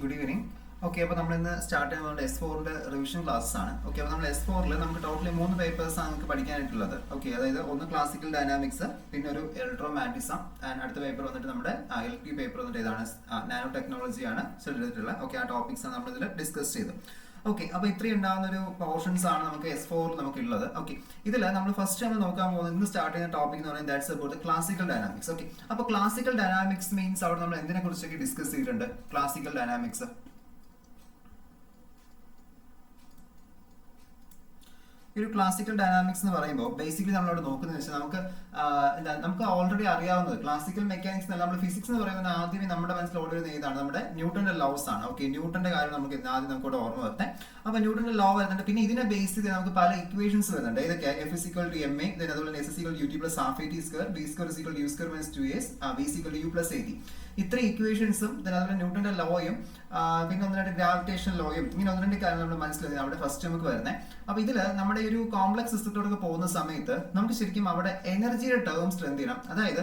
Good evening. Okay, അപ്പോൾ നമ്മൾ ഇന്ന് സ്റ്റാർട്ട് ചെയ്യുന്നത് S4ന്റെ റിവിഷൻ ക്ലാസ്സസ് ആണ്. ഓക്കെ, അപ്പോൾ നമ്മൾ S4ൽ നമുക്ക് ടോട്ടലി 3 പേപ്പേഴ്സ് ആണ് നമുക്ക് പഠിക്കാനായിട്ടുള്ളത്. ഓക്കെ, അതായത് ഒന്ന് ക്ലാസിക്കൽ ഡൈനാമിക്സ്, പിന്നെ ഒരു ഇലക്ട്രോമാഗ്നറ്റിസം, ആൻഡ് അടുത്ത പേപ്പർ വന്നിട്ട് നമ്മുടെ LP പേപ്പർ വന്നിട്ട് ഇതാണ് നാനോ ടെക്നോളജി ആണ് ചെയ്തിട്ടുള്ളത്. ഓക്കെ, ആ ടോപ്പിക്സ് ആണ് നമ്മൾ ഇതിൽ ഡിസ്കസ് ചെയ്തത്. ഓക്കെ, അപ്പോൾ ഇത്രയും ഉണ്ടാകുന്ന ഒരു പോർഷൻസ് ആണ് നമുക്ക് S4 നമുക്ക് ഉള്ളത്. ഓക്കെ, ഇതിൽ നമ്മൾ ഫസ്റ്റ് നമ്മൾ നോക്കാൻ പോകുന്നത് ഇന്ന് സ്റ്റാർട്ട് ചെയ്യുന്ന ടോപ്പിക് എന്ന് പറയുന്നത് that's about classical dynamics. Okay, അപ്പോൾ ക്ലാസിക്കൽ ഡൈനാമിക്സ് മീൻസ് അവിടെ നമ്മൾ എന്തിനെ കുറിച്ചൊക്കെ ഡിസ്കസ് ചെയ്തിട്ടുണ്ട്? ക്ലാസിക്കൽ ഡൈനാമിക്സ് ഒരു ക്ലാസിക്കൽ ഡൈനാമിക്സ് എന്ന് പറയുമ്പോൾ ബേസിക്കലി നമ്മളോട് നോക്കുന്നത് വെച്ചാൽ നമുക്ക് ഓൾറെഡി അറിയാവുന്നത് ക്ലാസിക്കൽ മെക്കാനിക്സ് നമ്മൾ ഫിസിക്സ് എന്ന് പറയുന്നത് ആദ്യമേ നമ്മുടെ മനസ്സിൽ ഓർഡർ ചെയ്യുന്ന ഏതാണ്? നമ്മുടെ ന്യൂട്ടന്റെ ലോസ് ആണ്. ഓക്കെ, ന്യൂട്ടന്റെ കാര്യം നമുക്ക് ആദ്യം നമുക്കോട് ഓർമ്മ വരട്ടെ. അപ്പൊ ന്യൂട്ടന്റെ ലോ വരുന്നുണ്ട്, പിന്നെ ഇതിനെ ബേസ് ചെയ്ത് നമുക്ക് പല ഇക്വേഷൻസ് വരുന്നുണ്ട്. ഇതൊക്കെ F=ma, അതുപോലെ S=ut+12 B²=u²-2s V=u+80. ഇത്ര ഇക്വേഷൻസും അതുപോലെ ന്യൂട്ടന്റെ ലോയും പിന്നെ ഒന്ന് രണ്ട് ഗ്രാവിറ്റേഷൻ ലോയും ഇങ്ങനെ ഒന്ന് രണ്ട് കാര്യം നമ്മൾ മനസ്സിലാക്കി അവിടെ ഫസ്റ്റ് നമുക്ക് വരുന്നത്. അപ്പൊ ഇതിൽ നമ്മുടെ ഒരു കോംപ്ലക്സ് സിസ്റ്റത്തോടൊക്കെ പോകുന്ന സമയത്ത് നമുക്ക് ശരിക്കും അവിടെ എനർജിയുടെ ടേംസ് എന്ത് ചെയ്യണം? അതായത്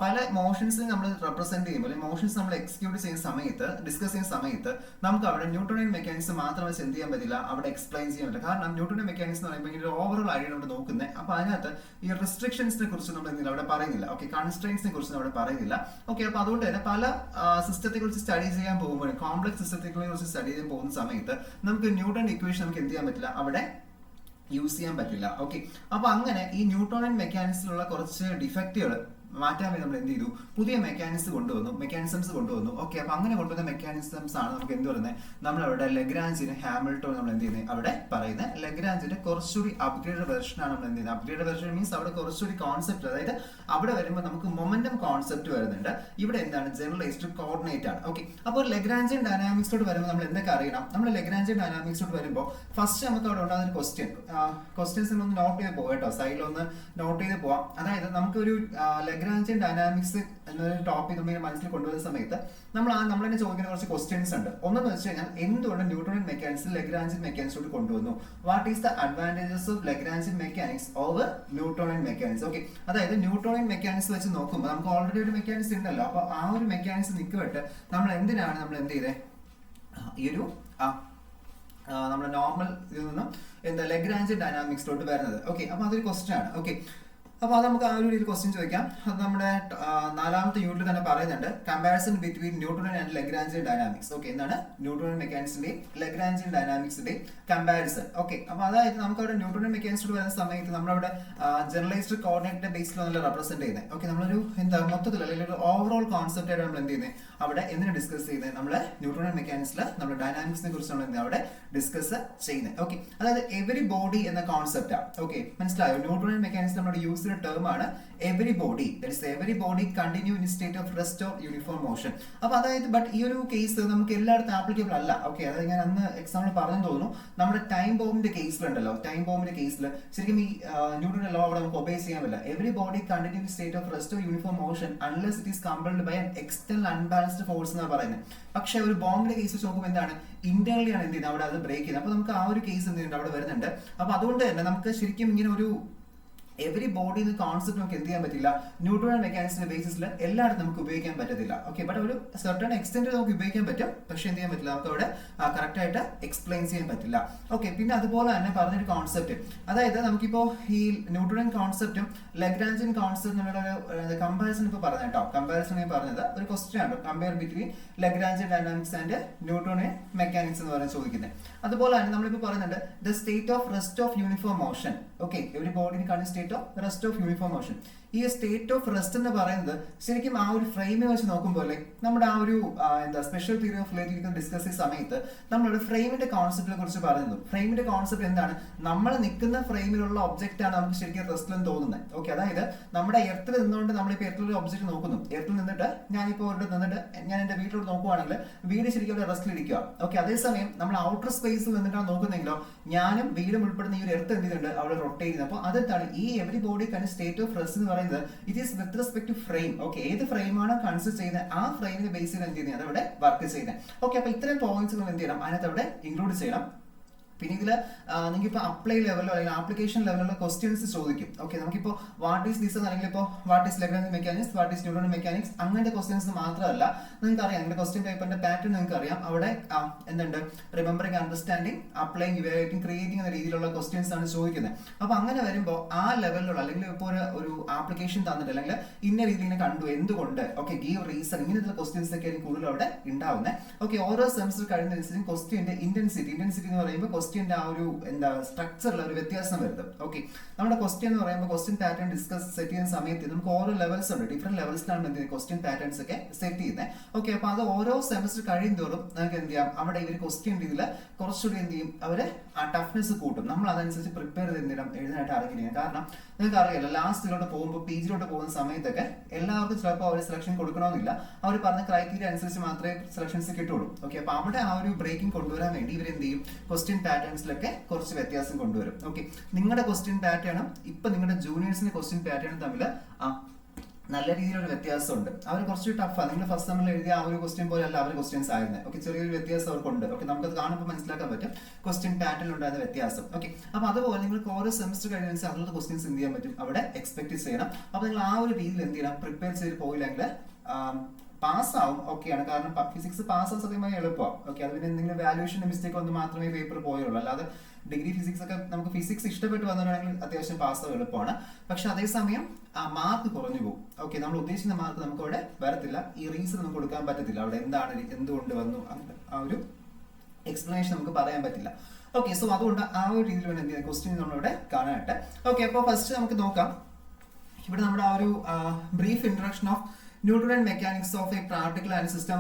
പല മോഷൻസിനെ നമ്മൾ റെപ്രസെന്റ് ചെയ്യുമ്പോൾ അല്ലെങ്കിൽ മോഷൻസ് നമ്മൾ എക്സിക്യൂട്ട് ചെയ്യുന്ന സമയത്ത് ഡിസ്കസ് ചെയ്യുന്ന സമയത്ത് നമുക്ക് അവിടെ ന്യൂട്ടണിയൻ മെക്കാനിക്സ് മാത്രം വെച്ച് എന്ത് ചെയ്യാൻ പറ്റില്ല, അവിടെ എക്സ്പ്ലെയിൻ ചെയ്യാൻ പറ്റില്ല. കാരണം ന്യൂട്ടണിയൻ മെക്കാനിക്സ് എന്ന് പറയുമ്പോൾ ഇങ്ങനെ ഒരു ഓവറോൾ ഐഡിയ നമ്മൾ നോക്കുന്നത്. അപ്പൊ അതിനകത്ത് ഈ റെസ്ട്രിക്ഷൻസിനെ കുറിച്ച് നമ്മൾ എന്തില്ല അവിടെ പറയുന്നില്ല. ഓക്കെ, കൺസ്ട്രെയിൻസിനെ കുറിച്ച് അവിടെ പറയുന്നില്ല. ഓക്കെ, അപ്പൊ അതുകൊണ്ട് തന്നെ പല സിസ്റ്റത്തെ കുറിച്ച് സ്റ്റഡി ചെയ്യാൻ പോകുമ്പോൾ കോംപ്ലക്സ് സിസ്റ്റത്തെ കുറിച്ച് സ്റ്റഡി ചെയ്യാൻ പോകുന്ന സമയത്ത് നമുക്ക് ന്യൂട്ടൺ ഇക്വേഷൻ നമുക്ക് എന്ത് ചെയ്യാൻ പറ്റില്ല, അവിടെ യൂസ് ചെയ്യാൻ പറ്റില്ല. ഓക്കെ, അപ്പൊ അങ്ങനെ ഈ ന്യൂട്ടോണിയൻ മെക്കാനിക്സിലുള്ള കുറച്ച് ഡിഫക്റ്റുകൾ മാറ്റാൻ വേണ്ടി നമ്മൾ എന്ത് ചെയ്തു? പുതിയ മെക്കാനിസംസ് കൊണ്ടുവന്നു. ഓക്കെ, അപ്പൊ അങ്ങനെ കൊണ്ടുവന്ന മെക്കാനിസംസ് ആണ് നമുക്ക് എന്ത് പറയുന്നത്? നമ്മളവിടെ ലെഗ്രാഞ്ചിന് ഹാമിൽട്ടൺ നമ്മൾ എന്ത് ചെയ്യുന്നത് അവിടെ പറയുന്നത്. ലെഗ്രാഞ്ചിന്റെ കുറച്ചുകൂടി അപ്ഗ്രേഡ് വെർഷൻ ആണ് നമ്മൾ എന്ത് ചെയ്യുന്നത്. അപ്ഗ്രേഡ് വെർഷൻ മീൻസ് അവിടെ കുറച്ചുകൂടി കോൺസെപ്റ്റ്, അതായത് അവിടെ വരുമ്പോൾ നമുക്ക് മൊമെന്റം കോൺസെപ്റ്റ് വരുന്നുണ്ട്. ഇവിടെ എന്താണ്? ജനറലൈസ്ഡ് കോർഡിനേറ്റ് ആണ്. ഓക്കെ, അപ്പോൾ ലെഗ്രാഞ്ചിയൻ ഡൈനാമിക്സിലോട്ട് വരുമ്പോൾ നമ്മൾ എന്തൊക്കെ അറിയണം? നമ്മൾ ലെഗ്രാഞ്ചിയൻ ഡൈനാമിക്സിലോട്ട് വരുമ്പോൾ ഫസ്റ്റ് നമുക്ക് അവിടെ ഉണ്ടാകുന്ന ഒരു ക്വസ്റ്റ്യൻസ് ഒന്ന് നോട്ട് ചെയ്ത് പോകാം കേട്ടോ, സൈഡിലൊന്ന് നോട്ട് ചെയ്ത് പോവാം. അതായത് നമുക്കൊരു ലെഗ്രാഞ്ചിയൻ ഡൈനാമിക്സ് എന്നൊരു ടോപ്പിക് നമ്മൾ മനസ്സിൽ കൊണ്ടുവരുന്ന സമയത്ത് നമ്മൾ തന്നെ ചോദിക്കുന്ന കുറച്ച് ക്വസ്റ്റ്യൻസ് ഉണ്ട്. ഒന്നെന്ന് വെച്ച് കഴിഞ്ഞാൽ എന്തുകൊണ്ട് ന്യൂട്ടോണിയൻ മെക്കാനിക്സ് ലെഗ്രാഞ്ചിയൻ മെക്കാനിക്സിലോട്ട് കൊണ്ടുവന്നു? What is the advantages of Lagrangian mechanics over Newtonian mechanics? Okay, അതായത് ന്യൂട്ടോണിയൻ മെക്കാനിക്സ് വെച്ച് നോക്കുമ്പോൾ നമുക്ക് ഓൾറെഡി ഒരു മെക്കാനിക്സ് ഉണ്ടല്ലോ. അപ്പൊ ആ ഒരു മെക്കാനിക്സ് നിൽക്കുവിട്ട് നമ്മൾ എന്ത് ചെയ്തേ ഈ ഒരു നമ്മുടെ നോർമൽ ഇതിൽ നിന്നും ലെഗ്രാഞ്ചിയൻ ഡൈനാമിക്സിലോട്ട് വരുന്നത്. ഓക്കെ, അപ്പൊ അതൊരു ക്വസ്റ്റ്യൻ ആണ്. ഓക്കെ, അപ്പൊ അത് നമുക്ക് ആ ഒരു രീതിയിൽ ക്വസ്റ്റ്യൻ ചോദിക്കാം. അത് നമ്മുടെ 4ാമത്തെ യൂണിറ്റിൽ തന്നെ പറയുന്നുണ്ട്, comparison between Newtonian and Lagrangian dynamics. Okay, എന്താണ് ന്യൂട്ടോണിയൻ മെക്കാനിക്സിന്റെയും ലെഗ്രാഞ്ചിയൻ ഡൈനാമിക്സിന്റെയും കമ്പാരിസൺ. ഓക്കെ, അപ്പൊ അതായത് നമുക്ക് അവിടെ ന്യൂട്ടോണിയൻ മെക്കാനിക്സിൽ വരുന്ന സമയത്ത് നമ്മളവിടെ ജനറലൈസ്ഡ് കോർഡിനേറ്റ് ബേസിലാണ് റെപ്രസെന്റ് ചെയ്യുന്നത്. ഓക്കെ, നമ്മളൊരു മൊത്തത്തിൽ അല്ലെങ്കിൽ ഒരു ഓവറോൾ കോൺസെപ്റ്റ് ആയിട്ട് നമ്മൾ എന്ത് ചെയ്യുന്നത് അവിടെ എന്തിനാ ഡിസ്കസ് ചെയ്യുന്നത്? നമ്മുടെ ന്യൂട്ടോണിയൻ മെക്കാനിക്സിൽ നമ്മുടെ ഡൈനാമിക്സിനെ കുറിച്ച് നമ്മൾ അവിടെ ഡിസ്കസ് ചെയ്യുന്നത്. ഓക്കെ, അതായത് എവരി ബോഡി എന്ന കോൺസെപ്റ്റ് ആണ്. ഓക്കെ, മനസ്സിലായോ? ന്യൂട്ടോണിയൻ മെക്കാനിക്സ് നമ്മുടെ യൂസ് ടേം ആണ് every body. Every body continue in state of rest or uniform motion. അപ്പൊ അതായത് ബട്ട് ഈ ഒരു കേസ് നമുക്ക് എല്ലായിടത്തും ആപ്ലിക്കബിൾ അല്ല. ഓക്കെ, അതായത് ഞാൻ അന്ന് എക്സാമ്പിൾ പറഞ്ഞു തോന്നുന്നു, നമ്മുടെ ടൈം ബോംബിന്റെ കേസിലുണ്ടല്ലോ, ടൈം ബോംബിന്റെ കേസിൽ ശരിക്കും ഈ ന്യൂട്ടന്റെ ലോ അവിടെ നമുക്ക് ഒബേ ചെയ്യാൻ പറ്റില്ല. Every body continue in state of rest or uniform motion unless it is compelled by an external unbalanced force എന്നാണ് പറയുന്നത്. പക്ഷെ ഒരു ബോംബിന്റെ കേസ് നോക്കുമ്പോൾ എന്താണ്? ഇന്റേണലി ആണ് എന്ത് ചെയ്യുന്നത് അവിടെ അത് ബ്രേക്ക് ചെയ്യുന്നത്. അപ്പൊ നമുക്ക് ആ ഒരു കേസ് എന്ത് ചെയ്യുന്നുണ്ട് അവിടെ വരുന്നുണ്ട്. അപ്പൊ അതുകൊണ്ട് തന്നെ നമുക്ക് ശരിക്കും ഇങ്ങനെ ഒരു എവരി ബോഡി എന്ന കോൺസെപ്റ്റ് നമുക്ക് എന്ത് ചെയ്യാൻ പറ്റില്ല, ന്യൂട്ടോണിയൻ മെക്കാനിക്സിന്റെ ബേസിസിൽ എല്ലായിടത്തും നമുക്ക് ഉപയോഗിക്കാൻ പറ്റത്തില്ല. ഓക്കെ, ബട്ട് ഒരു സർട്ടൺ എക്സ്റ്റെന്റ് നമുക്ക് ഉപയോഗിക്കാൻ പറ്റും, പക്ഷെ എന്ത് ചെയ്യാൻ പറ്റില്ല, നമുക്ക് അവിടെ കറക്റ്റ് ആയിട്ട് എക്സ്പ്ലെയിൻ ചെയ്യാൻ പറ്റില്ല. ഓക്കെ, പിന്നെ അതുപോലെ തന്നെ പറഞ്ഞൊരു കോൺസെപ്റ്റ്, അതായത് നമുക്കിപ്പോ ഈ ന്യൂട്ടോണിയൻ കോൺസെപ്റ്റും ലെഗ്രാഞ്ചിയൻ കോൺസെപ്റ്റ് കമ്പാരിസൺ ഇപ്പൊ പറഞ്ഞ കേട്ടോ, കമ്പാരിസൺ പറഞ്ഞത് ഒരു ക്വസ്റ്റ്യൻ ആണ്, compare between Lagrangian dynamics and Newtonian mechanics എന്ന് പറയുന്നത് ചോദിക്കുന്നത്. അതുപോലെ തന്നെ നമ്മളിപ്പോ പറയുന്നുണ്ട് the state of rest of uniform motion. Okay, every body കാണുന്ന state of rest of uniform motion. ഈ സ്റ്റേറ്റ് ഓഫ് റെസ്റ്റ് എന്ന് പറയുന്നത് ശരിക്കും ആ ഒരു ഫ്രെയിമിൽ വെച്ച് നോക്കുമ്പോൾ നമ്മുടെ ആ ഒരു special theory of relativity discuss ചെയ്യുന്ന സമയത്ത് നമ്മളൊരു ഫ്രെയിമിന്റെ കോൺസെപ്റ്റിനെ കുറിച്ച് പറയുന്നു. ഫ്രെയിമിന്റെ കോൺസെപ്റ്റ് എന്താണ്? നമ്മൾ നിൽക്കുന്ന ഫ്രെയിമിലുള്ള ഒബ്ജക്റ്റ് ആണ് നമുക്ക് ശരിക്കും റെസ്റ്റിലെന്ന് തോന്നുന്നത്. ഓക്കെ, അതായത് നമ്മുടെ എർത്തിൽ നിന്നുകൊണ്ട് നമ്മളിപ്പോൾ എർത്തിലൊരു ഒബ്ജക്റ്റ് നോക്കുന്നു. എർത്തിൽ നിന്നിട്ട് ഞാനിപ്പോൾ ഇവിടെ നിന്നിട്ട് ഞാൻ എന്റെ വീട്ടിലോട്ട് നോക്കുവാണെങ്കിൽ വീട് ശരിക്കും അവിടെ റെസ്റ്റിലിരിക്കുക. ഓക്കെ, അതേസമയം നമ്മൾ ഔട്ടർ സ്പേസിൽ നിന്നിട്ടാണ് നോക്കുന്നെങ്കിലോ ഞാനും വീടും ഉൾപ്പെടുന്ന ഈ ഒരു എർത്ത് എന്ത് ചെയ്യുന്നുണ്ട് അവിടെ റൊട്ടേറ്റ് ചെയ്യുന്നത്. അപ്പോൾ അതെന്താണ് ഈ every body kind state of rest എന്ന് പറയുന്നത്? It is with respect to frame. Okay, ഏത് ഫ്രെയിമാണ് കൺസിഡർ ചെയ്യുന്നത് ആ ഫ്രെയിമിന്റെ ബേസിൽ എന്ത് ചെയ്യുന്നത് അതവിടെ വർക്ക് ചെയ്യുന്നത്. ഓക്കെ, അപ്പൊ ഇത്തരം പോയിന്റ്സ് എന്ത് ചെയ്യണം അതിനകത്ത് അവിടെ ഇൻക്ലൂഡ് ചെയ്യണം. പിന്നെ ഇതിൽ നിങ്ങൾക്ക് ഇപ്പോൾ അപ്ലൈ ലെവലോ അല്ലെങ്കിൽ ആപ്ലിക്കേഷൻ ലെവലിലുള്ള ക്വസ്റ്റ്യൻസ് ചോദിക്കും. ഓക്കെ, നമുക്കിപ്പോൾ വാട്ട് ഈസ് ദിസ് അല്ലെങ്കിൽ ഇപ്പോൾ what is Lagrange mechanics, what is newton mechanics അങ്ങനത്തെ ക്വസ്റ്റ്യൻസ് മാത്രമല്ല, നിങ്ങൾക്ക് അറിയാം നിങ്ങളുടെ ക്വസ്റ്റ്യൻ പേപ്പറിന്റെ പാറ്റേൺ നിങ്ങൾക്ക് അറിയാം. അവിടെ എന്തുണ്ട്, remembering, understanding, applying, evaluating, creating എന്ന രീതിയിലുള്ള ക്വസ്റ്റ്യൻസ് ആണ് ചോദിക്കുന്നത്. അപ്പോൾ അങ്ങനെ വരുമ്പോൾ ആ ലെവലിലുള്ള അല്ലെങ്കിൽ ഇപ്പോൾ ഒരു ആപ്ലിക്കേഷൻ തന്നിട്ട് അല്ലെങ്കിൽ ഇന്ന രീതിയിൽ കണ്ടു എന്തുകൊണ്ട്, ഓക്കെ, ഗീവ് റീസൺ, ഇങ്ങനത്തെ ക്വസ്റ്റ്യൻസ് ഒക്കെ ആയിരിക്കും കൂടുതൽ അവിടെ ഉണ്ടാവുന്നത്. ഓക്കെ, ഓരോ സെമസ്റ്റർ കഴിയുന്നതനുസരിച്ച് ക്വസ്റ്റ്യന്റെ ഇന്റൻസിറ്റി എന്ന് പറയുമ്പോൾ ക്വസ്റ്റ്യന്റെ ആ ഒരു സ്ട്രക്ചറിൽ ഒരു വ്യത്യാസം വരുന്നത്. ഓക്കെ, നമ്മുടെ ക്വസ്റ്റ്യൻ എന്ന് പറയുമ്പോൾ ക്വസ്റ്റ്യൻ പാറ്റേൺ ഡിസ്കസ് സെറ്റ് ചെയ്യുന്ന സമയത്ത് നമുക്ക് ഓരോ ലെവൽസ് ഉണ്ട്, ഡിഫറെന്റ് ലെവൽസിലാണ് എന്ത് ക്വസ്റ്റ്യൻ പാറ്റേൺസ് ഒക്കെ സെറ്റ് ചെയ്യുന്നത്. ഓക്കെ, അപ്പോൾ അത് ഓരോ സെമസ്റ്റർ കഴിയുന്തോറും നമുക്ക് എന്ത് ചെയ്യാം, അവിടെ ഇവർ ക്വസ്റ്റ്യൻ രീതിയിൽ കുറച്ചുകൂടി എന്ത് ചെയ്യും, അവര് ആ ടഫ്നെസ് കൂട്ടും. നമ്മൾ അതനുസരിച്ച് പ്രിപ്പയർ ചെയ്ത് എന്തിനും എഴുതാനായിട്ട് അറിയില്ല. കാരണം നിങ്ങൾക്ക് അറിയാലോ, ലാസ്റ്റിലോട്ട് പോകുമ്പോൾ PG-ലോട്ട് പോകുന്ന സമയത്തൊക്കെ എല്ലാവർക്കും ചിലപ്പോൾ അവർ സെലക്ഷൻ കൊടുക്കണമെന്നില്ല. അവർ പറഞ്ഞ ക്രൈറ്റീരിയ അനുസരിച്ച് മാത്രമേ സെലക്ഷൻസ് കിട്ടുള്ളൂ. ഓക്കെ, അപ്പോൾ അവിടെ ആ ഒരു ബ്രേക്കിംഗ് കൊണ്ടുവരാൻ വേണ്ടി ഇവർ എന്ത് ചെയ്യും, ക്വസ്റ്റ്യൻ പാറ്റേൺസിലൊക്കെ കുറച്ച് വ്യത്യാസം കൊണ്ടുവരും. ഓക്കെ, നിങ്ങളുടെ ക്വസ്റ്റ്യൻ പാറ്റേണും ഇപ്പൊ നിങ്ങളുടെ ജൂനിയേഴ്സിന്റെ ക്വസ്റ്റ്യൻ പാറ്റേണും തമ്മിൽ നല്ല രീതിയിലൊരു വ്യത്യാസമുണ്ട്. അവർ കുറച്ച് ടഫാണ്. നിങ്ങൾ ഫസ്റ്റ് നമ്മൾ എഴുതിയ ആ ഒരു ക്വസ്റ്റ്യൻ പോലെ അല്ല അവർ ക്വസ്റ്റ്യൻസ് ആയിരുന്നത്. ഓക്കെ, ചെറിയൊരു വ്യത്യാസം അവർക്കുണ്ട്. ഓക്കെ, നമുക്കത് കാണുമ്പോൾ മനസ്സിലാക്കാൻ പറ്റും ക്വസ്റ്റ്യൻ പാറ്റേണിൽ ഉണ്ടായിരുന്ന വ്യത്യാസം. ഓക്കെ, അപ്പോൾ അതുപോലെ നിങ്ങൾക്ക് ഓരോ സെമസ്റ്റർ കഴിയുന്ന അതിലുള്ള ക്വസ്റ്റ്യൻസ് എന്ത് ചെയ്യാൻ പറ്റും, അവിടെ എക്സ്പെക്ട് ചെയ്യണം. അപ്പോൾ നിങ്ങൾ ആ ഒരു രീതിയിൽ എന്ത് ചെയ്യണം, പ്രിപ്പയർ ചെയ്ത് പോയില്ലെങ്കിൽ പാസ്സാവും. ഓക്കെയാണ്, കാരണം ഫിസിക്സ് പാസ്സാൻ സത്യമായി എളുപ്പമാണ്. ഓക്കെ, അത് പിന്നെ എന്തെങ്കിലും വാല്യൂഷന്റെ മിസ്റ്റേക്ക് ഒന്ന് മാത്രമേ പേപ്പർ പോയുള്ളൂ. അല്ലാതെ ഡിഗ്രി ഫിസിക്സ് ഒക്കെ നമുക്ക് ഫിസിക്സ് ഇഷ്ടപ്പെട്ട് വന്നവരാണെങ്കിൽ അത്യാവശ്യം പാസ്സാവും, എളുപ്പമാണ്. പക്ഷെ അതേസമയം മാർക്ക് കുറഞ്ഞു പോകും. ഓക്കെ, നമ്മൾ ഉദ്ദേശിക്കുന്ന മാർക്ക് നമുക്ക് അവിടെ വരത്തില്ല. ഈ റീസൺ നമുക്ക് കൊടുക്കാൻ പറ്റത്തില്ല, അവിടെ എന്താണ് എന്തുകൊണ്ട് വന്നു ആ ഒരു എക്സ്പ്ലനേഷൻ നമുക്ക് പറയാൻ പറ്റില്ല. ഓക്കെ, സോ അതുകൊണ്ട് ആ ഒരു രീതിയിൽ വേണം എന്ത് ചെയ്യുക, ക്വസ്റ്റ്യൻ നമ്മളിവിടെ കാണാനായിട്ട്. ഓക്കെ, അപ്പോൾ ഫസ്റ്റ് നമുക്ക് നോക്കാം. ഇവിടെ നമ്മുടെ ആ ഒരു brief introduction of newton mechanics of a particle and system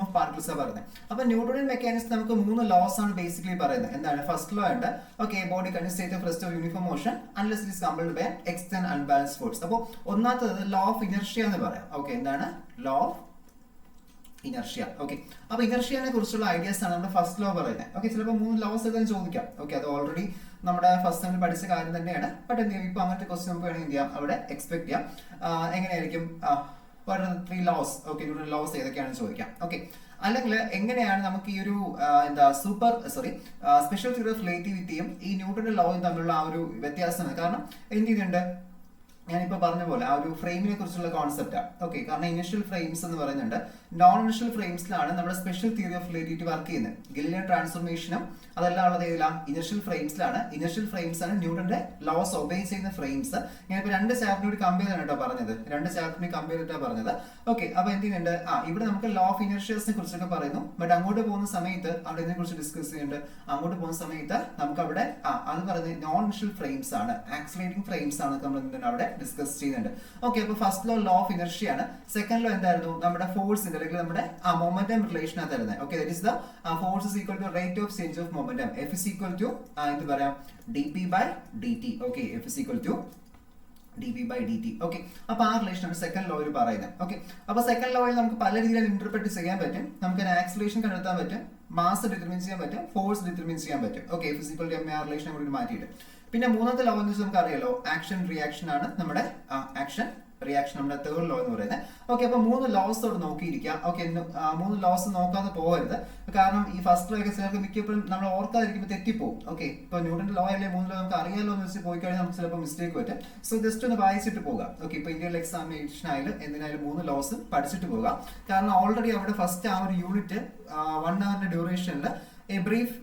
of particles ആണ് പറയുന്നത്. അപ്പൊ ന്യൂട്ടൺ മെക്കാനിക്സ് നമുക്ക് 3 ലോസ് ആണ് ബേസിക്കലി പറയുന്നത്. എന്താണ്, ഫസ്റ്റ് ലോ ഉണ്ട്, okay, body continues state of rest of uniform motion unless it is compelled by external unbalanced force. അപ്പോൾ ഒന്നാമത്തത് ലോ ഓഫ് ഇനർഷ്യ എന്ന് പറയാം. ഓക്കെ, എന്താണ് ലോ ഓഫ് ഇനർഷ്യ. ഓക്കെ, അപ്പൊ ഇനർഷ്യനെ കുറിച്ചുള്ള ഐഡിയാസ് ആണ് നമ്മുടെ ഫസ്റ്റ് ലോ പറയുന്നത്. ഓക്കെ, ചിലപ്പോൾ 3 ലോസ് എഴുതാൻ ചോദിക്കാം. ഓക്കെ, അത് ഓൾറെഡി നമ്മുടെ ഫസ്റ്റ് സെമിൽ പഠിച്ച കാര്യം തന്നെയാണ്. ബട്ട് എന്ത് ചെയ്യും, ഇപ്പൊ അങ്ങനത്തെ ക്വസ്റ്റ്യൻ നമുക്ക് വേണമെങ്കിൽ എന്ത് ചെയ്യാം, അവിടെ എക്സ്പെക്ട് ചെയ്യാം. എങ്ങനെയായിരിക്കും, 3 ലോസ്, ഓക്കെ, ന്യൂട്ടൺ ലോസ് ഏതൊക്കെയാണെന്ന് ചോദിക്കാം. ഓക്കെ, അല്ലെങ്കിൽ എങ്ങനെയാണ് നമുക്ക് ഈ ഒരു സ്പെഷ്യൽ തിയറി ഓഫ് റിലേറ്റിവിറ്റിയും ഈ ന്യൂട്ടന്റെ ലോയും തമ്മിലുള്ള ആ ഒരു വ്യത്യാസം. കാരണം എന്ത് ചെയ്യുന്നുണ്ട്, ഞാനിപ്പോ പറഞ്ഞ പോലെ ആ ഒരു ഫ്രെയിമിനെ കുറിച്ചുള്ള കോൺസെപ്റ്റാണ്. ഓക്കെ, കാരണം ഇനിഷ്യൽ ഫ്രെയിംസ് എന്ന് പറയുന്നുണ്ട്, നോൺ ഇനിഷ്യൽ ഫ്രെയിംസിലാണ് നമ്മുടെ special theory of relativity work ചെയ്യുന്നത്. ഗിലിയൻ ട്രാൻസ്ഫോർമേഷനും അതെല്ലാം ഉള്ളത് ഏതിലാണ്, ഇനിഷ്യൽ ഫ്രെയിംസിലാണ്. ഇനിഷ്യൽ ഫ്രെയിംസ് ആണ് ന്യൂട്ടന്റെ ലോസ് ഒബേ ചെയ്യുന്ന ഫ്രെയിംസ്. ഞാനിപ്പോ 2 ചാപ്റ്ററിനോട് കമ്പയർ ചെയ്താണ് കേട്ടോ പറഞ്ഞത്, 2 ചാപ്റ്ററിനെ കമ്പയർ ചെയ്തിട്ടാണ് പറഞ്ഞത്. ഓക്കെ, അപ്പൊ എന്ത് ചെയ്യുന്നുണ്ട്, ഇവിടെ നമുക്ക് ലോ ഓഫ് ഇനർഷ്യസിനെ കുറിച്ചൊക്കെ പറയുന്നു. ബട്ട് അങ്ങോട്ട് പോകുന്ന സമയത്ത് അവിടെ ഇതിനെ കുറിച്ച് ഡിസ്കസ് ചെയ്യുന്നുണ്ട്. അങ്ങോട്ട് പോകുന്ന സമയത്ത് നമുക്ക് അവിടെ അത് പറയുന്നത് നോൺ ഇനിഷ്യൽ ഫ്രെയിംസ് ആണ്, ആക്സിലറേറ്റിംഗ് ഫ്രെയിംസ് ആണ് നമ്മൾ എന്താണ് അവിടെ ഡിസ്കസ് ചെയ്യുന്നുണ്ട്. ഓക്കെ, അപ്പൊ first law law of inertia ആണ്. സെക്കൻഡ് ലോ എന്തായിരുന്നു, നമ്മുടെ ഫോഴ്സിന്റെ അല്ലെങ്കിൽ നമ്മുടെ മൊമെന്റം റിലേഷൻ ആണ് തരുന്നത്. Okay, that is the force is equal to rate of change of momentum. F is equal to എന്ത് പറയാം, dp by dt. Okay, F is equal to dp by dt. Okay, അപ്പൊ ആ relation ആണ് second ലോയിൽ പറയുന്നത്. Okay, അപ്പൊ second ലോയിൽ നമുക്ക് പല രീതിയിൽ ഇന്റർപ്രറ്റ് ചെയ്യാൻ പറ്റും. നമുക്ക് ആക്സിലറേഷൻ കണ്ടെത്താൻ പറ്റും, മാസ് ഡിറ്റർമിൻ ചെയ്യാൻ പറ്റും, ഫോഴ്സ് ഡിറ്റർമിൻ ചെയ്യാൻ പറ്റും. Okay, F is equal to ma relation കൂടി മാറ്റിയിട്ട്. പിന്നെ മൂന്നാമത്തെ ലോ എന്ന് വെച്ചാൽ നമുക്ക് അറിയാലോ, ആക്ഷൻ റിയാക്ഷൻ ആണ് നമ്മുടെ ആക്ഷൻ റിയാക്ഷൻ, നമ്മുടെ തേർഡ് ലോ എന്ന് പറയുന്നത്. ഓക്കെ, അപ്പൊ 3 ലോസോട് നോക്കിയിരിക്കാം. ഓക്കെ, 3 ലോസ് നോക്കാതെ പോകരുത്. കാരണം ഈ ഫസ്റ്റ് ലോ ഒക്കെ ചിലർക്ക് മിക്കപ്പോഴും നമ്മൾ ഓർക്കാതിരിക്കുമ്പോൾ തെറ്റിപ്പോകും. ഓക്കെ, ഇപ്പൊ ന്യൂട്ടന്റെ ലോ അല്ലേ 3 ലോ നമുക്ക് അറിയാലോ എന്ന് വെച്ച് പോയി കഴിഞ്ഞാൽ നമുക്ക് ചിലപ്പോൾ മിസ്റ്റേക്ക് പറ്റും. സോ ജസ്റ്റ് ഒന്ന് വായിച്ചിട്ട് പോകാം. ഓക്കെ, ഇപ്പൊ ഇന്ത്യൻ എക്സാമിനേഷൻ ആയാലും എന്തിനായാലും 3 ലോസ് പഠിച്ചിട്ട് പോകാം. കാരണം ഓൾറെഡി അവിടെ ഫസ്റ്റ് ആ ഒരു യൂണിറ്റ് 1 hour ഡ്യൂറേഷനിൽ എ ബ്രീഫ്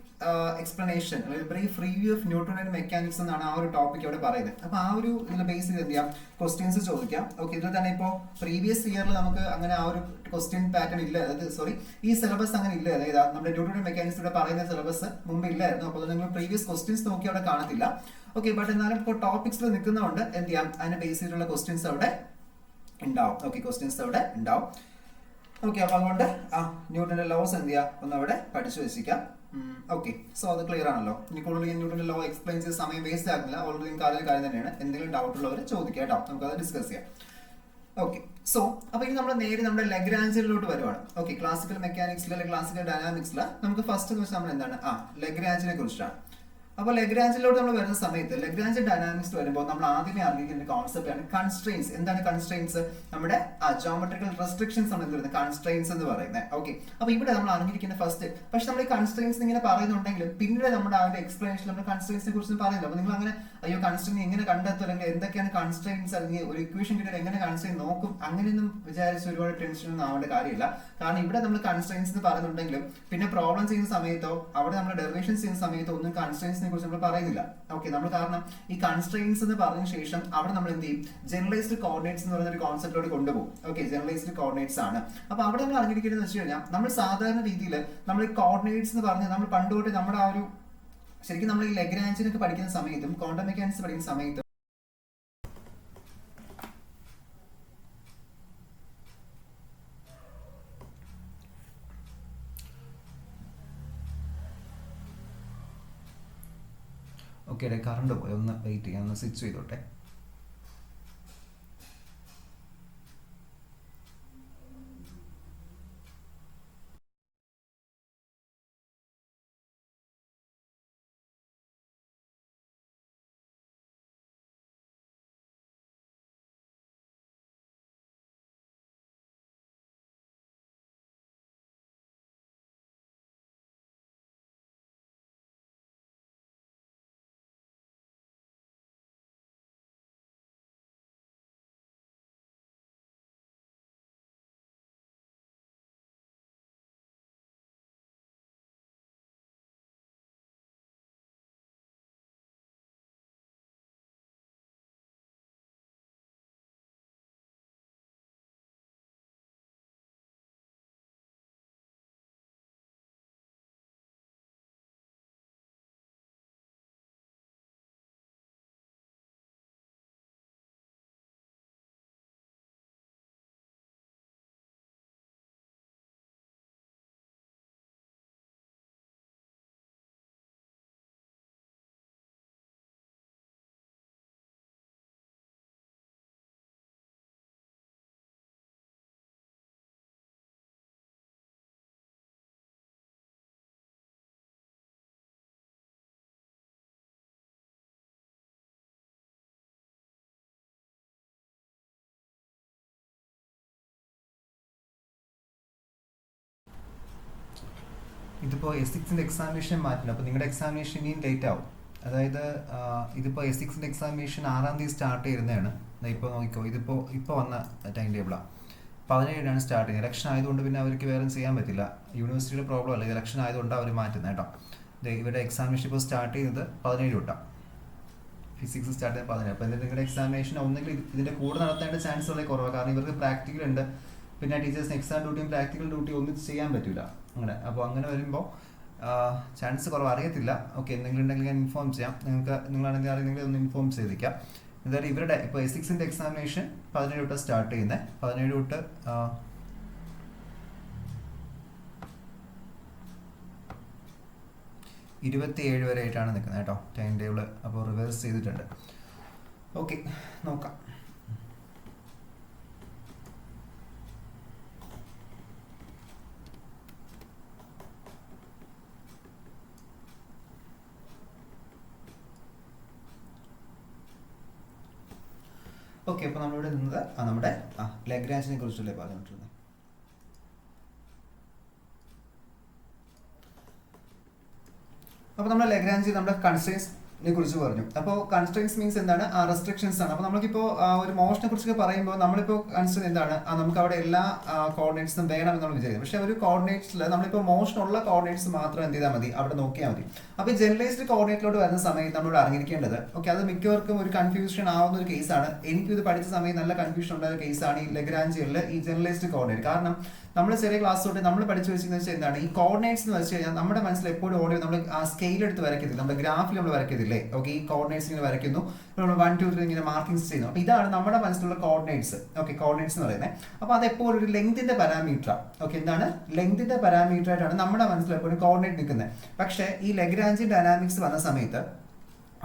എക്സ്പ്ലനേഷൻ അല്ലെങ്കിൽ brief review of Newton and mechanics എന്നാണ് ആ ഒരു ടോപ്പിക് അവിടെ പറയുന്നത്. അപ്പൊ ആ ഒരു ഇതിൽ ബേസ് ചെയ്ത് എന്ത് ചെയ്യാം, ക്വസ്റ്റ്യൻസ് ചോദിക്കാം. ഓക്കെ, ഇതിൽ തന്നെ ഇപ്പോൾ പ്രീവിയസ് ഇയറിൽ നമുക്ക് അങ്ങനെ ആ ഒരു ക്വസ്റ്റ്യൻ പാറ്റേൺ ഇല്ല, അതായത് ഈ സിലബസ് അങ്ങനെ ഇല്ല. അതായത് നമ്മുടെ ന്യൂട്ടൺ ആൻഡ് മെക്കാനിക്സ് ഇവിടെ പറയുന്ന സിലബസ് മുമ്പ് ഇല്ലായിരുന്നു. അപ്പോൾ നിങ്ങൾ പ്രീവിയസ് ക്വസ്റ്റ്യൻസ് നോക്കി അവിടെ കാണത്തില്ല. ഓക്കെ, ബട്ട് എന്നാലും ഇപ്പോൾ ടോപ്പിക്സിൽ നിൽക്കുന്നതുകൊണ്ട് എന്ത് ചെയ്യാം, അതിനെ ബേസ് ചെയ്തിട്ടുള്ള ക്വസ്റ്റ്യൻസ് അവിടെ ഉണ്ടാവും. ഓക്കെ, ക്വസ്റ്റ്യൻസ് അവിടെ ഉണ്ടാവും. ഓക്കെ, അപ്പൊ അതുകൊണ്ട് ന്യൂട്ടന്റെ ലോസ് എന്ത് ചെയ്യാം, ഒന്ന് അവിടെ പഠിച്ചു വെച്ചിരിക്കാം. ഓക്കെ, സോ അത് ക്ലിയർ ആണല്ലോ. ഇനി കൂടുതൽ ന്യൂട്ടന്റെ ലോ എക്സ്പ്ലെയിൻ ചെയ്ത് സമയം വേസ്റ്റ് ആക്കുന്നില്ല. ഓൾറെഡി നിങ്ങൾക്ക് അറിയുന്ന കാര്യം തന്നെയാണ്. എന്തെങ്കിലും ഡൗട്ട് ഉള്ളവർ ചോദിക്കാം കേട്ടോ, നമുക്കത് ഡിസ്കസ് ചെയ്യാം. ഓക്കെ, സോ അപ്പൊ ഇനി നമ്മൾ നേരെ നമ്മുടെ ലഗ്രാഞ്ചിലോട്ട് വരുവാണ്. ഓക്കെ, ക്ലാസിക്കൽ മെക്കാനിക്സിൽ അല്ലെങ്കിൽ ക്ലാസിക്കൽ ഡൈനാമിക്സിൽ നമുക്ക് ഫസ്റ്റ് എന്ന് വെച്ചാൽ നമ്മൾ എന്താണ്, ലഗ്രാഞ്ചിനെ കുറിച്ചാണ്. അപ്പോൾ ലഗ്രാഞ്ചിലോട്ട് നമ്മൾ വരുന്ന സമയത്ത് ലഗ്രാഞ്ച് ഡൈനാമിക്സ് വരുമ്പോൾ നമ്മൾ ആദ്യമേ അറിഞ്ഞിരിക്കുന്ന കോൺസെപ്റ്റ് ആണ് കൺസ്ട്രെയിൻസ്. എന്താണ് കൺസ്ട്രെയിൻസ്? നമ്മുടെ ജോമെട്രിക്കൽ റെസ്ട്രിക്ഷൻസ് നമ്മൾ എന്ത് പറയുന്നത് കൺസ്ട്രെയിൻസ് എന്ന് പറയുന്നത്. ഓക്കെ, അപ്പോൾ ഇവിടെ നമ്മൾ അറിഞ്ഞിരിക്കുന്ന ഫസ്റ്റ്. പക്ഷെ നമ്മൾ ഈ കൺസ്ട്രെയിൻസ് ഇങ്ങനെ പറയുന്നുണ്ടെങ്കിലും പിന്നീട് നമ്മുടെ ആ ഒരു എക്സ്പ്ലനേഷൻ നമ്മൾ കൺസ്ട്രെയിൻസിനെ കുറിച്ച് പറയുന്നില്ല. അപ്പോൾ നിങ്ങൾ അങ്ങനെ അയ്യോ കൺസ്ട്രെയിൻ എങ്ങനെ കണ്ടെത്തും, അല്ലെങ്കിൽ എന്തൊക്കെയാണ് കൺസ്ട്രെയിൻസ്, അല്ലെങ്കിൽ ഒരു ഇക്വേഷൻ കിട്ടിയാൽ എങ്ങനെ കൺസ്ട്രെയിൻ നോക്കും, അങ്ങനെയൊന്നും വിചാരിച്ച് ഒരുപാട് ടെൻഷൻ ഒന്നും ആവേണ്ട കാര്യമില്ല. കാരണം ഇവിടെ നമ്മൾ കൺസ്ട്രെയിൻസ് എന്ന് പറയുന്നുണ്ടെങ്കിലും പിന്നെ പ്രോബ്ലം ചെയ്യുന്ന സമയത്തോ അവിടെ നമ്മൾ ഡെറിവേഷൻസ് ചെയ്യുന്ന സമയത്തോ ഒന്നും കൺസ്ട്രെയിൻസിനെ കുറിച്ച് നമ്മൾ പറയുന്നില്ല. ഓക്കെ, നമ്മൾ കാരണം ഈ കൺസ്ട്രെയിൻസ് എന്ന് പറഞ്ഞ ശേഷം അവിടെ നമ്മൾ എന്ത് ചെയ്യും, ജനറലൈസ്ഡ് കോർഡിനേറ്റ്സ് എന്ന് പറയുന്ന ഒരു കോൺസെപ്റ്റിലോട്ട് കൊണ്ടുപോകും. ഓക്കെ, ജനറലൈസ്ഡ് കോർഡിനേറ്റ്സ് ആണ്. അപ്പൊ അവിടെ നമ്മൾ അറിഞ്ഞിരിക്കുന്നത് വെച്ച് കഴിഞ്ഞാൽ നമ്മൾ സാധാരണ രീതിയിൽ നമ്മൾ ഈ കോർഡിനേറ്റ്സ് എന്ന് പറഞ്ഞാൽ നമ്മൾ പണ്ടുതൊട്ട് നമ്മുടെ ആ ഒരു ശരിക്കും നമ്മൾ ഈ ലഗ്രാഞ്ചിനൊക്കെ പഠിക്കുന്ന സമയത്തും ക്വാണ്ടം മെക്കാനിക്സ് പഠിക്കുന്ന സമയത്തും ഓക്കെ കറണ്ട് പോയി, ഒന്ന് വെയിറ്റ് ചെയ്യാം, ഒന്ന് സ്വിച്ച് ചെയ്തോട്ടെ. ഇതിപ്പോൾ എസിക്സിൻ്റെ എക്സാമിനേഷൻ മാറ്റില്ല, അപ്പോൾ നിങ്ങളുടെ എക്സാമിനേഷൻ ഇനിയും ലേറ്റ് ആവും. അതായത് ഇതിപ്പോൾ എസിക്സിൻ്റെ എക്സാമിനേഷൻ 6-ാം തീയതി സ്റ്റാർട്ട് ചെയ്യുന്നതാണ്. ഇപ്പോൾ നോക്കിക്കോ, ഇപ്പോൾ വന്ന ടൈം ടേബിളാണ്. 17-നാണ് സ്റ്റാർട്ട് ചെയ്യുന്നത്. ഇലക്ഷൻ ആയതുകൊണ്ട് പിന്നെ അവർക്ക് വേറെ ചെയ്യാൻ പറ്റില്ല. യൂണിവേഴ്സിറ്റിയുടെ പ്രോബ്ലം അല്ല, ഇലക്ഷൻ ആയതുകൊണ്ട് അവർ മാറ്റുന്നത് കേട്ടോ. ഇവരുടെ എക്സാമിനേഷൻ ഇപ്പോൾ സ്റ്റാർട്ട് ചെയ്യുന്നത് 17 തൊട്ടാണ്. ഫിസിക്സ് സ്റ്റാർട്ട് ചെയ്യുന്നത് 17. അപ്പോൾ എന്നിട്ട് നിങ്ങളുടെ എക്സാമിനേഷൻ ഒന്നെങ്കിൽ ഇതിൻ്റെ കൂടെ നടത്തേണ്ട ചാൻസ് വളരെ കുറവാണ്. കാരണം ഇവർക്ക് പ്രാക്ടിക്കൽ ഉണ്ട്, പിന്നെ ടീച്ചേഴ്സിന് എക്സാം ഡ്യൂട്ടിയും പ്രാക്ടിക്കൽ ഡ്യൂട്ടിയും ഒന്നും ചെയ്യാൻ പറ്റില്ല അങ്ങനെ. അപ്പോൾ അങ്ങനെ വരുമ്പോൾ ചാൻസ് കുറവ്, അറിയത്തില്ല. ഓക്കെ, എന്തെങ്കിലും ഉണ്ടെങ്കിൽ ഞാൻ ഇൻഫോം ചെയ്യാം. നിങ്ങളാണെങ്കിൽ അറിയുന്നെങ്കിൽ ഒന്ന് ഇൻഫോം ചെയ്തിരിക്കാം. എന്തായാലും ഇവരുടെ ഇപ്പോൾ എസിക്സിൻ്റെ എക്സാമിനേഷൻ 17 തൊട്ട് സ്റ്റാർട്ട് ചെയ്യുന്നത്. 17 തൊട്ട് 27 വരെ ആയിട്ടാണ് നിൽക്കുന്നത് കേട്ടോ ടൈം ടേബിൾ. അപ്പോൾ റിവേഴ്സ് ചെയ്തിട്ടുണ്ട്. ഓക്കെ, നോക്കാം. ഓക്കെ, അപ്പോൾ നമ്മളിവിടെ നിന്നത് നമ്മുടെ ലഗ്രാഞ്ചിനെ കുറിച്ചല്ലേ പറഞ്ഞിട്ടുള്ളത്. അപ്പോൾ നമ്മുടെ ലഗ്രാഞ്ച് നമ്മുടെ കൺസ്ട്രെയിൻസിനെ കുറിച്ച് പറഞ്ഞു. അപ്പോൾ കൺസ്ട്രെയിൻസ് മീൻസ് എന്താണ്? റെസ്ട്രിക്ഷൻസ് ആണ്. അപ്പോൾ നമുക്കിപ്പോൾ ഒരു മോഷനെ കുറിച്ചൊക്കെ പറയുമ്പോൾ നമ്മളിപ്പോൾ കൺസ്ട്രെയിൻ എന്താണ്? നമുക്ക് അവിടെ എല്ലാ കോർഡിനേറ്റ്സും വേണം എന്നുള്ള വിചാരിക്കും. പക്ഷേ ഒരു കോർഡിനേറ്റ്സിൽ നമ്മളിപ്പോൾ മോഷനുള്ള കോർഡിനേറ്റ്സ് മാത്രം എന്ത് ചെയ്താൽ മതി, അവിടെ നോക്കിയാൽ മതി. അപ്പോൾ ജനറലൈസ്ഡ് കോർഡിനേറ്റിലോട്ട് വരുന്ന സമയത്ത് നമ്മൾ അറിഞ്ഞിരിക്കേണ്ടത്, ഓക്കെ, അത് മിക്കവർക്കും ഒരു കൺഫ്യൂഷൻ ആവുന്ന ഒരു കേസാണ്. എനിക്കും ഇത് പഠിച്ച സമയത്ത് നല്ല കൺഫ്യൂഷൻ ഉണ്ടായ കേസാണ് ഈ ലഗ്രാഞ്ചിയറിൽ ഈ ജനറലൈസ്ഡ് കോർഡിനേറ്റ്. കാരണം നമ്മൾ ചെറിയ ക്ലാസ് തൊട്ട് നമ്മൾ പഠിച്ചു വെച്ചിരിക്കുന്നത് വെച്ചാൽ എന്താണ്, ഈ കോർഡിനേറ്റ്സ് എന്ന് വെച്ച് കഴിഞ്ഞാൽ നമ്മുടെ മനസ്സിൽ എപ്പോഴും ഓടിയോ നമ്മൾ ആ സ്കെയിൽ എടുത്ത് വരയ്ക്കത്തില്ല, നമ്മുടെ ഗ്രാഫിൽ നമ്മൾ വരയ്ക്കത്തില്ലേ. ഓക്കെ, ഈ കോർഡിനേറ്റ്സ് ഇങ്ങനെ വരയ്ക്കുന്നു, നമ്മൾ 1 2 3 ഇങ്ങനെ മാർക്കിങ്സ് ചെയ്യുന്നു. അപ്പോൾ ഇതാണ് നമ്മുടെ മനസ്സിലുള്ള കോർഡിനേറ്റ്സ്. ഓക്കെ, കോർഡിനേറ്റ്സ് എന്ന് പറയുന്നത്. അപ്പോൾ അതെപ്പോഴും ഒരു ലെങ്തിന്റെ പാരാമീറ്റർ. ഓക്കെ, എന്താണ് ലെങ്തിന്റെ പാരാമീറ്റർ ആയിട്ടാണ് നമ്മുടെ മനസ്സിൽ എപ്പോഴും കോർഡിനേറ്റ് നിൽക്കുന്നത്. പക്ഷേ ഈ ലഗ്രാഞ്ചി ഡൈനാമിക്സ് വന്ന സമയത്ത്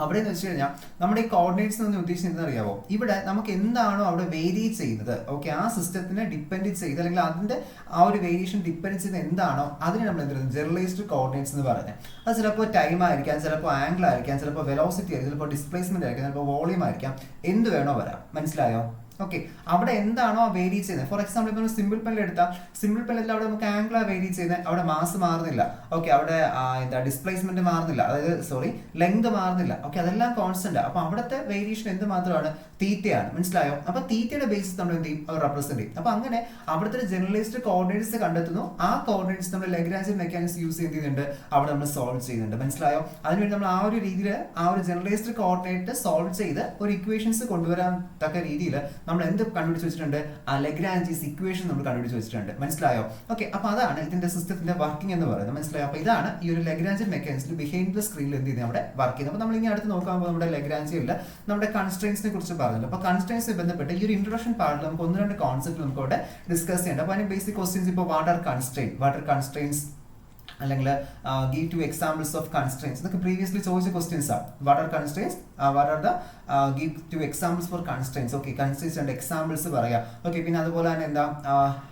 അവിടെ എന്ന് വെച്ച് കഴിഞ്ഞാൽ നമ്മുടെ ഈ കോർഡിനേറ്റ്സ് എന്ന് ഉദ്ദേശിക്കുന്നത് അറിയാമോ, ഇവിടെ നമുക്ക് എന്താണോ അവിടെ വേരി ചെയ്യുന്നത്, ഓക്കെ, ആ സിസ്റ്റത്തിനെ ഡിപ്പെൻഡ് ചെയ്ത് അല്ലെങ്കിൽ അതിന്റെ ആ ഒരു വേരിയേഷൻ ഡിപ്പെൻഡ് ചെയ്യുന്നത് എന്താണോ അതിന് നമ്മൾ എന്ത് പറയുന്നത് ജനറലൈസ്ഡ് കോർഡിനേറ്റ്സ് എന്ന് പറയുന്നത്. അത് ചിലപ്പോൾ ടൈം ആയിരിക്കാം, ചിലപ്പോൾ ആംഗിൾ ആയിരിക്കാം, ചിലപ്പോൾ വെലോസിറ്റി ആയിരിക്കും, ചിലപ്പോൾ ഡിസ്പ്ലേസ്മെന്റ് ആയിരിക്കാം, ചിലപ്പോൾ വോളിയം ആയിരിക്കാം, എന്ത് വേണോ വരാം. മനസ്സിലായോ? ഓക്കെ, അവിടെ എന്താണോ വേരി ചെയ്യുന്നത്. ഫോർ എക്സാമ്പിൾ ഇപ്പോൾ സിമ്പിൾ പെനിൽ എടുത്താൽ സിമ്പിൾ പെനിൽ അവിടെ നമുക്ക് ആംഗിൾ വേരി ചെയ്യുന്നത്, അവിടെ മാസ് മാറുന്നില്ല, ഓക്കെ, അവിടെ എന്താ ഡിസ്പ്ലേസ്മെന്റ് മാറുന്നില്ല, അതായത് സോറി ലെങ്ത് മാറുന്നില്ല, ഓക്കെ, അതെല്ലാം കോൺസ്റ്റന്റ്. അപ്പൊ അവിടുത്തെ വേരിയേഷൻ എന്ത് മാത്രമാണ്, തീറ്റയാണ്. മനസ്സിലായോ? അപ്പൊ തീറ്റയുടെ ബേസിസ് നമ്മൾ എന്ത് ചെയ്യും, റെപ്രസെന്റ് ചെയ്യും. അപ്പൊ അങ്ങനെ അവിടുത്തെ ജനറലൈസ്ഡ് കോർഡിനേറ്റ്സ് കണ്ടെത്തുന്നു, ആ കോർഡിനേറ്റ്സ് നമ്മൾ ലാഗ്രാഞ്ചിയൻ മെക്കാനിക്സ് യൂസ് ചെയ്യുന്നുണ്ട്, അവിടെ നമ്മൾ സോൾവ് ചെയ്യുന്നുണ്ട്. മനസ്സിലായോ? അതിനുവേണ്ടി നമ്മൾ ആ ഒരു രീതിയിൽ ആ ഒരു ജനറലൈസ്ഡ് കോർഡിനേറ്റ് സോൾവ് ചെയ്ത് ഒരു ഇക്വേഷൻസ് കൊണ്ടുവരാൻ തക്ക രീതിയിൽ നമ്മൾ എന്ത് കണ്ടുപിടിച്ച് വെച്ചിട്ടുണ്ട്, ആ ലഗ്രാഞ്ചീസ് ഇക്വേഷൻ നമ്മൾ കണ്ടുപിടിച്ച് വെച്ചിട്ടുണ്ട്. മനസ്സിലായോ? ഓക്കെ, അപ്പൊ അതാണ് ഇതിന്റെ സിസ്റ്റത്തിന്റെ വർക്കിംഗ് എന്ന് പറയുന്നത്. മനസ്സിലായോ? അപ്പൊ ഇതാണ് ഈ ഒരു ലഗ്രാഞ്ചിയൻ മെക്കാനിക്സിൽ ബിഹൈൻഡ് ദ സ്ക്രീനിൽ എന്ത് ചെയ്യുന്നത്, അവിടെ വർക്ക് ചെയ്യുന്നത്. അപ്പൊ നമ്മൾ ഇനി അടുത്ത് നോക്കുമ്പോൾ നമ്മുടെ ലഗ്രാഞ്ചിയനിൽ നമ്മുടെ കൺസ്ട്രെയിൻസിനെ കുറിച്ച് പറഞ്ഞല്ലോ. അപ്പൊ കൺസ്ട്രെയിൻസിനെ ബന്ധപ്പെട്ട് ഈ ഒരു ഇൻട്രൊഡക്ഷൻ പാർട്ടിൽ നമുക്ക് 1-2 കോൺസെപ്റ്റ് നമുക്ക് ഇവിടെ ഡിസ്കസ് ചെയ്യേണ്ട. അപ്പൊ അതിന് ബേസിക് ക്വസ്റ്റ്യൻസ് ഇപ്പോൾ വാട്ട് ആർ കൺസ്ട്രെയിൻസ് അല്ലെങ്കിൽ ഗീവ് 2 എക്സാമ്പിൾസ് ഓഫ് കൺസ്ട്രെയിൻസ്, ഇതൊക്കെ പ്രീവിയസ്ലി ചോദിച്ച ക്വസ്റ്റ്യൻസ് ആണ്. What are constraints, what are the give 2 examples for constraints. Okay, constraints രണ്ട് എക്സാമ്പിൾസ് പറയാം. ഓക്കെ, പിന്നെ അതുപോലെ തന്നെ എന്താ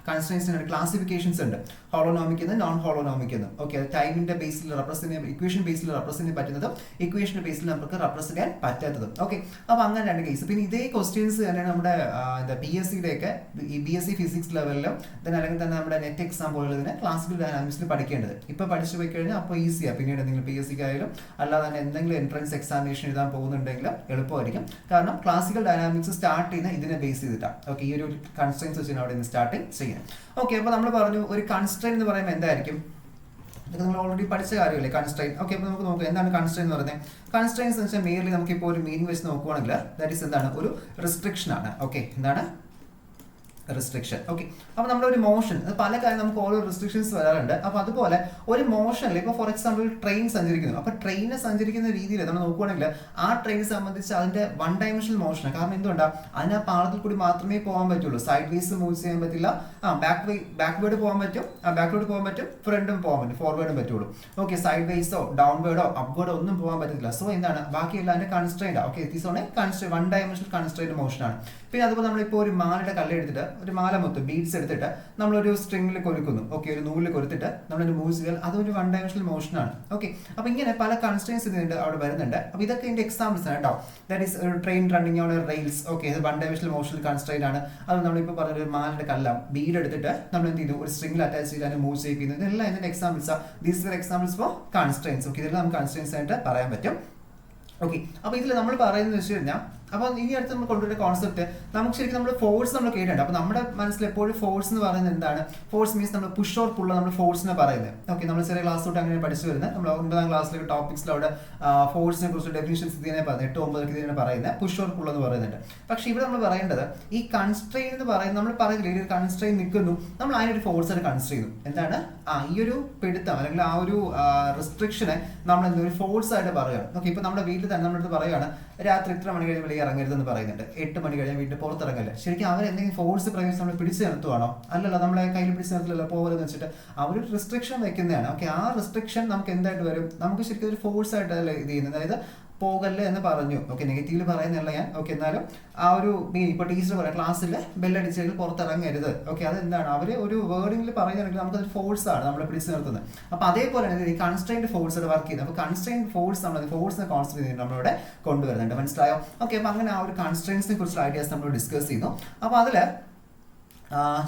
കൺസ്ട്രെയിൻസിന് ക്ലാസിഫിക്കേഷൻസ് ഉണ്ട്, ഹോളോനോമിക് എന്ന് നോൺ ഹോളോനോമിക് എന്ന്. ഓക്കെ, ടൈമിന്റെ ബേസിൽ റെപ്രസെന്റ് ഇക്വേഷൻ ബേസിൽ റെപ്രസെന്റ് ചെയ്യാൻ പറ്റുന്നതും ഇക്വേഷൻ ബേസിൽ നമുക്ക് റെപ്രസെന്റ് ചെയ്യാൻ പറ്റാത്തതും. ഓക്കെ, അപ്പൊ അങ്ങനെ 2 കേസ്. പിന്നെ ഇതേ ക്വസ്റ്റ്യൻസ് തന്നെയാണ് നമ്മുടെ എന്താ PSCയുടെ ഒക്കെ ഈ BSc ഫിസിക്സ് ലെവലിലും അല്ലെങ്കിൽ തന്നെ നമ്മുടെ നെറ്റ് എക്സാം പോലുള്ളതിന് ക്ലാസിക്കൽ ഡൈനാമിക്സിൽ പഠിക്കേണ്ടത്. ഇപ്പൊ പഠിച്ചു പോയി കഴിഞ്ഞാൽ അപ്പോൾ ഈസിയാണ്, പിന്നീട് എന്തെങ്കിലും PSC ആയാലും അല്ലാതെ തന്നെ എന്തെങ്കിലും എൻട്രൻസ് എക്സാമിനേഷൻ എഴുതാൻ പോകുന്നുണ്ടെങ്കിലും എളുപ്പമായിരിക്കും. കാരണം ക്ലാസിക്കൽ ഡൈനാമിക്സ് സ്റ്റാർട്ട് ചെയ്യുന്ന ഇതിനെ ബേസ് ചെയ്തിട്ടാണ്. ഓക്കെ, ഈ ഒരു കൺസ്ട്രെയിൻസ് വെച്ചാണ് അവിടെ നിന്ന് സ്റ്റാർട്ടിങ് ചെയ്യാം. ഓക്കെ, അപ്പോൾ നമ്മൾ പറഞ്ഞു ഒരു കൺസ്ട്രെയിൻ എന്ന് പറയുമ്പോൾ എന്തായിരിക്കും, ഇതൊക്കെ നിങ്ങൾ ഓൾറെഡി പഠിച്ച കാര്യമല്ലേ കൺസ്ട്രെയിൻ. ഓക്കെ, അപ്പോൾ നമുക്ക് നോക്കാം എന്താണ് കൺസ്ട്രെയിൻ എന്ന് പറയുന്നത്. കൺസ്ട്രെയിൻസ് എന്ന് വെച്ചാൽ മെയിൻലി നമുക്കിപ്പോൾ ഒരു മീനിങ് വെച്ച് നോക്കുവാണെങ്കിൽ ദാറ്റ് ഈസ് എന്താണ്, ഒരു റിസ്ട്രിക്ഷൻ ആണ്. ഓക്കെ, എന്താണ് റെസ്ട്രിക്ഷൻ. ഓക്കെ, അപ്പൊ നമ്മുടെ ഒരു മോഷൻ, പല കാര്യം നമുക്ക് ഓരോ റെസ്ട്രിക്ഷൻസ് വരാറുണ്ട്. അപ്പൊ അതുപോലെ ഒരു മോഷനിൽ ഇപ്പോൾ ഫോർ എക്സാമ്പിൾ ട്രെയിൻ സഞ്ചരിക്കുന്നു. അപ്പൊ ട്രെയിനെ സഞ്ചരിക്കുന്ന രീതിയിൽ നമ്മൾ നോക്കുവാണെങ്കിൽ ആ ട്രെയിനെ സംബന്ധിച്ച് അതിന്റെ 1 ഡയമെൻഷണൽ മോഷൻ. കാരണം എന്തുകൊണ്ടാണ്, അതിന് ആ പാളത്തിൽ കൂടി മാത്രമേ പോകാൻ പറ്റുള്ളൂ, സൈഡ് വേസ് മൂവ് ചെയ്യാൻ പറ്റില്ല. ബാക്ക്വേർഡ് പോകാൻ പറ്റും, ബാക്ക്വേർഡ് പോകാൻ പറ്റും, ഫ്രണ്ടും പോകാൻ പറ്റും, ഫോർവേഡും പറ്റുള്ളൂ. ഓക്കെ, സൈഡ് വേസോ ഡൗൺവേർഡോ അപ്വേർഡോ ഒന്നും പോകാൻ പറ്റത്തില്ല. സോ എന്താണ്, ബാക്കിയെല്ലാം അതിന്റെ constraint. Okay, it on A constraint 1 dimensional constraint motion ആണ്. പിന്നെ അതുപോലെ നമ്മളിപ്പോൾ ഒരു മാലയുടെ കല്ല് എടുത്തിട്ട് ഒരു മാല മൊത്തം ബീഡ്സ് എടുത്തിട്ട് നമ്മളൊരു സ്ട്രിങ്ങിൽ കൊരുക്കുന്നു. ഓക്കെ, ഒരു നൂലിൽ കൊരുത്തിട്ട് നമ്മളൊരു മൂവ് ചെയ്താൽ അതൊരു 1 ഡയമെൻഷണൽ മോഷൻ ആണ്. ഓക്കെ, അപ്പൊ ഇങ്ങനെ പല കൺസ്ട്രെയിൻസ് ഇതിന്റെ അവിടെ വരുന്നുണ്ട്. അപ്പൊ ഇതൊക്കെ ഇതിന്റെ എക്സാമ്പിൾസ് ആണ് കേട്ടോ. ദാറ്റ് ഈസ് ഒരു train running on rails. Okay, ഇത് 1 ഡയമെൻഷണൽ മോഷണൽ കൺസ്ട്രെയിന്റ് ആണ്. അത് നമ്മളിപ്പോൾ പറഞ്ഞൊരു മാലയുടെ കല്ലാം ബീഡ് എടുത്തിട്ട് നമ്മൾ എന്ത് ചെയ്തു, ഒരു സ്ട്രിങ്ങിൽ അറ്റാച്ച് ചെയ്ത് അതിനെ മൂവ് ചെയ്യിക്കുന്നത്. ഇതെല്ലാം ഇതിന്റെ എക്സാമ്പിൾസ് ആണ്. These are examples for constraints. Okay, ഇതെല്ലാം നമുക്ക് കൺസ്ട്രെയിൻസ് ആയിട്ട് പറയാൻ പറ്റും. ഓക്കെ, അപ്പൊ ഇതിൽ നമ്മൾ പറയുന്നത് വെച്ച് കഴിഞ്ഞാൽ, അപ്പൊ ഇനി അടുത്ത് നമ്മൾ കൊണ്ടുവരുന്ന കോൺസെപ്റ്റ് നമുക്ക് ശരിക്കും നമ്മൾ ഫോഴ്സ് നമ്മൾ കേട്ടിട്ടുണ്ട്. അപ്പൊ നമ്മുടെ മനസ്സിൽ എപ്പോഴും ഫോഴ്സ് എന്ന് പറയുന്നത് എന്താണ്, ഫോഴ്സ് മീൻസ് നമ്മൾ പുഷ് ഓർ പുള്ള നമ്മൾ ഫോഴ്സിനെ പറയുന്നത്. ഓക്കെ, നമ്മൾ ചെറിയ ക്ലാസ് തൊട്ട് അങ്ങനെ പഠിച്ചു വരുന്നത്. നമ്മൾ 9ാം ക്ലാസ്സിലെ ടോപ്പിക്സിൽ അവിടെ ഫോഴ്സിനെ കുറിച്ച് ഡെഫിനിഷൻസ് ഇതിനെ പറയുന്നത് 8, 9 ഇതിനെ പറയുന്നത് പുഷ് ഓർ പുള്ള എന്ന് പറയുന്നുണ്ട്. പക്ഷെ ഇവിടെ നമ്മൾ പറയേണ്ടത് ഈ കൺസ്ട്രെയിൻ എന്ന് പറയുന്നത്, നമ്മൾ പറയുന്നില്ല ഒരു കൺസ്ട്രെയിൻ നിൽക്കുന്നു, നമ്മൾ അതിനൊരു ഫോഴ്സ് ആയിട്ട് കൺസിഡർ ചെയ്യുന്നു. എന്താണ്, ഈ ഒരു പിടുത്തം അല്ലെങ്കിൽ ആ ഒരു റെസ്ട്രിക്ഷനെ നമ്മൾ എന്തൊരു ഫോഴ്സ് ആയിട്ട് പറയുകയാണ്. ഓക്കെ, ഇപ്പൊ നമ്മുടെ വീട്ടിൽ തന്നെ നമ്മുടെ അടുത്ത് പറയുകയാണ് രാത്രി ഇത്ര മണി കഴിഞ്ഞ് വെളിയിൽ ഇറങ്ങരുതെന്ന് പറയുന്നുണ്ട്, 8 മണി കഴിഞ്ഞാൽ വീട്ടിൽ പുറത്തിറങ്ങില്ല. ശരിക്കും അവർ എന്തെങ്കിലും ഫോഴ്സ് പ്രയോഗിച്ച് നമ്മൾ പിടിച്ചു നിർത്തുവാണോ? അല്ലല്ലോ, നമ്മളെ കയ്യിൽ പിടിച്ചു നിർത്തില്ലല്ലോ, പോകലെന്ന് വെച്ചിട്ട് അവർ റെസ്ട്രിക്ഷൻ വെക്കുന്നതാണ്. ഓക്കെ, ആ റെസ്ട്രിക്ഷൻ നമുക്ക് എന്തായിട്ട് വരും, നമുക്ക് ശരിക്കും ഒരു ഫോഴ്സ് ആയിട്ടല്ലേ ഇത് ചെയ്യുന്നത്. അതായത് പോകല്ലേ എന്ന് പറഞ്ഞു. ഓക്കെ, നെഗറ്റീവിൽ പറയുന്നില്ല ഞാൻ. ഓക്കെ, എന്നാലും ആ ഒരു മീനിങ് ഇപ്പോൾ ടീച്ചർ പറയാം ക്ലാസ്സിൽ ബെല്ലടിച്ചെങ്കിൽ പുറത്തിറങ്ങരുത്. ഓക്കെ, അതെന്താണ് അവർ ഒരു വേർഡിങ്ങിൽ പറയുകയാണെങ്കിൽ നമുക്കത് ഫോഴ്സ് ആണ് നമ്മളെ പിടിച്ചു നിർത്തുന്നത്. അപ്പൊ അതേപോലെയാണ് ഈ കൺസ്ട്രെയിൻഡ് ഫോഴ്സ് വർക്ക് ചെയ്യുന്നത്. അപ്പൊ കൺസ്ട്രെയിൻഡ് ഫോഴ്സ് നമ്മൾ ഫോഴ്സിനെ കോൺസെപ്റ്റ് ചെയ്ത് നമ്മളിവിടെ കൊണ്ടുവരുന്നുണ്ട്. മനസ്സിലായോ? ഓക്കെ, അപ്പൊ അങ്ങനെ ആ ഒരു കൺസ്ട്രെയിൻസിനെ കുറിച്ചുള്ള ഐഡിയാസ് നമ്മൾ ഡിസ്കസ് ചെയ്യുന്നു. അപ്പൊ അതില്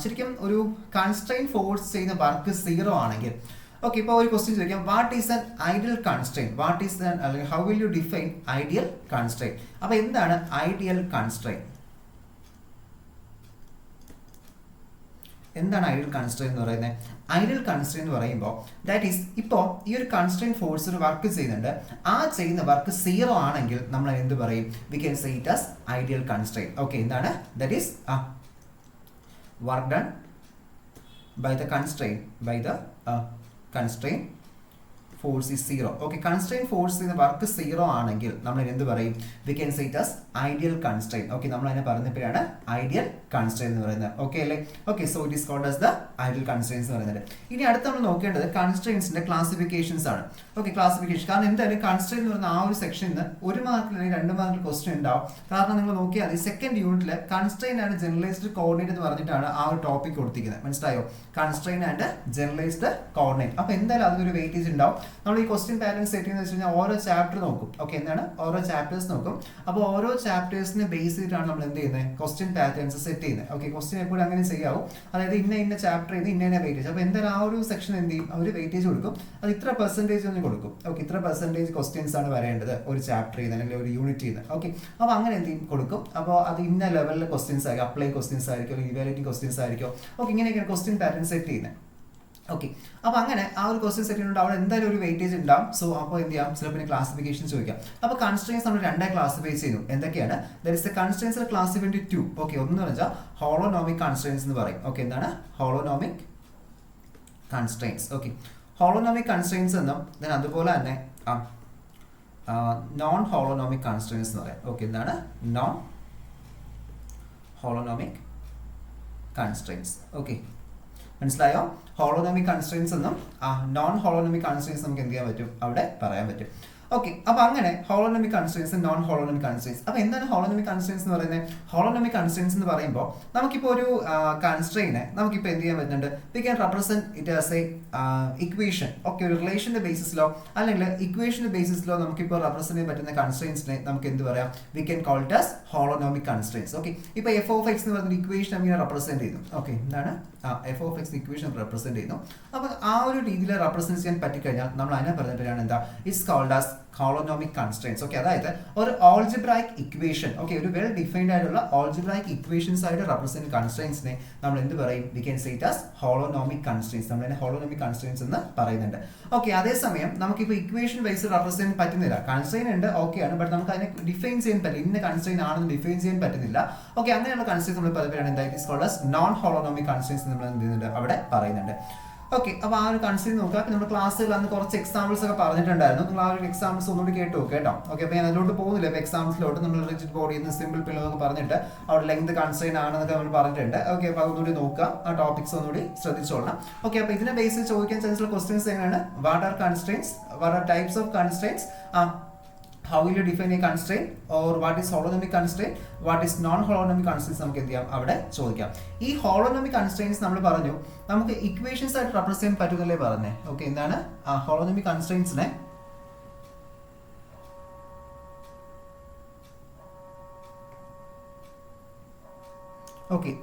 ശരിക്കും ഒരു കൺസ്ട്രെയിൻഡ് ഫോഴ്സ് ചെയ്യുന്ന വർക്ക് 0 ആണെങ്കിൽ, ഓക്കെ, ഇപ്പോൾ ഒരു ക്വസ്റ്റ്യൻ ചോദിക്കാം, what is an ideal constraint, what is അല്ലെങ്കിൽ how will you define ideal constraint. അപ്പൊ എന്താണ് ഐഡിയൽ കൺസ്ട്രെയിൻ, എന്താണ് ഐഡിയൽ കൺസ്ട്രെയിൻ എന്ന് പറയുന്നത്? ഐഡിയൽ കൺസ്ട്രെയിൻ എന്ന് പറയുമ്പോൾ ദാറ്റ് ഈസ്, ഇപ്പോൾ ഈ ഒരു കൺസ്ട്രെയിൻ ഫോഴ്സ് ഒരു വർക്ക് ചെയ്യുന്നുണ്ട്, ആ ചെയ്യുന്ന വർക്ക് 0 ആണെങ്കിൽ നമ്മൾ എന്ത് പറയും, we can say it as ideal constraint. Okay, എന്താണ്, that is work done by the constraint force is zero. Okay, constraint force work zero ആണെങ്കിൽ നമ്മൾ എന്ത് പറയും? We can say it as ideal constraint. Okay, നമ്മൾ അതിനെ പറഞ്ഞപ്പോഴാണ് ideal constraint എന്ന് പറയുന്നത്. ഓക്കെ അല്ലേ? Okay, so it is called as the ideal constraints എന്ന് പറയുന്നത്. ഇനി അടുത്ത് നമ്മൾ നോക്കേണ്ടത് കൺസ്ട്രെയിൻസിന്റെ ക്ലാസിഫിക്കേഷൻസ് ആണ്. Okay, classification. കാരണം എന്തായാലും കൺസ്ട്രെയിൻ എന്ന് പറയുന്ന ആ ഒരു സെക്ഷനിൽ നിന്ന് 1 മാർക്കിൽ അല്ലെങ്കിൽ 2 മാർക്കിൽ ക്വസ്റ്റ്യൻ ഉണ്ടാവും. കാരണം നിങ്ങൾ നോക്കിയാൽ മതി, സെക്കൻഡ് യൂണിറ്റിൽ കൺസ്ട്രെയിൻ ആൻഡ് ജനറലൈസ്ഡ് കോർഡിനേറ്റ് എന്ന് പറഞ്ഞിട്ടാണ് ആ ഒരു ടോപ്പിക് കൊടുത്തിരിക്കുന്നത്. മനസ്സിലായോ? Constrain and generalised coordinate. അപ്പോൾ എന്തായാലും അതിനൊരു വെയിറ്റേജ് ഉണ്ടാവും. നമ്മൾ ഈ ക്വസ്റ്റ്യൻ പാറ്റേൺ സെറ്റ് ചെയ്യുന്നത് വെച്ച് കഴിഞ്ഞാൽ ഓരോ ചാപ്റ്റർ നോക്കും. ഓക്കെ, എന്താണ്? ഓരോ ചാപ്റ്റേഴ്സ് നോക്കും. അപ്പോൾ ഓരോ ചാപ്റ്റേഴ്സിനെ ബേസ് ചെയ്തിട്ടാണ് നമ്മൾ എന്ത് ചെയ്യുന്നത്? ക്വസ്റ്റ്യൻ പാറ്റേൺസ് സെറ്റ് ചെയ്യുന്നത്. ഓക്കെ, ക്വസ്റ്റ്യൻ എപ്പോഴും അങ്ങനെ ചെയ്യാവും. അതായത് ഇന്ന ചാപ്റ്റർ ചെയ്ത് ഇന്ന വെയിറ്റേജ്. അപ്പോൾ എന്തായാലും ആ ഒരു സെക്ഷൻ എന്ത് ചെയ്യും? അവർ വെയിറ്റേജ് കൊടുക്കും. അത് ഇത്ര പെർസെൻറ്റേജ് ഒന്ന് കൊടുക്കും. ഓക്കെ, ഇത്ര പെർസെൻറ്റേജ് ക്വസ്റ്റ്യൻസ് ആണ് വരേണ്ടത് ഒരു ചാപ്റ്റർ ചെയ്യുന്നത് അല്ലെങ്കിൽ ഒരു യൂണിറ്റ് ചെയ്യുന്നത്. ഓക്കെ, അപ്പോൾ അങ്ങനെ എന്ത് ചെയ്യും? കൊടുക്കും. അപ്പോൾ അത് ഇന്ന ലെവലിലെ ക്വസ്റ്റ്യൻസ് ആയിരിക്കും, അപ്ലൈ ക്വസ്റ്റ്യൻസ് ആയിരിക്കും, അല്ലെങ്കിൽ ഇവാലുവേറ്റിംഗ് ക്വസ്റ്റ്യൻസ് ആയിരിക്കും. ഓക്കെ, ഇങ്ങനെയൊക്കെയാണ് ക്വസ്റ്റ്യൻ പാറ്റേൺ സെറ്റ് ചെയ്യുന്നത്. ഓക്കെ, അപ്പോൾ അങ്ങനെ ആ ഒരു ക്വസ്റ്റ്യൻ സെറ്റ് ചെയ്യുന്നുണ്ട്, അവിടെ എന്തായാലും ഒരു വെയിറ്റേജ് ഉണ്ടാവും. സോ അപ്പോൾ എന്ത് ചെയ്യാം? ചിലപ്പോൾ ക്ലാസിഫിക്കേഷൻ ചോദിക്കാം. അപ്പോൾ കൺസ്ട്രെയിൻസ് നമ്മൾ രണ്ടായി ക്ലാസിഫൈ ചെയ്യുന്നു. എന്തൊക്കെയാണ്? That is the constraints classify into 2. Okay, ഒന്ന് വെച്ചാൽ ഹോളോനോമിക് കൺസ്ട്രെയിൻസ് എന്ന് പറയും. ഓക്കെ, എന്താണ് ഹോളോനോമിക് കൺസ്ട്രെയിൻസ്? ഓക്കെ, ഹോളോനോമിക് കൺസ്ട്രെയിൻസ് എന്നും then അതുപോലെ തന്നെ നോൺ ഹോളോനോമിക് കൺസ്ട്രെയിൻസ് എന്ന് പറയാം. ഓക്കെ, എന്താണ് നോൺ ഹോളോനോമിക് കൺസ്ട്രെയിൻസ്? ഓക്കെ, മനസ്സിലായോ? ഹോളോനോമിക് കൺസ്ട്രെയിൻസ് എന്നും നോൺ ഹോളോനോമിക് കൺസ്ട്രെയിൻസ് നമുക്ക് എന്ത് ചെയ്യാൻ പറ്റും? അവിടെ പറയാൻ പറ്റും. ഓക്കെ, അപ്പോൾ അങ്ങനെ ഹോളോനോമിക് കൺസ്ട്രെയിൻസ്, നോൺ ഹോളോനോമിക് കൺസ്ട്രെയിൻസ്. അപ്പോൾ എന്താണ് ഹോളോനോമിക് കൺസ്ട്രെയിൻസ് എന്ന് പറയുന്നത്? ഹോളോനോമിക് കൺസ്ട്രെയിൻസ് എന്ന് പറയുമ്പോൾ നമുക്കിപ്പോൾ ഒരു കൺസ്ട്രെയിനെ നമുക്കിപ്പോൾ എന്ത് ചെയ്യാൻ പറ്റുന്നുണ്ട്? We can represent it as A equation. Okay, ഒരു റിലേഷന്റെ ബേസിസിലോ അല്ലെങ്കിൽ ഇക്വേഷന്റെ ബേസിസിലോ നമുക്കിപ്പോൾ റെപ്രസെന്റ് ചെയ്യാൻ പറ്റുന്ന കൺസ്ട്രെയിൻസിനെ നമുക്ക് എന്ത് പറയാം? We can call it as holonomic constraints. Okay, ഇപ്പോൾ എഫ് ഓഫ് എക്സ് എന്ന് പറയുന്ന ഇക്വേഷൻ അങ്ങനെ റെപ്രസെന്റ് ചെയ്യുന്നു. ഓക്കെ, എന്താണ് F of X equation represent ചെയ്യുന്നു. അപ്പോൾ ആ ഒരു രീതിയിൽ റെപ്രസെന്റ് ചെയ്യാൻ പറ്റിക്കഴിഞ്ഞാൽ നമ്മൾ അതിനെ പറഞ്ഞിട്ടാണ് എന്താ? It's called as holonomic constraints. Okay, അതായത് ഒരു ഓൾജിബ്രായിക് ഇക്വേഷൻ, ഓക്കെ, ഒരു വെൽ ഡിഫൈൻഡ് ആയിട്ടുള്ള ഓൾജിബ്രായിക് ഇക്വേഷൻസ് ആയിട്ട് റെപ്രസെന്റ് കൺസ്ട്രെയിൻസിനെ നമ്മൾ എന്ത് പറയും? We can say it as holonomic constraints. നമ്മൾ അതിനെ ഹോളോനോമിക് കൺസ്ട്രെയിൻസ് എന്ന് പറയുന്നുണ്ട്. ഓക്കെ, അതേസമയം നമുക്കിപ്പോൾ ഇക്വേഷൻ വൈസ് റെപ്രസെന്റ് പറ്റുന്നില്ല. കൺസ്ട്രെയിൻ ഉണ്ട്, ഓക്കെ ആണ്, ബട്ട് നമുക്ക് അതിനെ ഡിഫൈൻ ചെയ്യാൻ പറ്റില്ല. ഇന്ന കൺസ്ട്രെയിൻ ആണെന്ന് ഡിഫൈൻ ചെയ്യാൻ പറ്റുന്നില്ല. ഓക്കെ, അങ്ങനെയുള്ള കൺസ്ട്രെയിൻസ് നമ്മൾ പറയുകയാണ് എന്താ? It is called as non holonomic constraints നമ്മൾ എന്ത് ചെയ്യുന്നുണ്ട്? അവിടെ പറയുന്നുണ്ട്. ഓക്കെ, അപ്പോൾ ആ ഒരു കൺസ്ട്രെയിൻ നോക്കുക. അപ്പോൾ നമ്മുടെ ക്ലാസ്സിൽ അന്ന് കുറച്ച് എക്സാമ്പിൾസ് ഒക്കെ പറഞ്ഞിട്ടുണ്ടായിരുന്നു. നിങ്ങൾ ആ ഒരു എക്സാമ്പിൾസ് ഒന്നുകൂടി കേട്ട് നോക്കുക കേട്ടോ. ഓക്കെ, അപ്പോൾ ഞാൻ അതിലോട്ട് പോകുന്നില്ല. ഇപ്പോൾ എക്സാമ്പിൾസിലോട്ട് നമ്മൾ റിജിഡ് ബോഡിയിൽ നിന്ന് സിമ്പിൾ പില്ലോ എന്നൊക്കെ പറഞ്ഞിട്ട് അവിടെ ലെങ്ത് കൺസ്ട്രെയിൻ ആണെന്നൊക്കെ നമ്മൾ പറഞ്ഞിട്ടുണ്ട്. ഓക്കെ, അപ്പോൾ അതൊന്നുകൂടി നോക്കുക, ആ ടോപ്പിക്സ് ഒന്നുകൂടി ശ്രദ്ധിച്ചോളണം. ഓക്കെ, അപ്പോൾ ഇതിനെ ബേസ് ചോദിക്കാൻ ചാൻസ് ഉള്ള ക്വസ്റ്റ്യൻസ് എങ്ങനെയാണ്? What are constraints? What are types of constraints? How will you define a constraint? Or what is holonomic constraint? What is non-holonomic constraints? നമുക്ക് എന്ത് ചെയ്യാം? അവിടെ ചോദിക്കാം. ഈ ഹോളോനോമിക് കൺസ്ട്രെയിൻസ് നമ്മൾ പറഞ്ഞു നമുക്ക് ഇക്വേഷൻസ് ആയിട്ട് റെപ്രസെന്റ് പറ്റുന്നല്ലേ പറഞ്ഞേ. ഓക്കെ, എന്താണ് ഹോളോനോമിക് കൺസ്ട്രെയിൻസിനെ? ഓക്കെ,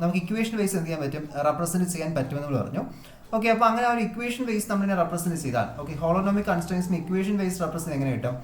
നമുക്ക് ഇക്വേഷൻ വൈസ് എന്ത് ചെയ്യാൻ പറ്റും? റെപ്രസെന്റ് ചെയ്യാൻ പറ്റുമെന്ന് നമ്മൾ പറഞ്ഞു. ഓക്കെ, അപ്പോൾ അങ്ങനെ ഒരു ഇക്വേഷൻ വൈസ് നമ്മളിനെ റെപ്രസെന്റ് ചെയ്താൽ ഓക്കെ, ഹോളോനോമിക് കൺസ്ട്രെയിൻസിന് ഇക്വേഷൻ വൈസ് റെപ്രസെന്റ് എങ്ങനെ കിട്ടും?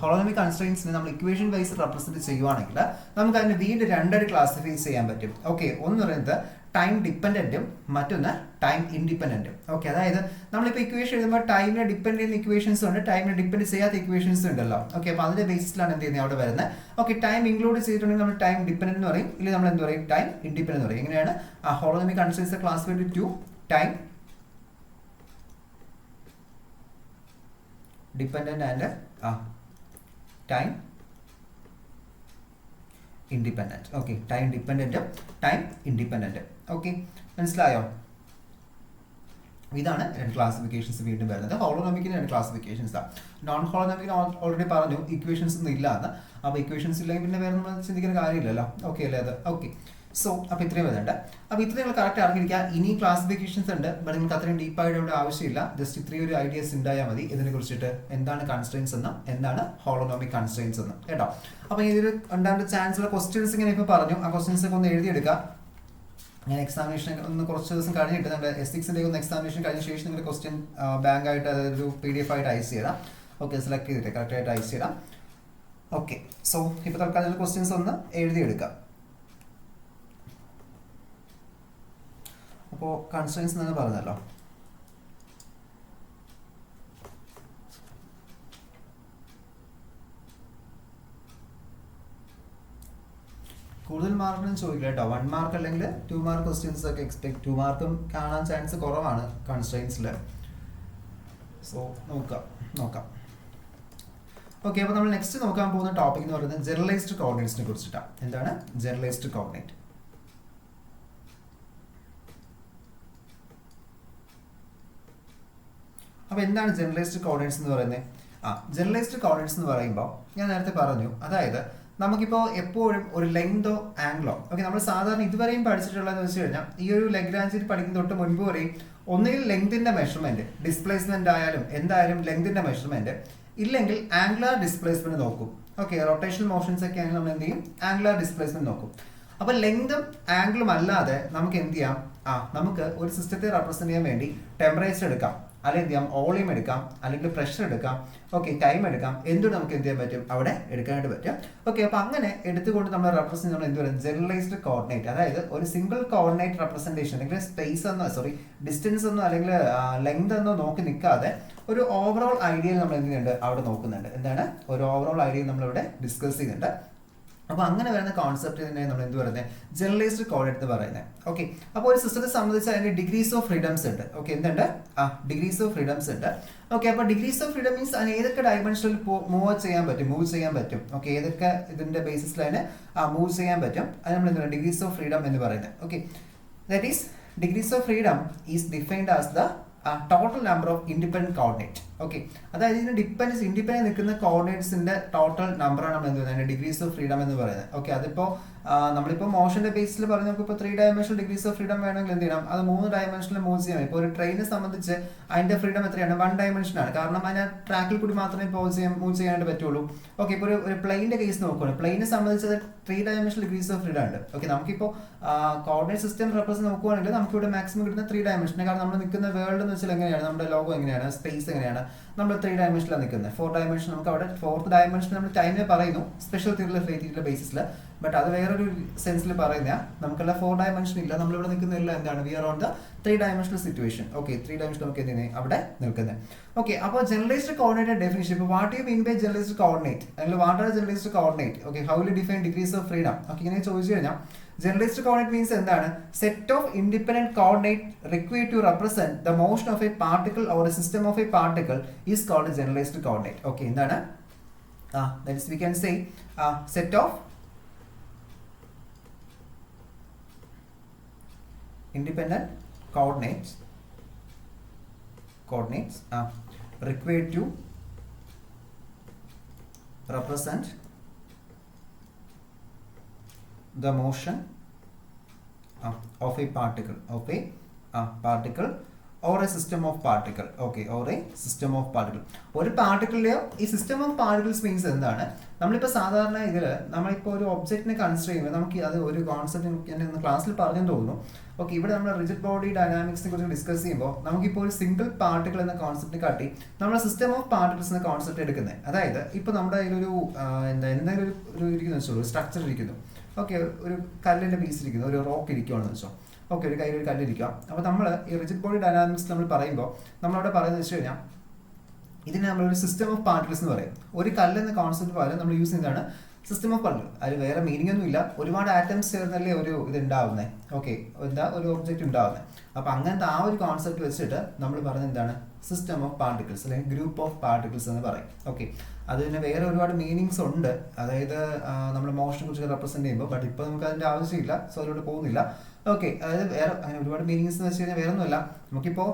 ഹോളോനോമിക് കൺസ്ട്രെയിൻസിനെ നമ്മൾ ഇക്വേഷൻ വൈസ് റെപ്രസെന്റ് ചെയ്യുവാണെങ്കിൽ നമുക്ക് അതിനെ വീണ്ടും രണ്ടായിട്ട് ക്ലാസിഫൈ ചെയ്യാൻ പറ്റും. ഓക്കെ, ഒന്ന് പറയുന്നത് ടൈം ഡിപ്പെൻഡന്റും മറ്റൊന്ന് ടൈം ഇൻഡിപെൻഡന്റും. ഓക്കെ, അതായത് നമ്മളിപ്പോൾ ഇക്വേഷൻ എഴുതുമ്പോൾ ടൈമിനെ ഡിപ്പെൻഡ് ചെയ്യുന്ന ഇക്വേഷൻസ് ഉണ്ട്, ടൈമിനെ ഡിപ്പെൻഡ് ചെയ്യാത്ത ഇക്വേഷൻസ് ഉണ്ടല്ലോ. ഓക്കെ, അപ്പോൾ അതിന്റെ ബേസിസിലാണ് എന്ത് ചെയ്യുന്നത് അവിടെ വരുന്നത്. ഓക്കെ, ടൈം ഇൻക്ലൂഡ് ചെയ്തിട്ടുണ്ടെങ്കിൽ നമ്മൾ ടൈം ഡിപ്പെൻഡന്റ് എന്ന് പറയും, ഇല്ലെങ്കിൽ നമ്മൾ എന്ത് പറയും? ടൈം ഇൻഡിപെൻഡന്റ് എന്ന് പറയും. എങ്ങനെയാണ് holonomic constraints classified to time dependent and time independent. Okay, time dependent, time independent. Okay, മനസ്സിലായോ? ഇതാണ് രണ്ട് ക്ലാസിഫിക്കേഷൻസ് വീണ്ടും വരുന്നത്. ഹോളോനോമിക്കിന് രണ്ട് ക്ലാസിഫിക്കേഷൻസ് ആണ്. നോൺ ഹോളോനോമിക്കിന് ഓൾറെഡി പറഞ്ഞു ഇക്വേഷൻസ് ഒന്നും ഇല്ല എന്ന്. അപ്പോൾ ഇക്വേഷൻസ് ഇല്ലെങ്കിൽ പിന്നെ വേറെ നമ്മൾ ചിന്തിക്കുന്ന കാര്യമില്ലല്ലോ. ഓക്കെ അല്ലേ അത്? ഓക്കെ, സോ അപ്പോൾ ഇത്രയും വരുന്നുണ്ട്. അപ്പോൾ ഇത്രയും നിങ്ങൾ കറക്റ്റ് അറിഞ്ഞിരിക്കുക. ഇനി ക്ലാസിഫിക്കേഷൻസ് ഉണ്ട്, ബട്ട് നിങ്ങൾക്ക് അത്രയും ഡീപ്പായിട്ട് ഇവിടെ ആവശ്യമില്ല. ജസ്റ്റ് ഇത്രയും ഒരു ഐഡിയാസ് ഉണ്ടായാൽ മതി ഇതിനെ കുറിച്ചിട്ട്. എന്താണ് കൺസ്ട്രെയിൻസ് എന്നും എന്താണ് ഹോളോനോമിക് കൺസ്ട്രെയിൻസ് എന്നും കേട്ടോ. അപ്പോൾ ഇതിൽ ഉണ്ടാകുന്ന ചാൻസ് ഉള്ള ക്വസ്റ്റ്യൻസ് ഇങ്ങനെ ഇപ്പോൾ പറഞ്ഞു. ആ ക്വസ്റ്റ്യൻസ് ഒക്കെ ഒന്ന് എഴുതിയെടുക്കുക. ഞാൻ എക്സാമിനേഷൻ ഒന്ന് കുറച്ച് ദിവസം കഴിഞ്ഞിട്ട് നമ്മുടെ എസ്റ്റിക്സിൻ്റെ ഒന്ന് എക്സാമിനേഷൻ കഴിഞ്ഞ ശേഷം നിങ്ങൾ ക്വസ്റ്റ്യൻ ബാങ്ക് ആയിട്ട് അതൊരു PDF ആയിട്ട് അയച്ചു തരാം. ഓക്കെ, സെലക്ട് ചെയ്തിട്ട് കറക്റ്റായിട്ട് അയച്ചു തരാം. ഓക്കെ, സോ ഇപ്പോൾ തൽക്കാലം ക്വസ്റ്റ്യൻസ് ഒന്ന് എഴുതിയെടുക്കാം. അപ്പോൾ കൺസ്ട്രെയിൻസ് എന്ന് പറഞ്ഞല്ലോ. കൂടുതൽ മാർക്കിനും ചോദിക്കില്ല കേട്ടോ. 1 മാർക്ക് അല്ലെങ്കിൽ 2 മാർക്ക് ക്വസ്റ്റ്യൻസ് ഒക്കെ എക്സ്പെക്ട്. 2 മാർക്കും കാണാൻ ചാൻസ് കുറവാണ് കൺസ്ട്രെയിൻസിൽ. സോ നോക്കാം. ഓക്കെ, അപ്പോൾ നമ്മൾ നെക്സ്റ്റ് നോക്കാൻ പോകുന്ന ടോപ്പിക് എന്ന് പറയുന്നത് ജനറലൈസ്ഡ് കോർഡിനേറ്റ്സിനെ കുറിച്ചിട്ടാണ്. എന്താണ് ജനറലൈസ്ഡ് കോർഡിനേറ്റ്? അപ്പോൾ എന്താണ് ജനറലൈസ്ഡ് കോർഡിനേറ്റ്സ് എന്ന് പറയുന്നത്? ജനറലൈസ്ഡ് കോർഡിനേറ്റ്സ് എന്ന് പറയുമ്പോൾ ഞാൻ നേരത്തെ പറഞ്ഞു, അതായത് നമുക്കിപ്പോൾ എപ്പോഴും ഒരു ലെങ്തോ ആംഗിളോ, ഓക്കെ, നമ്മൾ സാധാരണ ഇതുവരെയും പഠിച്ചിട്ടുള്ളതെന്ന് വെച്ച് കഴിഞ്ഞാൽ ഈ ഒരു ലഗ്രാഞ്ചിൽ പഠിക്കുന്ന തൊട്ട് മുൻപ് വരെയും ഒന്നുകിൽ ലെങ്തിന്റെ മെഷർമെന്റ്, ഡിസ്പ്ലേസ്മെന്റ് ആയാലും എന്തായാലും ലെങ്തിന്റെ മെഷർമെന്റ്, ഇല്ലെങ്കിൽ ആംഗുലാർ ഡിസ്പ്ലേസ്മെന്റ് നോക്കും. ഓക്കെ, റൊട്ടേഷണൽ മോഷൻസ് ഒക്കെ ആണെങ്കിൽ നമ്മൾ എന്ത് ചെയ്യും? ആംഗുലാർ ഡിസ്പ്ലേസ്മെന്റ് നോക്കും. അപ്പൊ ലെങ്തും ആംഗിളും അല്ലാതെ നമുക്ക് എന്ത് ചെയ്യാം? നമുക്ക് ഒരു സിസ്റ്റത്തെ റെപ്രസെന്റ് ചെയ്യാൻ വേണ്ടി ടെമ്പറേച്ചർ എടുക്കാം, അല്ലെങ്കിൽ എന്ത് ചെയ്യാം? വോളിയം എടുക്കാം, അല്ലെങ്കിൽ പ്രഷർ എടുക്കാം, ഓക്കെ, ടൈം എടുക്കാം, എന്തും നമുക്ക് എന്ത് ചെയ്യാൻ പറ്റും? അവിടെ എടുക്കാനായിട്ട് പറ്റും. ഓക്കെ, അപ്പൊ അങ്ങനെ എടുത്തുകൊണ്ട് നമ്മൾ റെപ്രസെന്റ് നമ്മൾ എന്ത് പറയും? Generalised coordinate. അതായത് ഒരു സിംഗിൾ കോർഡിനേറ്റ് റെപ്രസെന്റേഷൻ, അല്ലെങ്കിൽ സ്പേസ് എന്നോ ഡിസ്റ്റൻസ് എന്നോ അല്ലെങ്കിൽ ലെങ്ത് എന്നോ നോക്കി നിൽക്കാതെ ഒരു ഓവറോൾ ഐഡിയയിൽ നമ്മൾ എന്ത് ചെയ്യുന്നുണ്ട്? അവിടെ നോക്കുന്നുണ്ട്. എന്താണ് ഒരു ഓവറോൾ ഐഡിയയിൽ നമ്മൾ ഇവിടെ ഡിസ്കസ് ചെയ്യുന്നുണ്ട്. അപ്പോൾ അങ്ങനെ വരുന്ന കോൺസെപ്റ്റ് തന്നെ നമ്മൾ എന്ത് പറയുന്നത്? ജനറലൈസ്ഡ് കോർഡിനേറ്റ് എന്ന് പറയുന്നത്. ഓക്കെ, അപ്പോൾ ഒരു സിസ്റ്റത്തെ സംബന്ധിച്ച് അതിന്റെ ഡിഗ്രീസ് ഓഫ് ഫ്രീഡംസ് ഉണ്ട്. ഓക്കെ, എന്തുണ്ട്? ഡിഗ്രീസ് ഓഫ് ഫ്രീഡംസ് ഉണ്ട്. ഓക്കെ, അപ്പോൾ ഡിഗ്രീസ് ഓഫ് ഫ്രീഡം മീൻസ് അതിന് ഏതൊക്കെ ഡയമെൻഷനിൽ മൂവ് ചെയ്യാൻ പറ്റും. ഓക്കെ, ഏതൊക്കെ ഇതിന്റെ ബേസിസിൽ അതിന് മൂവ് ചെയ്യാൻ പറ്റും, അത് നമ്മൾ എന്താണ്? ഡിഗ്രീസ് ഓഫ് ഫ്രീഡം എന്ന് പറയുന്നത്. Okay, that is degrees of freedom is defined as the total number of independent coordinate. Okay, അതായത് ഇതിന് ഇൻഡിപെൻഡന്റ് നിൽക്കുന്ന കോർഡിനേറ്റ്സിന്റെ ടോട്ടൽ നമ്പറാണ് നമ്മൾ എന്ത് പറയുന്നത്? ഡിഗ്രീസ് ഓഫ് ഫ്രീഡം എന്ന് പറയുന്നത്. ഓക്കെ, അതിപ്പോൾ നമ്മളിപ്പോൾ മോഷന്റെ ബേസിൽ പറഞ്ഞ നമുക്കിപ്പോൾ 3 ഡയമെൻഷണൽ ഡിഗ്രീസ് ഓഫ് ഫ്രീഡം വേണമെങ്കിൽ എന്ത് ചെയ്യണം? അത് 3 ഡയമെൻഷനിൽ മൂവ് ചെയ്യാം. ഇപ്പോൾ ഒരു ട്രെയിനെ സംബന്ധിച്ച് അതിന്റെ ഫ്രീഡം എത്രയാണ്? 1 ഡയമെൻഷനാണ്. കാരണം അതിന് ട്രാക്കിൽ കൂടി മാത്രമേ മൂവ് ചെയ്യാനായിട്ട് പറ്റുള്ളൂ. ഓക്കെ, ഇപ്പോൾ ഒരു പ്ലെയിന്റെ കേസ് നോക്കുകയാണ്. പ്ലെയിനെ സംബന്ധിച്ച് 3 ഡയമെൻഷണൽ ഡിഗ്രീസ് ഓഫ് ഫ്രീഡം ഉണ്ട്. ഓക്കെ, നമുക്കിപ്പോൾ കോർഡിനേറ്റ് സിസ്റ്റം റെപ്രസെന്റ് നോക്കുകയാണെങ്കിൽ നമുക്കിവിടെ മാക്സിമം കിട്ടുന്ന 3 ഡയമെൻഷൻ. കാരണം നമ്മൾ നിൽക്കുന്ന വേൾഡ് എന്ന് വെച്ചാൽ എങ്ങനെയാണ്? നമ്മുടെ ലോകം എങ്ങനെയാണ്? സ്പേസ് എങ്ങനെയാണ്? നമ്മൾ 3 ഡയമെൻഷനിലാണ് നിൽക്കുന്നത്. 4 ഡയമെൻഷൻ നമുക്ക് അവിടെ 4th ഡയമെൻഷൻ നമ്മൾ ടൈമിനെ പറയുന്നു സ്പെഷ്യൽ തിയറിയിലെ ബേസിസിൽ. ബട്ട് അത് വേറൊരു സെൻസിൽ പറയുന്ന നമുക്കുള്ള 4 ഡയമെൻഷൻ ഇല്ല. നമ്മളിവിടെ നിൽക്കുന്നില്ല. എന്താണ്? We are on the 3 dimensional situation. Okay, 3 dimension നമുക്ക് എന്ത് ചെയ്യുന്നത്? അവിടെ നിൽക്കുന്നത്. ഓക്കെ, അപ്പോൾ ജനറലൈസ്ഡ് കോർഡിനേറ്റ് ഡെഫിനിഷൻ. ഇപ്പോൾ what you mean by generalised coordinate, അല്ലെങ്കിൽ what are generalised coordinate? Okay, how will define degrees of freedom? Okay, ഇങ്ങനെ ചോദിച്ചു കഴിഞ്ഞാൽ ജനറലൈസ്ഡ് കോർഡിനേറ്റ് മീൻസ് എന്താണ്? Set of independent coordinate required to represent the motion of a particle or a system of a particle is called generalised coordinate. Okay, എന്താണ്? that is we can say set of independent coordinates required to represent the motion of a particle or a system of particle. Okay, or a system of particle. ഒരു പാർട്ടിക്കിളിലെയോ ഈ system of particles means എന്താണ്? നമ്മളിപ്പോൾ സാധാരണ ഇതിൽ നമ്മളിപ്പോൾ ഒരു ഒബ്ജക്റ്റിനെ consider ചെയ്യുമ്പോൾ നമുക്ക് അത് ഒരു കോൺസെപ്റ്റ് ഞാൻ ക്ലാസ്സിൽ പറഞ്ഞു തോന്നുന്നു. ഓക്കെ, ഇവിടെ നമ്മൾ റിജിഡ് ബോഡി ഡൈനാമിക്സിനെ കുറിച്ച് ഡിസ്കസ് ചെയ്യുമ്പോൾ നമുക്കിപ്പോൾ ഒരു സിംഗിൾ പാർട്ടിക്കിൾ എന്ന കോൺസെപ്റ്റിനെ കാട്ടി നമ്മൾ സിസ്റ്റം ഓഫ് പാർട്ടിക്കിൾസ് എന്ന കോൺസെപ്റ്റ് എടുക്കുന്നത്. അതായത് ഇപ്പോൾ നമ്മുടെ കയ്യിലൊരു എന്തെങ്കിലും ഒരു ഇരിക്കുന്നു വെച്ചോളൂ, സ്ട്രക്ചർ ഇരിക്കുന്നു. ഓക്കെ, ഒരു കല്ലിൻ്റെ പീസ് ഇരിക്കുന്നു, ഒരു റോക്ക് ഇരിക്കുകയാണെന്ന് വെച്ചോ. ഓക്കെ, ഒരു കയ്യിൽ ഒരു കല്ലിരിക്കാം. അപ്പോൾ നമ്മൾ ഈ റിജിഡ് ബോഡി ഡൈനാമിക്സ് നമ്മൾ പറയുമ്പോൾ നമ്മളവിടെ പറയുന്നത് വെച്ച് കഴിഞ്ഞാൽ ഇതിനെ നമ്മളൊരു സിസ്റ്റം ഓഫ് പാർട്ടിക്കിൾസ് എന്ന് പറയും. ഒരു കല്ലെന്ന കോൺസെപ്റ്റ് പോലെ നമ്മൾ യൂസ് ചെയ്യുന്നതാണ് സിസ്റ്റം ഓഫ് പാർട്ടിക്കിൾ. അതിൽ വേറെ മീനിങ് ഒന്നും ഇല്ല. ഒരുപാട് ആറ്റംസ് ചേർന്നല്ലേ ഒരു ഇത് ഉണ്ടാവുന്നത്. ഓക്കെ, ഒരു ഒബ്ജക്റ്റ് ഉണ്ടാവുന്നത്. അപ്പോൾ അങ്ങനത്തെ ആ ഒരു കോൺസെപ്റ്റ് വെച്ചിട്ട് നമ്മൾ പറയുന്നത് എന്താണ്? സിസ്റ്റം ഓഫ് പാർട്ടിക്കിൾസ് അല്ലെങ്കിൽ ഗ്രൂപ്പ് ഓഫ് പാർട്ടിക്കിൾസ് എന്ന് പറയും. ഓക്കെ, അതിന് വേറെ ഒരുപാട് മീനിങ്സ് ഉണ്ട്. അതായത് നമ്മൾ മോഷനെ കുറിച്ച് റെപ്രസെന്റ് ചെയ്യുമ്പോൾ, ബട്ട് ഇപ്പോൾ നമുക്ക് അതിൻ്റെ ആവശ്യമില്ല, സോ അതിലൂടെ പോകുന്നില്ല. ഓക്കെ, അതായത് വേറെ അങ്ങനെ ഒരുപാട് മീനിങ്സ് എന്ന് വെച്ച് കഴിഞ്ഞാൽ വേറെ ഒന്നുമല്ല. നമുക്കിപ്പോൾ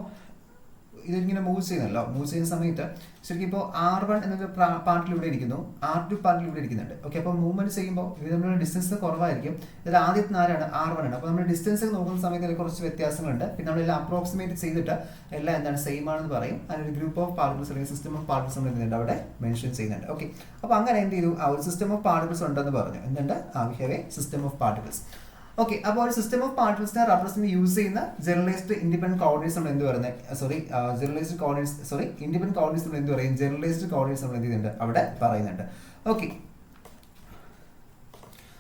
ഇതിങ്ങനെ മൂവ് ചെയ്യുന്ന സമയത്ത് ശരിക്കും ഇപ്പോൾ R1 എന്നൊരു പാർട്ടിൽ ഇവിടെ ഇരിക്കുന്നു, R2 പാർട്ടിൽ ഇവിടെ ഇരിക്കുന്നുണ്ട്. ഓക്കെ, അപ്പോൾ മൂവ്മെന്റ് ചെയ്യുമ്പോൾ ഇത് നമ്മുടെ ഡിസ്റ്റൻസ് കുറവായിരിക്കും. ഇതിൽ ആദ്യത്തെ ആരാണ്? R1 ആണ്. അപ്പോൾ നമ്മൾ ഡിസ്റ്റൻസ് നോക്കുന്ന സമയത്ത് അതിൽ കുറച്ച് വ്യത്യാസങ്ങളുണ്ട്. പിന്നെ നമ്മളെല്ലാം അപ്രോക്സിമേറ്റ് ചെയ്തിട്ട് എല്ലാം എന്താണ് സെയിം ആണെന്ന് പറയും. അതിനൊരു ഗ്രൂപ്പ് ഓഫ് പാർട്ടിക്കിൾസ് അല്ലെങ്കിൽ സിസ്റ്റം ഓഫ് പാർട്ടിക്കിൾസ് നമ്മൾ എന്തുണ്ട് അവിടെ മെൻഷൻ ചെയ്യുന്നുണ്ട്. ഓക്കെ, അപ്പോൾ അങ്ങനെ എന്ത് ചെയ്തു? ഒരു സിസ്റ്റം ഓഫ് പാർട്ടിക്കിൾസ് ഉണ്ടെന്ന് പറഞ്ഞു. എന്തുണ്ട്? We have A system of particles. Okay, അപ്പോൾ ഒരു സിസ്റ്റം ഓഫ് പാർട്ടിക്കിൾസിനെ റെപ്രസെന്റ് യൂസ് ചെയ്യുന്ന ജനറലൈസ്ഡ് ഇൻഡിപെൻഡന്റ് കോർഡിനേറ്റ്സ് നമ്മൾ എന്ത് പറയുന്നത്? ഇൻഡിപെൻഡന്റ് കോർഡിനേറ്റ്സ് നമ്മൾ എന്ത് പറയും? ജനറലൈസ്ഡ് കോർഡിനേറ്റ്സ് നമ്മൾ എന്ത് ചെയ്യുന്നുണ്ട് അവിടെ പറയുന്നുണ്ട്. ഓക്കെ,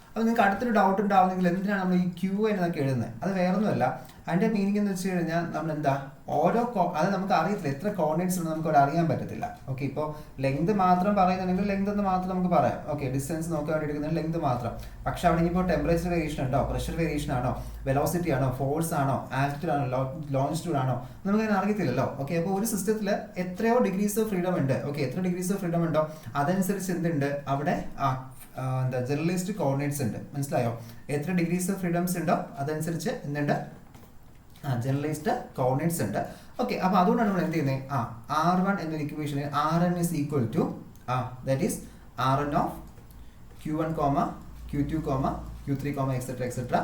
അപ്പോൾ നിങ്ങൾക്ക് അടുത്തൊരു ഡൗട്ട് ഉണ്ടാവുന്നെങ്കിൽ എന്തിനാണ് നമ്മൾ ഈ Q എന്നൊക്കെ എഴുതുന്നത്? അത് വേറൊന്നുമല്ല. അതിൻ്റെ മീനിങ് എന്ന് വെച്ച് കഴിഞ്ഞാൽ നമ്മൾ എന്താ അത് നമുക്ക് അറിയത്തില്ല, എത്ര കോർഡിനേറ്റ്സ് ഉണ്ട് നമുക്ക് അവിടെ അറിയാൻ പറ്റത്തില്ല. ഓക്കെ, ഇപ്പോൾ ലെങ്ത് മാത്രം പറയുന്നുണ്ടെങ്കിൽ ലെങ്ത് എന്ന് മാത്രം നമുക്ക് പറയാം. ഓക്കെ, ഡിസ്റ്റൻസ് നോക്കാൻ വേണ്ടി എടുക്കുന്നത് ലെങ്ത് മാത്രം. പക്ഷെ അവിടെ ഇനിയിപ്പോൾ ടെമ്പറേച്ചർ വേരിയേഷൻ ഉണ്ടോ, പ്രഷർ വേരിയേഷൻ ആണോ, വെലോസിറ്റി ആണോ, ഫോഴ്സ് ആണോ, ആൾട്ടിറ്റ്യൂഡ് ആണോ, ലോഞ്ചിറ്റ്യൂഡ് ആണോ, നമുക്കതിനെ അറിയത്തില്ലല്ലോ. ഓക്കെ, അപ്പോൾ ഒരു സിസ്റ്റത്തിൽ എത്രയോ ഡിഗ്രീസ് ഓഫ് ഫ്രീഡം ഉണ്ട്. ഓക്കെ, എത്ര ഡിഗ്രീസ് ഓഫ് ഫ്രീഡം ഉണ്ടോ അതനുസരിച്ച് എന്തുണ്ട് അവിടെ ജനറലൈസ്ഡ് കോർഡിനേറ്റ്സ് ഉണ്ട്. മനസ്സിലായോ? എത്ര ഡിഗ്രീസ് ഓഫ് ഫ്രീഡംസ് ഉണ്ടോ അതനുസരിച്ച് എന്തുണ്ട്, ജനറലൈസ്ഡ് കോർഡിനേറ്റ്സ് ഉണ്ട്. ഓക്കെ, അപ്പോൾ അതുകൊണ്ടാണ് നമ്മൾ എന്ത് ചെയ്യുന്നത്, R1 എന്നൊരു equation Rn is equal to that is Rn of Q1, Q2, Q3, etc.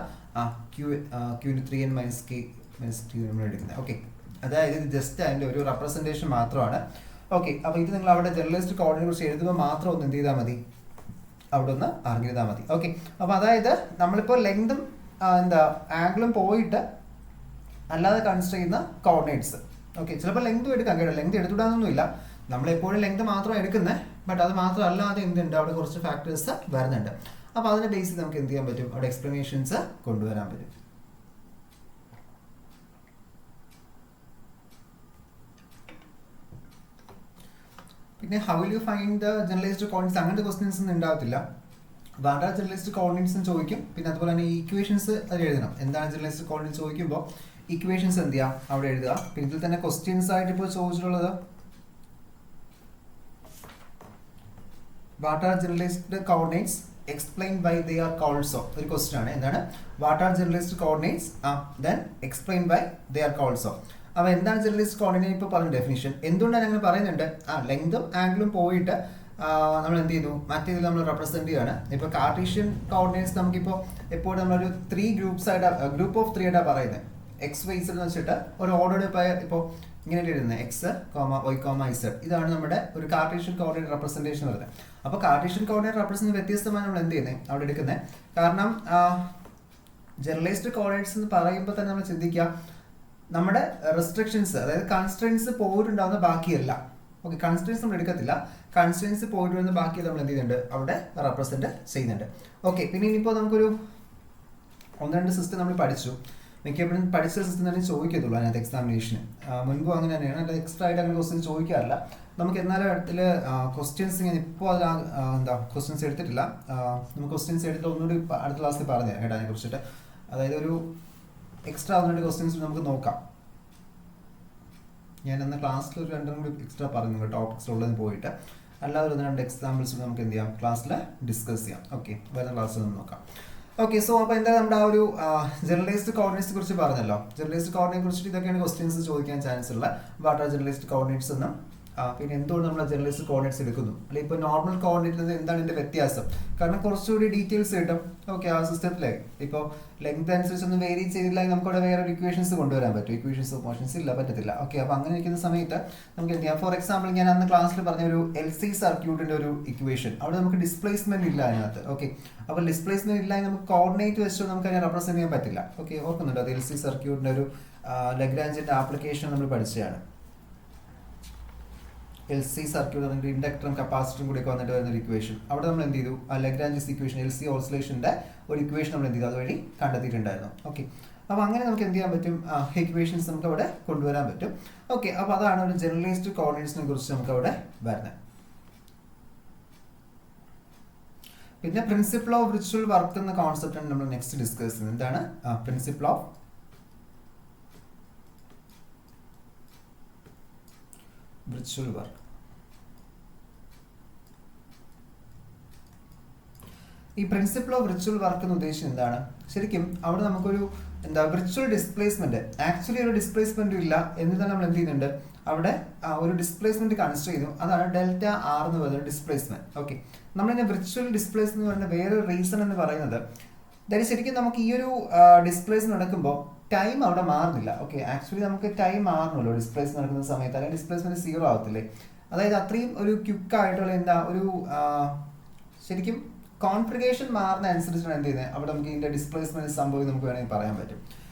Q3n minus K minus T നമ്മൾ എടുക്കുന്നത്. ഓക്കെ, അതായത് ഇത് ജസ്റ്റ് അതിൻ്റെ ഒരു റെപ്രസെൻറ്റേഷൻ മാത്രമാണ്. ഓക്കെ, അപ്പോൾ ഇത് നിങ്ങൾ അവിടെ ജനറലൈസ്ഡ് കോർഡിനേറ്റ് കുറിച്ച് എഴുതുമ്പോൾ മാത്രം ഒന്ന് എന്ത് ചെയ്താൽ മതി, അവിടെ ഒന്ന് അറിഞ്ഞിരുന്നാൽ മതി. ഓക്കെ, അപ്പോൾ അതായത് നമ്മളിപ്പോൾ ലെങ്തും ആംഗിളും പോയിട്ട് അല്ലാതെ കൺസിഡർ ചെയ്യുന്ന കോർഡിനേറ്റ്സ്. ഓക്കെ, ചിലപ്പോൾ ലെങ്തും എടുക്കാം കേട്ടോ, ലെങ്ത് എടുത്തുവിടാനൊന്നുമില്ല, നമ്മളെപ്പോഴും ലെങ്ത് മാത്രം എടുക്കുന്നത്. ബട്ട് അത് മാത്രമല്ലാതെ എന്തുണ്ട്, അവിടെ കുറച്ച് ഫാക്ടേഴ്സ് വരുന്നുണ്ട്. അപ്പോൾ അതിനെ ബേസ് ചെയ്ത് നമുക്ക് എന്ത് ചെയ്യാൻ പറ്റും, അവിടെ എക്സ്പ്ലനേഷൻസ് കൊണ്ടുവരാൻ പറ്റും. പിന്നെ how will you find the generalised coordinates, അങ്ങനത്തെ ക്വസ്റ്റ്യൻസ് ഒന്നും ഉണ്ടാകത്തില്ല. വാട്ട് ആർ ജനറലൈസ്ഡ് കോർഡിനേറ്റ്സ് എന്ന് ചോദിക്കും. പിന്നെ അതുപോലെ തന്നെ ഈ ഇക്വേഷൻസ് അത് എഴുതണം. എന്താണ് ജനറലൈസ്ഡ് കോർഡിനേറ്റ് ചോദിക്കുമ്പോൾ ഇക്വേഷൻസ് എന്ത് ചെയ്യാം അവിടെ എഴുതുക. പിന്നെ ഇതിൽ തന്നെ ക്വസ്റ്റ്യൻസ് ആയിട്ട് ഇപ്പോൾ ചോദിച്ചിട്ടുള്ളത് what are generalised coordinates explain by they are called so, ഒരു ക്വസ്റ്റ്യൻ ആണ്. എന്താണ് what are generalised coordinates then explain by they are called so. അപ്പോൾ എന്താണ് ജനറലൈസ്ഡ് കോർഡിനേറ്റ് ഇപ്പോൾ പറഞ്ഞ ഡെഫിനിഷൻ. എന്തുകൊണ്ടാണ് അങ്ങനെ പറയുന്നുണ്ട്, ലെങ്തും ആംഗിളും പോയിട്ട് നമ്മൾ എന്ത് ചെയ്യുന്നു, മറ്റേതിൽ നമ്മൾ റെപ്രസെന്റ് ചെയ്യാണ്. ഇപ്പോൾ കാർട്ടീഷ്യൻ കോർഡിനേറ്റ്സ് നമുക്കിപ്പോൾ എപ്പോഴും നമ്മളൊരു 3 ഗ്രൂപ്പ് ഓഫ് 3 ആയിട്ടാണ് പറയുന്നത്. എക്സ് വൈ സെഡ് എന്ന് വെച്ചിട്ട് ഒരു ഓർഡേർഡ് പെയർ ഇപ്പോൾ ഇങ്ങനെ എഴുതുന്നത് എക്സ് വൈ ഇസഡ്. ഇതാണ് നമ്മുടെ ഒരു കാർട്ടീഷ്യൻ കോർഡിനേറ്റ് റെപ്രസെന്റേഷൻ വരുന്നത്. അപ്പോൾ കാർട്ടീഷ്യൻ കോർഡിനേറ്റ് റെപ്രസെന്റ് വ്യത്യസ്തമായി നമ്മൾ എന്ത് ചെയ്യുന്നത് അവിടെ എടുക്കുന്നത്. കാരണം ജനറലൈസ്ഡ് കോർഡിനേറ്റ്സ് എന്ന് പറയുമ്പോൾ തന്നെ നമ്മൾ ചിന്തിക്കുക നമ്മുടെ റെസ്ട്രിക്ഷൻസ്, അതായത് കൺസ്ട്രെയിൻസ് പോയിട്ടുണ്ടാവുന്ന ബാക്കിയല്ല. ഓക്കെ, കൺസ്ട്രെയിൻസ് നമ്മൾ എടുക്കത്തില്ല, കൺസ്ട്രെയിൻസ് പോയിട്ട് വരുന്ന ബാക്കി നമ്മൾ എന്ത് ചെയ്യുന്നുണ്ട് അവിടെ റെപ്രസെന്റ് ചെയ്യുന്നുണ്ട്. ഓക്കെ, പിന്നെ ഇനിയിപ്പോൾ നമുക്കൊരു 1-2 സിസ്റ്റം നമ്മൾ പഠിച്ചു. മിക്കപ്പോഴും പഠിച്ച സിസ്റ്റം തന്നെ ചോദിക്കത്തുള്ളൂ അതിനകത്ത് എക്സാമിനേഷന്. മുൻപും അങ്ങനെ തന്നെയാണ്, അല്ല എക്സ്ട്രാ ആയിട്ട് അങ്ങനെ ക്വസ്റ്റ്യൻസ് ചോദിക്കാറില്ല. നമുക്ക് എന്നാലും അടുത്തിൽ ക്വസ്റ്റ്യൻസ് ഇങ്ങനെ ഇപ്പോൾ അതിൽ ക്വസ്റ്റ്യൻസ് എടുത്തിട്ടില്ല. നമുക്ക് ക്വസ്റ്റ്യൻസ് എടുത്തിട്ട് ഒന്നുകൂടി അടുത്ത ക്ലാസ്സിൽ പറഞ്ഞു കേട്ടോ അതിനെ കുറിച്ചിട്ട്. അതായത് ഒരു എക്സ്ട്രാ 1-2 ക്വസ്റ്റ്യൻസ് നമുക്ക് നോക്കാം. ഞാൻ അന്ന് ക്ലാസ്സിൽ ഒരു 2 കൂടി എക്സ്ട്രാ പറഞ്ഞു ടോപ്പിക്സ് ഉള്ളതിന് പോയിട്ട്. അല്ലാതെ 1-2 എക്സാമ്പിൾസ് നമുക്ക് എന്ത് ചെയ്യാം ക്ലാസ്സിൽ ഡിസ്കസ് ചെയ്യാം. ഓക്കെ, വരുന്ന ക്ലാസ്സിൽ ഒന്ന് നോക്കാം. ഓക്കെ, സോ അപ്പോൾ എന്താ നമ്മുടെ ആ ഒരു ജനറലൈസ്ഡ് കോർഡിനേറ്റ്സ് കുറിച്ച് പറഞ്ഞല്ലോ. ജനറലൈസ്ഡ് കോർഡിനേറ്റ് കുറിച്ചിട്ട് ഇതൊക്കെയാണ് ക്വസ്റ്റ്യൻസ് ചോദിക്കാൻ ചാൻസ് ഉള്ള. വാട്ട് ആർ ജനറലൈസ്ഡ് കോർഡിനേറ്റ്സ് എന്നും പിന്നെ എന്തുകൊണ്ട് നമ്മൾ ജനറലൈസ്ഡ് കോർഡിനേറ്റ്സ് എടുക്കുന്നു, അല്ലെങ്കിൽ ഇപ്പോൾ നോർമൽ കോർഡിനേറ്റിൽ എന്താണ് ഇതിന്റെ വ്യത്യാസം. കാരണം കുറച്ചുകൂടി ഡീറ്റെയിൽസ് കിട്ടും. ഓക്കെ, ആ സിസ്റ്റത്തിലെ ഇപ്പോൾ ലെങ്ത് അനുസരിച്ചൊന്നും വേരി ചെയ്തില്ലെങ്കിൽ നമുക്ക് അവിടെ വേറെ ഇക്വേഷൻസ് കൊണ്ടുവരാൻ പറ്റും. ഇക്വേഷൻസ് ഓഫ് മോഷൻസ് ഇല്ല, പറ്റത്തില്ല. ഓക്കെ, അപ്പോൾ അങ്ങനെ ഇരിക്കുന്ന സമയത്ത് നമുക്ക് എന്ത് ചെയ്യാം. ഫോർ എക്സാമ്പിൾ ഞാൻ അന്ന് ക്ലാസ്സിൽ പറഞ്ഞ ഒരു LC സർക്യൂട്ടിന്റെ ഒരു ഇക്വേഷൻ, അവിടെ നമുക്ക് ഡിസ്പ്ലേസ്മെന്റ് ഇല്ല അതിനകത്ത്. ഓക്കെ, അപ്പോൾ ഡിസ്പ്ലേസ്മെന്റ് ഇല്ല, നമുക്ക് കോർഡിനേറ്റ് വെച്ചിട്ട് നമുക്ക് അതിനെ റെപ്രസെന്റ് ചെയ്യാൻ പറ്റില്ല. ഓക്കെ, ഓർക്കുന്നുണ്ട് അത് LC സർക്യൂട്ടിന്റെ ഒരു ലഗ്രാഞ്ചിന്റെ ആപ്ലിക്കേഷൻ നമ്മൾ പഠിച്ചതാണ്. LC സർക്യൂട്ട് അല്ലെങ്കിൽ ഇൻഡക്ടറും കപ്പാസിറ്ററും കൂടി ഒക്കെ വന്നിട്ട് വരുന്ന ഒരു ഇക്വേഷൻ, അവിടെ നമ്മൾ എന്ത് ചെയ്തു, ആ ലഗ്രാഞ്ചസ് ഇക്വേഷൻ LC ഓസിലേഷന്റെ ഒരു ഇക്വേഷൻ നമ്മൾ എന്ത് ചെയ്തു അതുവഴി കണ്ടെത്തിയിട്ടുണ്ടായിരുന്നു. ഓക്കെ, അപ്പോൾ അങ്ങനെ നമുക്ക് എന്ത് ചെയ്യാൻ പറ്റും, ഇക്വേഷൻസ് നമുക്ക് അവിടെ കൊണ്ടുവരാൻ പറ്റും. ഓക്കെ, അപ്പോൾ അതാണ് ഒരു ജനറലൈസ്ഡ് കോർഡിനേറ്റ്സിനെ കുറിച്ച് നമുക്ക് അവിടെ വരുന്നത്. പിന്നെ പ്രിൻസിപ്പിൾ ഓഫ് വിർച്വൽ വർക്ക് എന്ന കോൺസെപ്റ്റാണ് നമ്മൾ നെക്സ്റ്റ് ഡിസ്കസ് ചെയ്യുന്നത്. എന്താണ് പ്രിൻസിപ്പിൾ ഓഫ് വിർച്വൽ വർക്ക്. ഈ പ്രിൻസിപ്പിൾ ഓഫ് വിർച്വൽ വർക്ക് എന്ന് ഉദ്ദേശിച്ചത് എന്താണ്, ശരിക്കും അവിടെ നമുക്കൊരു വിർച്വൽ ഡിസ്പ്ലേസ്മെന്റ്, ആക്ച്വലി ഒരു ഡിസ്പ്ലേസ്മെന്റും ഇല്ല എന്നിട്ട് നമ്മൾ എന്ത് ചെയ്യുന്നുണ്ട് അവിടെ ഒരു ഡിസ്പ്ലേസ്മെന്റ് കൺസിഡർ ചെയ്തു. അതാണ് ഡെൽറ്റ ആർ എന്ന് പറയുന്നത് ഡിസ്പ്ലേസ്മെന്റ്. ഓക്കെ, നമ്മളിതിനെ വിർച്വൽ ഡിസ്പ്ലേസ്മെന്റ് എന്ന് പറയുന്ന വേറൊരു റീസൺ എന്ന് പറയുന്നത് അതായത് ശരിക്കും നമുക്ക് ഈ ഒരു ഡിസ്പ്ലേസ്മെന്റ് നടക്കുമ്പോൾ ടൈം അവിടെ മാറുന്നില്ല. ഓക്കെ, ആക്ച്വലി നമുക്ക് ടൈം മാറണമല്ലോ ഡിസ്പ്ലേസ്മെന്റ് നടക്കുന്ന സമയത്ത്, അല്ലെങ്കിൽ ഡിസ്പ്ലേസ്മെന്റ് 0 ആവത്തില്ലേ. അതായത് അത്രയും ഒരു ക്വിക്കായിട്ടുള്ള ഒരു ശരിക്കും കോൺഫിഗറേഷൻ മാറുന്ന അനുസരിച്ചാണ് എന്ത് ചെയ്യുന്നത് അവിടെ നമുക്ക് ഇതിന്റെ ഡിസ്പ്ലേസ്മെന്റ് സംഭവം നമുക്ക് വേണമെങ്കിൽ പറയാൻ പറ്റും.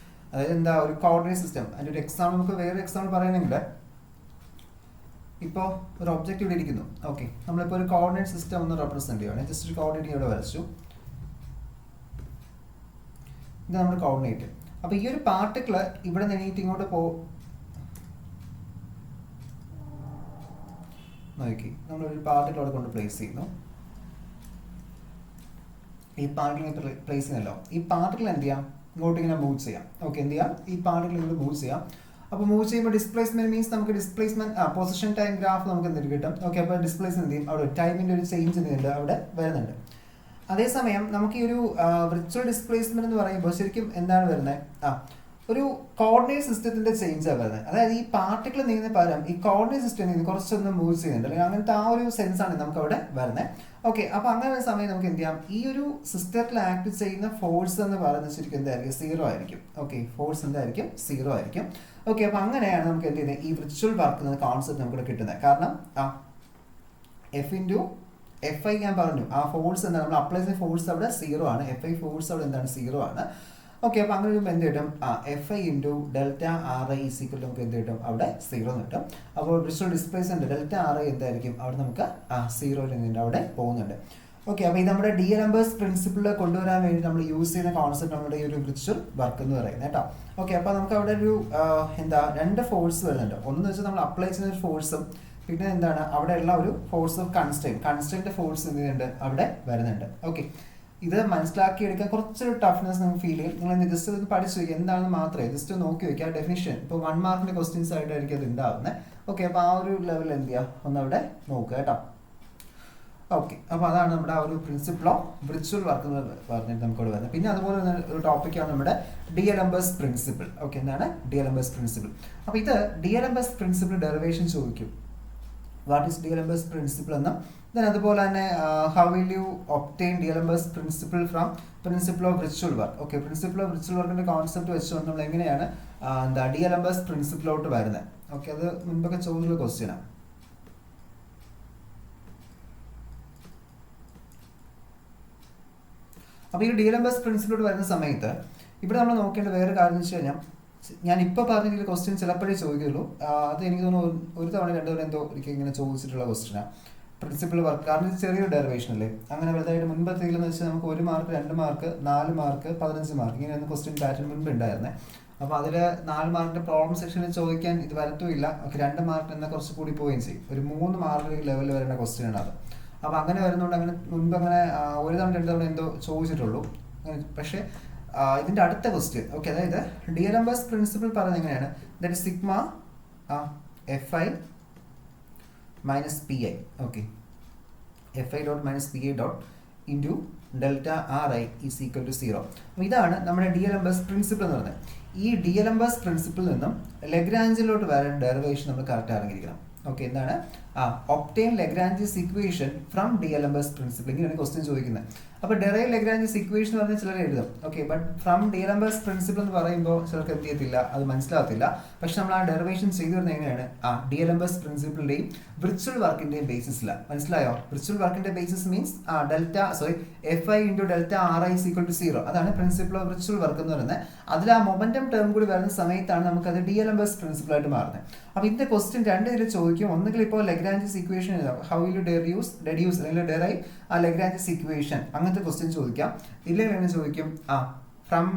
അതായത് ഒരു കോർഡിനേറ്റ് സിസ്റ്റം, അതിന്റെ ഒരു എക്സാമ്പിൾ നമുക്ക് വേറെ എക്സാമ്പിൾ പറയണമെങ്കിൽ ഇപ്പോൾ ഒരു ഒബ്ജക്റ്റ് ഇവിടെ ഇരിക്കുന്നു. ഓക്കെ, നമ്മളിപ്പോൾ ഒരു കോർഡിനേറ്റ് സിസ്റ്റം ഒന്ന് റെപ്രസെന്റ് ചെയ്യുകയാണ്. ജസ്റ്റ് ഒരു കോർഡിനേറ്റ് ഇവിടെ വരച്ചു, ഇത് നമ്മുടെ കോർഡിനേറ്റ്. അപ്പോൾ ഈ ഒരു പാർട്ടിക്കിൾ ഇവിടെ നിന്ന് ഇങ്ങോട്ട് നോക്കി നമ്മളൊരു പാർട്ടിക്കിൾ അവിടെ കൊണ്ട് പ്ലേസ് ചെയ്യുന്നു. ഈ പാർട്ടിക്കിൾ പ്ലേസ് ചെയ്യുന്നല്ലോ, ഈ പാർട്ടിക്കിൾ എന്ത് ചെയ്യാം, ഇങ്ങോട്ട് ഇങ്ങനെ മൂവ് ചെയ്യാം. ഓക്കെ, എന്ത് ചെയ്യാം, ഈ പാർട്ടിക്കിൾ ഇങ്ങോട്ട് മൂവ് ചെയ്യാം. അപ്പോൾ മൂവ് ചെയ്യുമ്പോൾ ഡിസ്പ്ലേസ്മെന്റ് മീൻസ് നമുക്ക് ഡിസ്പ്ലേസ്മെന്റ് പൊസിഷൻ ടൈം ഗ്രാഫ് നമുക്ക് എന്ത് കിട്ടും. ഓക്കെ, അപ്പോൾ ഡിസ്പ്ലേസ്മെന്റ് എന്ത് ചെയ്യും, അവിടെ ടൈമിന്റെ ഒരു ചേഞ്ച് എന്തുണ്ട് അവിടെ വരുന്നുണ്ട്. അതേസമയം നമുക്ക് ഈ ഒരു വിർച്വൽ ഡിസ്പ്ലേസ്മെന്റ് എന്ന് പറയുമ്പോൾ ശരിക്കും എന്താണ് വരുന്നത്, ഒരു കോർഡിനേറ്റ് സിസ്റ്റത്തിന്റെ ചേഞ്ചാണ് വരുന്നത്. അതായത് ഈ പാർട്ടിക്കിൾ നീങ്ങുന്ന പകരം ഈ കോർഡിനേറ്റ് സിസ്റ്റം കുറച്ചൊന്ന് മൂവ് ചെയ്യുന്നുണ്ട്, അല്ലെങ്കിൽ അങ്ങനത്തെ ആ ഒരു സെൻസാണ് നമുക്ക് അവിടെ വരുന്നത്. ഓക്കെ, അപ്പോൾ അങ്ങനെ ഒരു സമയം നമുക്ക് എന്ത് ചെയ്യാം, ഈ ഒരു സിസ്റ്റത്തിൽ ആക്ട് ചെയ്യുന്ന ഫോഴ്സ് എന്ന് പറയുന്നത് ശരിക്കും എന്തായിരിക്കും, 0 ആയിരിക്കും. ഓക്കെ, ഫോഴ്സ് എന്തായിരിക്കും, 0 ആയിരിക്കും. ഓക്കെ, അപ്പോൾ അങ്ങനെയാണ് നമുക്ക് എന്ത് ചെയ്യുന്നത്, ഈ വിർച്വൽ വർക്ക് എന്ന കോൺസെപ്റ്റ് നമുക്ക് കിട്ടുന്നത്. കാരണം F/F ഞാൻ പറഞ്ഞു, ആ ഫോഴ്സ് എന്താണ്, നമ്മൾ അപ്ലൈ ചെയ്യുന്ന ഫോഴ്സ് അവിടെ 0 ആണ്. F/I ഫോഴ്സ് അവിടെ എന്താണ്, 0 ആണ്. ഓക്കെ, അപ്പോൾ അങ്ങനെ വരുമ്പോൾ എന്ത് കിട്ടും, F/I × Δ Ri നമുക്ക് എന്ത് കിട്ടും, അവിടെ 0 എന്ന് കിട്ടും. അപ്പോൾ വിർച്വൽ ഡിസ്പ്ലേസ്മെന്റ് Δ Ri എന്തായിരിക്കും, അവിടെ നമുക്ക് 0 അവിടെ പോകുന്നുണ്ട്. ഓക്കെ, അപ്പോൾ ഇത് നമ്മുടെ ഡി-എൽഎംബേഴ്സ് പ്രിൻസിപ്പിൾ കൊണ്ടുവരാൻ വേണ്ടി നമ്മൾ യൂസ് ചെയ്യുന്ന കോൺസെപ്റ്റ് നമ്മുടെ ഈ ഒരു വിർച്വൽ വർക്ക് എന്ന് പറയുന്നത് കേട്ടോ. ഓക്കെ, അപ്പോൾ നമുക്ക് അവിടെ ഒരു രണ്ട് ഫോഴ്സ് വരുന്നുണ്ട്. ഒന്ന് വെച്ചാൽ നമ്മൾ അപ്ലൈ ചെയ്യുന്ന ഒരു ഫോഴ്സും, പിന്നെ എന്താണ് അവിടെയുള്ള ഒരു ഫോഴ്സ് ഓഫ് കൺസ്ട്രെയിന്റ് ഫോഴ്സ് എന്ത് ചെയ്യുന്നുണ്ട് അവിടെ വരുന്നുണ്ട്. ഓക്കെ, ഇത് മനസ്സിലാക്കിയെടുക്കാൻ കുറച്ചൊരു ടഫ്നെസ് നമുക്ക് ഫീൽ ചെയ്യും. നിങ്ങൾ ജസ്റ്റ് ഒന്ന് പഠിച്ചു വയ്ക്കുക, എന്താണെന്ന് മാത്രമേ ജസ്റ്റ് നോക്കി വയ്ക്കുക. ഡെഫിനിഷൻ ഇപ്പോൾ 1 മാർക്കിന്റെ ക്വസ്റ്റ്യൻസ് ആയിട്ടായിരിക്കും അത് ഉണ്ടാവുന്നത്. ഓക്കെ, അപ്പോൾ ആ ഒരു ലെവലിൽ എന്ത് ചെയ്യുക, ഒന്ന് അവിടെ നോക്കുക കേട്ടോ. ഓക്കെ, അപ്പോൾ അതാണ് നമ്മുടെ ആ ഒരു പ്രിൻസിപ്പിൾ ഓഫ് വിർച്വൽ വർക്ക് എന്ന് പറഞ്ഞിട്ട് നമുക്കവിടെ വരുന്നത്. പിന്നെ അതുപോലെ തന്നെ ഒരു ടോപ്പിക്കാണ് നമ്മുടെ ഡി-എൽഎംബേഴ്സ് പ്രിൻസിപ്പിൾ. ഓക്കെ, എന്താണ് ഡി-എൽഎംബേഴ്സ് പ്രിൻസിപ്പിൾ. അപ്പോൾ ഇത് ഡി-എൽഎംബേഴ്സ് പ്രിൻസിപ്പിൾ ഡെറിവേഷൻ ചോദിക്കും. വാട്ട് ഈസ് ഡി-എൽഎംബേഴ്സ് പ്രിൻസിപ്പിൾ എന്നും then അതുപോലെ തന്നെ how will you obtain d'Alembert's principle from principle of virtual work. Okay, principle of virtual വർക്കിന്റെ കോൺസെപ്റ്റ് വെച്ചുകൊണ്ട് നമ്മൾ എങ്ങനെയാണ് ഡി-എൽഎംബേഴ്സ് പ്രിൻസിപ്പിളോട്ട് വരുന്നത്. ഓക്കെ, അത് മുൻപൊക്കെ ചോദിച്ചുള്ള ക്വസ്റ്റ്യനാണ്. അപ്പോൾ ഈ ഡി-എൽഎംബേഴ്സ് പ്രിൻസിപ്പിളോട്ട് വരുന്ന സമയത്ത് ഇവിടെ നമ്മൾ നോക്കേണ്ട വേറെ കാര്യം എന്ന് വെച്ച് കഴിഞ്ഞാൽ, ഞാൻ ഇപ്പോൾ പറഞ്ഞ ക്വസ്റ്റ്യൻ ചിലപ്പോഴേ ചോദിക്കുള്ളൂ. അത് എനിക്ക് തോന്നുന്നു ഒരു തവണ 2 തവണ എന്തോ ഒരിക്കൽ ഇങ്ങനെ ചോദിച്ചിട്ടുള്ള ക്വസ്റ്റ്യനാണ് പ്രിൻസിപ്പിൾ വർക്ക്. കാരണം ഇത് ചെറിയൊരു ഡെറിവേഷൻ അല്ലേ. അങ്ങനെ വലുതായിട്ട് മുൻപത്തേലെന്ന് വെച്ചാൽ നമുക്ക് 1 മാർക്ക് 2 മാർക്ക് 4 മാർക്ക് 15 മാർക്ക് ഇങ്ങനെയൊന്നും ക്വസ്റ്റ്യൻ പാറ്റേൺ മുൻപ് ഉണ്ടായിരുന്നത്. അപ്പോൾ അതിൽ 4 മാർക്കിന്റെ പ്രോബ്ലം സെക്ഷനിൽ ചോദിക്കാൻ ഇത് വരത്തുമില്ല. 2 മാർക്ക് എന്നാൽ കുറച്ച് കൂടി പോവുകയും ചെയ്യും. ഒരു 3 മാർക്ക് ലെവലിൽ വരേണ്ട ക്വസ്റ്റ്യൻ ആണ് അത്. അപ്പോൾ അങ്ങനെ വരുന്നതുകൊണ്ട് അങ്ങനെ മുൻപ് അങ്ങനെ 1 തവണ 2 തവണ എന്തോ ചോദിച്ചിട്ടുള്ളൂ. പക്ഷേ ഇതിന്റെ അടുത്ത ക്വസ്റ്റ്യൻ, ഓക്കെ, അതായത് ഡി-എൽഎംബേഴ്സ് പ്രിൻസിപ്പിൾ പറയുന്നത് എങ്ങനെയാണ്, that is sigma F/I minus Pi. Okay, F/I dot minus Pi dot into Delta Ri is equal to 0. അപ്പോൾ ഇതാണ് നമ്മുടെ ഡി-എൽഎംബേഴ്സ് പ്രിൻസിപ്പിൾ എന്ന് പറയുന്നത്. ഈ ഡി-എൽഎംബേഴ്സ് പ്രിൻസിപ്പിൾ നിന്നും ലഗ്രാഞ്ചിലോട്ട് വരാൻ ഡെറിവേഷൻ നമ്മൾ കറക്റ്റ് അറിഞ്ഞിരിക്കണം. ഓക്കെ, എന്താണ് obtain Lagrange's equation from d'Alembert's principle, ഇങ്ങനെയാണ് ക്വസ്റ്റ്യൻ ചോദിക്കുന്നത്. അപ്പോൾ ഡെറൈവ് ലഗ്രാഞ്ചസ് ഇക്വേഷൻ പറഞ്ഞാൽ ചിലർ എഴുതും. Okay, but from d'Alembert's principle എന്ന് പറയുമ്പോൾ ചിലർക്ക് എന്ത് ചെയ്യത്തില്ല, അത് മനസ്സിലാകത്തില്ല. പക്ഷെ നമ്മൾ ആ ഡെറിവേഷൻ ചെയ്തു വരുന്നത് എങ്ങനെയാണ്, ഡി-എൽഎംബേഴ്സ് പ്രിൻസിപ്പിളിന്റെയും വിർച്വൽ വർക്കിന്റെയും ബേസിസിലാണ്. മനസ്സിലായോ? വിർച്വൽ വർക്കിന്റെ basis means F/I × Delta Ri is equal to 0. അതാണ് പ്രിൻസിപ്പിൾ ഓഫ് വിർച്വൽ വർക്ക് എന്ന് പറയുന്നത്. അതിൽ ആ മൊമെന്റം ടേം കൂടി വരുന്ന സമയത്താണ് നമുക്ക് അത് ഡി-എൽഎംബേഴ്സ് പ്രിൻസിപ്പിൾ ആയിട്ട് മാറുന്നത്. അപ്പോൾ ഇതിന്റെ ക്വസ്റ്റ്യൻ 2 ഇതിൽ ചോദിക്കും. ഒന്നുകിൽ ഇപ്പോൾ ലഗ്രാഞ്ചസ് ഇക്വേഷൻ എഴുതാം, ഹൗ വിൽ യു ഡെഡ്യൂസ് അല്ലെങ്കിൽ ഡെറൈവ് ആ ലഗ്രാഞ്ചസ് ഇക്വേഷൻ, അങ്ങനത്തെ ക്വസ്റ്റ്യൻ ചോദിക്കാം. ഇല്ലെങ്കിൽ എങ്ങനെ ചോദിക്കും, from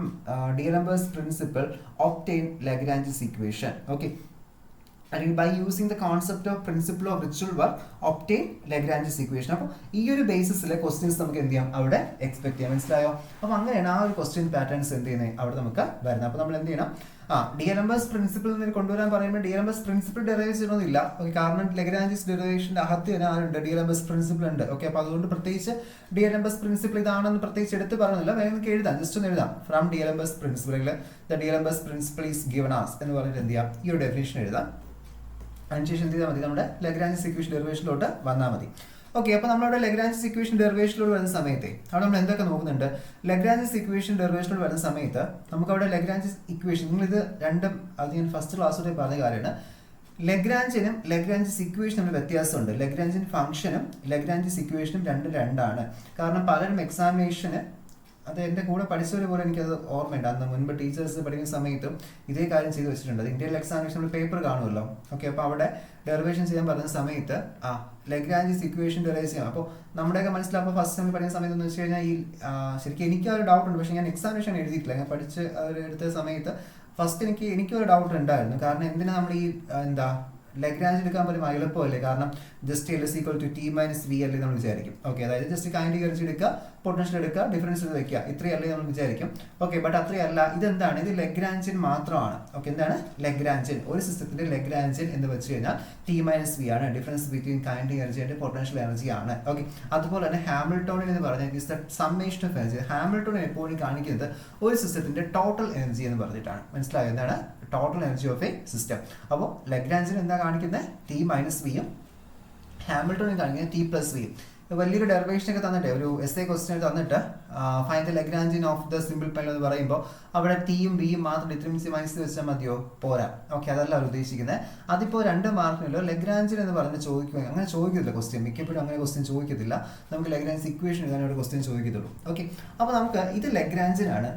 d'Alembert's principle obtain Lagrange's equation. Okay, അല്ലെങ്കിൽ by using the concept of principle of virtual work obtain Lagrange's equation. അപ്പോൾ ഈ ഒരു ബേസിസിലെ ക്വസ്റ്റ്യൻസ് നമുക്ക് എന്ത് ചെയ്യാം, അവിടെ എക്സ്പെക്ട് ചെയ്യാം. മനസ്സിലായോ? അപ്പോൾ അങ്ങനെയാണ് ആ ഒരു ക്വസ്റ്റ്യൻ പാറ്റേൺസ് എന്ത് ചെയ്യുന്നത് അവിടെ നമുക്ക് വരുന്നത്. അപ്പോൾ നമ്മൾ എന്ത് ചെയ്യണം, ഡി-എൽഎംബേഴ്സ് പ്രിൻസിപ്പിൾ കൊണ്ടുവരാൻ പറയുമ്പോൾ ഡി-എൽഎംബേഴ്സ് പ്രിൻസിപ്പിൾ ഡെറൈവ് ചെയ്യണമെന്നില്ല. ഓക്കെ, കാരണം ലഗ്രാഞ്ചസ് ഡെറിവേഷന്റെ അകത്ത് തന്നെ ആരുണ്ട്, ഡി-എൽഎംബേഴ്സ് പ്രിൻസിപ്പിൾ ഉണ്ട്. ഓക്കെ, അപ്പോൾ അതുകൊണ്ട് പ്രത്യേകിച്ച് ഡി-എൽഎംബേഴ്സ് പ്രിൻസിപ്പിൾ ഇതാണെന്ന് പ്രത്യേകിച്ച് എടുത്ത് പറയുന്നില്ല. വേണമെങ്കിൽ എഴുതാം, ജസ്റ്റ് ഒന്ന് എഴുതാം, from d'Alembert's principle the d'Alembert's principle is given as എന്ന് പറഞ്ഞിട്ട് എന്ത് ചെയ്യാം, ഈ ഒരു ഡെഫിനേഷൻ എഴുതാം. അതിനുശേഷം എന്ത് ചെയ്താൽ മതി, നമ്മുടെ ലഗ്രാഞ്ചസ് ഇക്വേഷൻ ഡെറിവേഷനിലോട്ട് വന്നാൽ മതി. ഓക്കെ, അപ്പോൾ നമ്മളവിടെ ലഗ്രാഞ്ചസ് ഇക്വേഷൻ ഡെറിവേഷനിലോട്ട് വരുന്ന സമയത്ത് അവിടെ നമ്മൾ എന്തൊക്കെ നോക്കുന്നുണ്ട്, ലഗ്രാഞ്ചസ് ഇക്വേഷൻ ഡെറിവേഷനിലോട്ട് വരുന്ന സമയത്ത് നമുക്ക് അവിടെ ലഗ്രാഞ്ചസ് ഇക്വേഷൻ, നിങ്ങളിത് രണ്ടും അത് ഞാൻ ഫസ്റ്റ് ക്ലാസ്സിലൂടെ പറഞ്ഞ കാര്യമാണ്. ലഗ്രാഞ്ചിനും ലഗ്രാഞ്ചസ് ഇക്വേഷനും തമ്മിൽ വ്യത്യാസമുണ്ട്. ലഗ്രാഞ്ചിൻ ഫംഗ്ഷനും ലഗ്രാഞ്ചസ് ഇക്വേഷനും രണ്ടാണ്. കാരണം പലരും എക്സാമിനേഷന്, അത് എൻ്റെ കൂടെ പഠിച്ചവർ പോലെ എനിക്കത് ഓർമ്മയുണ്ട്, അന്ന് മുൻപ് ടീച്ചേഴ്സ് പഠിക്കുന്ന സമയത്തും ഇതേ കാര്യം ചെയ്ത് വെച്ചിട്ടുണ്ട്. അത് ഇന്ത്യയിൽ എക്സാമിനേഷൻ പേപ്പർ കാണുമല്ലോ. ഓക്കെ, അപ്പോൾ അവിടെ ഡെറിവേഷൻ ചെയ്യാൻ പറയുന്ന സമയത്ത് ലഗ്രാഞ്ചസ് ഇക്വേഷൻ ഡെറൈവ് ചെയ്യാം. അപ്പോൾ നമ്മുടെയൊക്കെ മനസ്സിലാകുമ്പോൾ ഫസ്റ്റ് നമ്മൾ പഠിക്കുന്ന സമയത്ത് എന്ന് വെച്ച് കഴിഞ്ഞാൽ ഈ ശരിക്കും എനിക്ക് ഒരു ഡൗട്ട് ഉണ്ട്. പക്ഷേ ഞാൻ എക്സാമിനേഷൻ എഴുതിയിട്ടില്ല, ഞാൻ പഠിച്ച് എടുത്ത സമയത്ത് ഫസ്റ്റ് എനിക്കൊരു ഡൗട്ട് ഉണ്ടായിരുന്നു. കാരണം എന്തിനാ നമ്മൾ ഈ ലഗ്രാഞ്ച് എടുക്കാൻ പോലും എളുപ്പമല്ലേ, കാരണം just L is equal to T minus V അല്ലേ നമ്മൾ വിചാരിക്കും. ഓക്കെ, അതായത് ജസ്റ്റ് കൈൻഡിക് എനർജി എടുക്കുക, പൊട്ടൻഷ്യൽ എടുക്കുക, ഡിഫറൻസ് വെക്കുക, ഇത്രയല്ലേ നമ്മൾ വിചാരിക്കും. ഓക്കെ, ബട്ട് അത്രയല്ല. ഇതെന്താണ്? ഇത് ലഗ്രാഞ്ചിൻ മാത്രമാണ്. ഓക്കെ, എന്താണ് ലഗ്രാഞ്ചിൻ? ഒരു സിസ്റ്റത്തിന്റെ ലഗ്രാഞ്ചിൻ എന്ന് വെച്ച് കഴിഞ്ഞാൽ T minus V ആണ്, difference between കൈൻഡിക് energy and potential energy ആണ്. ഓക്കെ, അതുപോലെ തന്നെ ഹാമിൽട്ടോണിയൻ എന്ന് പറഞ്ഞാൽ is the summation of energy. ഹാമിൽട്ടോൺ എപ്പോഴും കാണിക്കുന്നത് ഒരു സിസ്റ്റത്തിന്റെ ടോട്ടൽ എനർജി എന്ന് പറഞ്ഞിട്ടാണ്. മനസ്സിലായോ എന്താണ് total energy of A system? അപ്പോൾ ലഗ്രാഞ്ചിൻ എന്താ കാണിക്കുന്നത്? T minus V യും ഹാമിൽട്ടോണിൽ കാണിക്കുന്നത് T plus V യും. വലിയൊരു ഡെറിവേഷൻ ഒക്കെ തന്നിട്ട് ഒരു എസ് എ ക്വസ്റ്റ്യൻ തന്നിട്ട് find the Lagrangian of the simple pen എന്ന് പറയുമ്പോൾ അവിടെ ടിയും ബിയും മാത്രം ഡിറ്റർമിൻസ് മനസ്സിൽ വെച്ചാൽ മതിയോ? പോരാ. ഓക്കെ, അതല്ല അവർ ഉദ്ദേശിക്കുന്നത്. അതിപ്പോൾ 2 മാർക്കിനല്ലോ ലഗ്രാഞ്ചിൻ എന്ന് പറഞ്ഞ് ചോദിക്കുക, അങ്ങനെ ചോദിക്കത്തില്ല ക്വസ്റ്റ്യൻ. മിക്കപ്പോഴും അങ്ങനെ ക്വസ്റ്റ്യൻ ചോദിക്കത്തില്ല. നമുക്ക് ലഗ്രാഞ്ച് ഇക്വേഷൻ എഴുതാൻ ഒരു ക്വസ്റ്റ്യൻ ചോദിക്കത്തുള്ളൂ. ഓക്കെ, അപ്പോൾ നമുക്ക് ഇത് ലഗ്രാഞ്ചിനാണ്.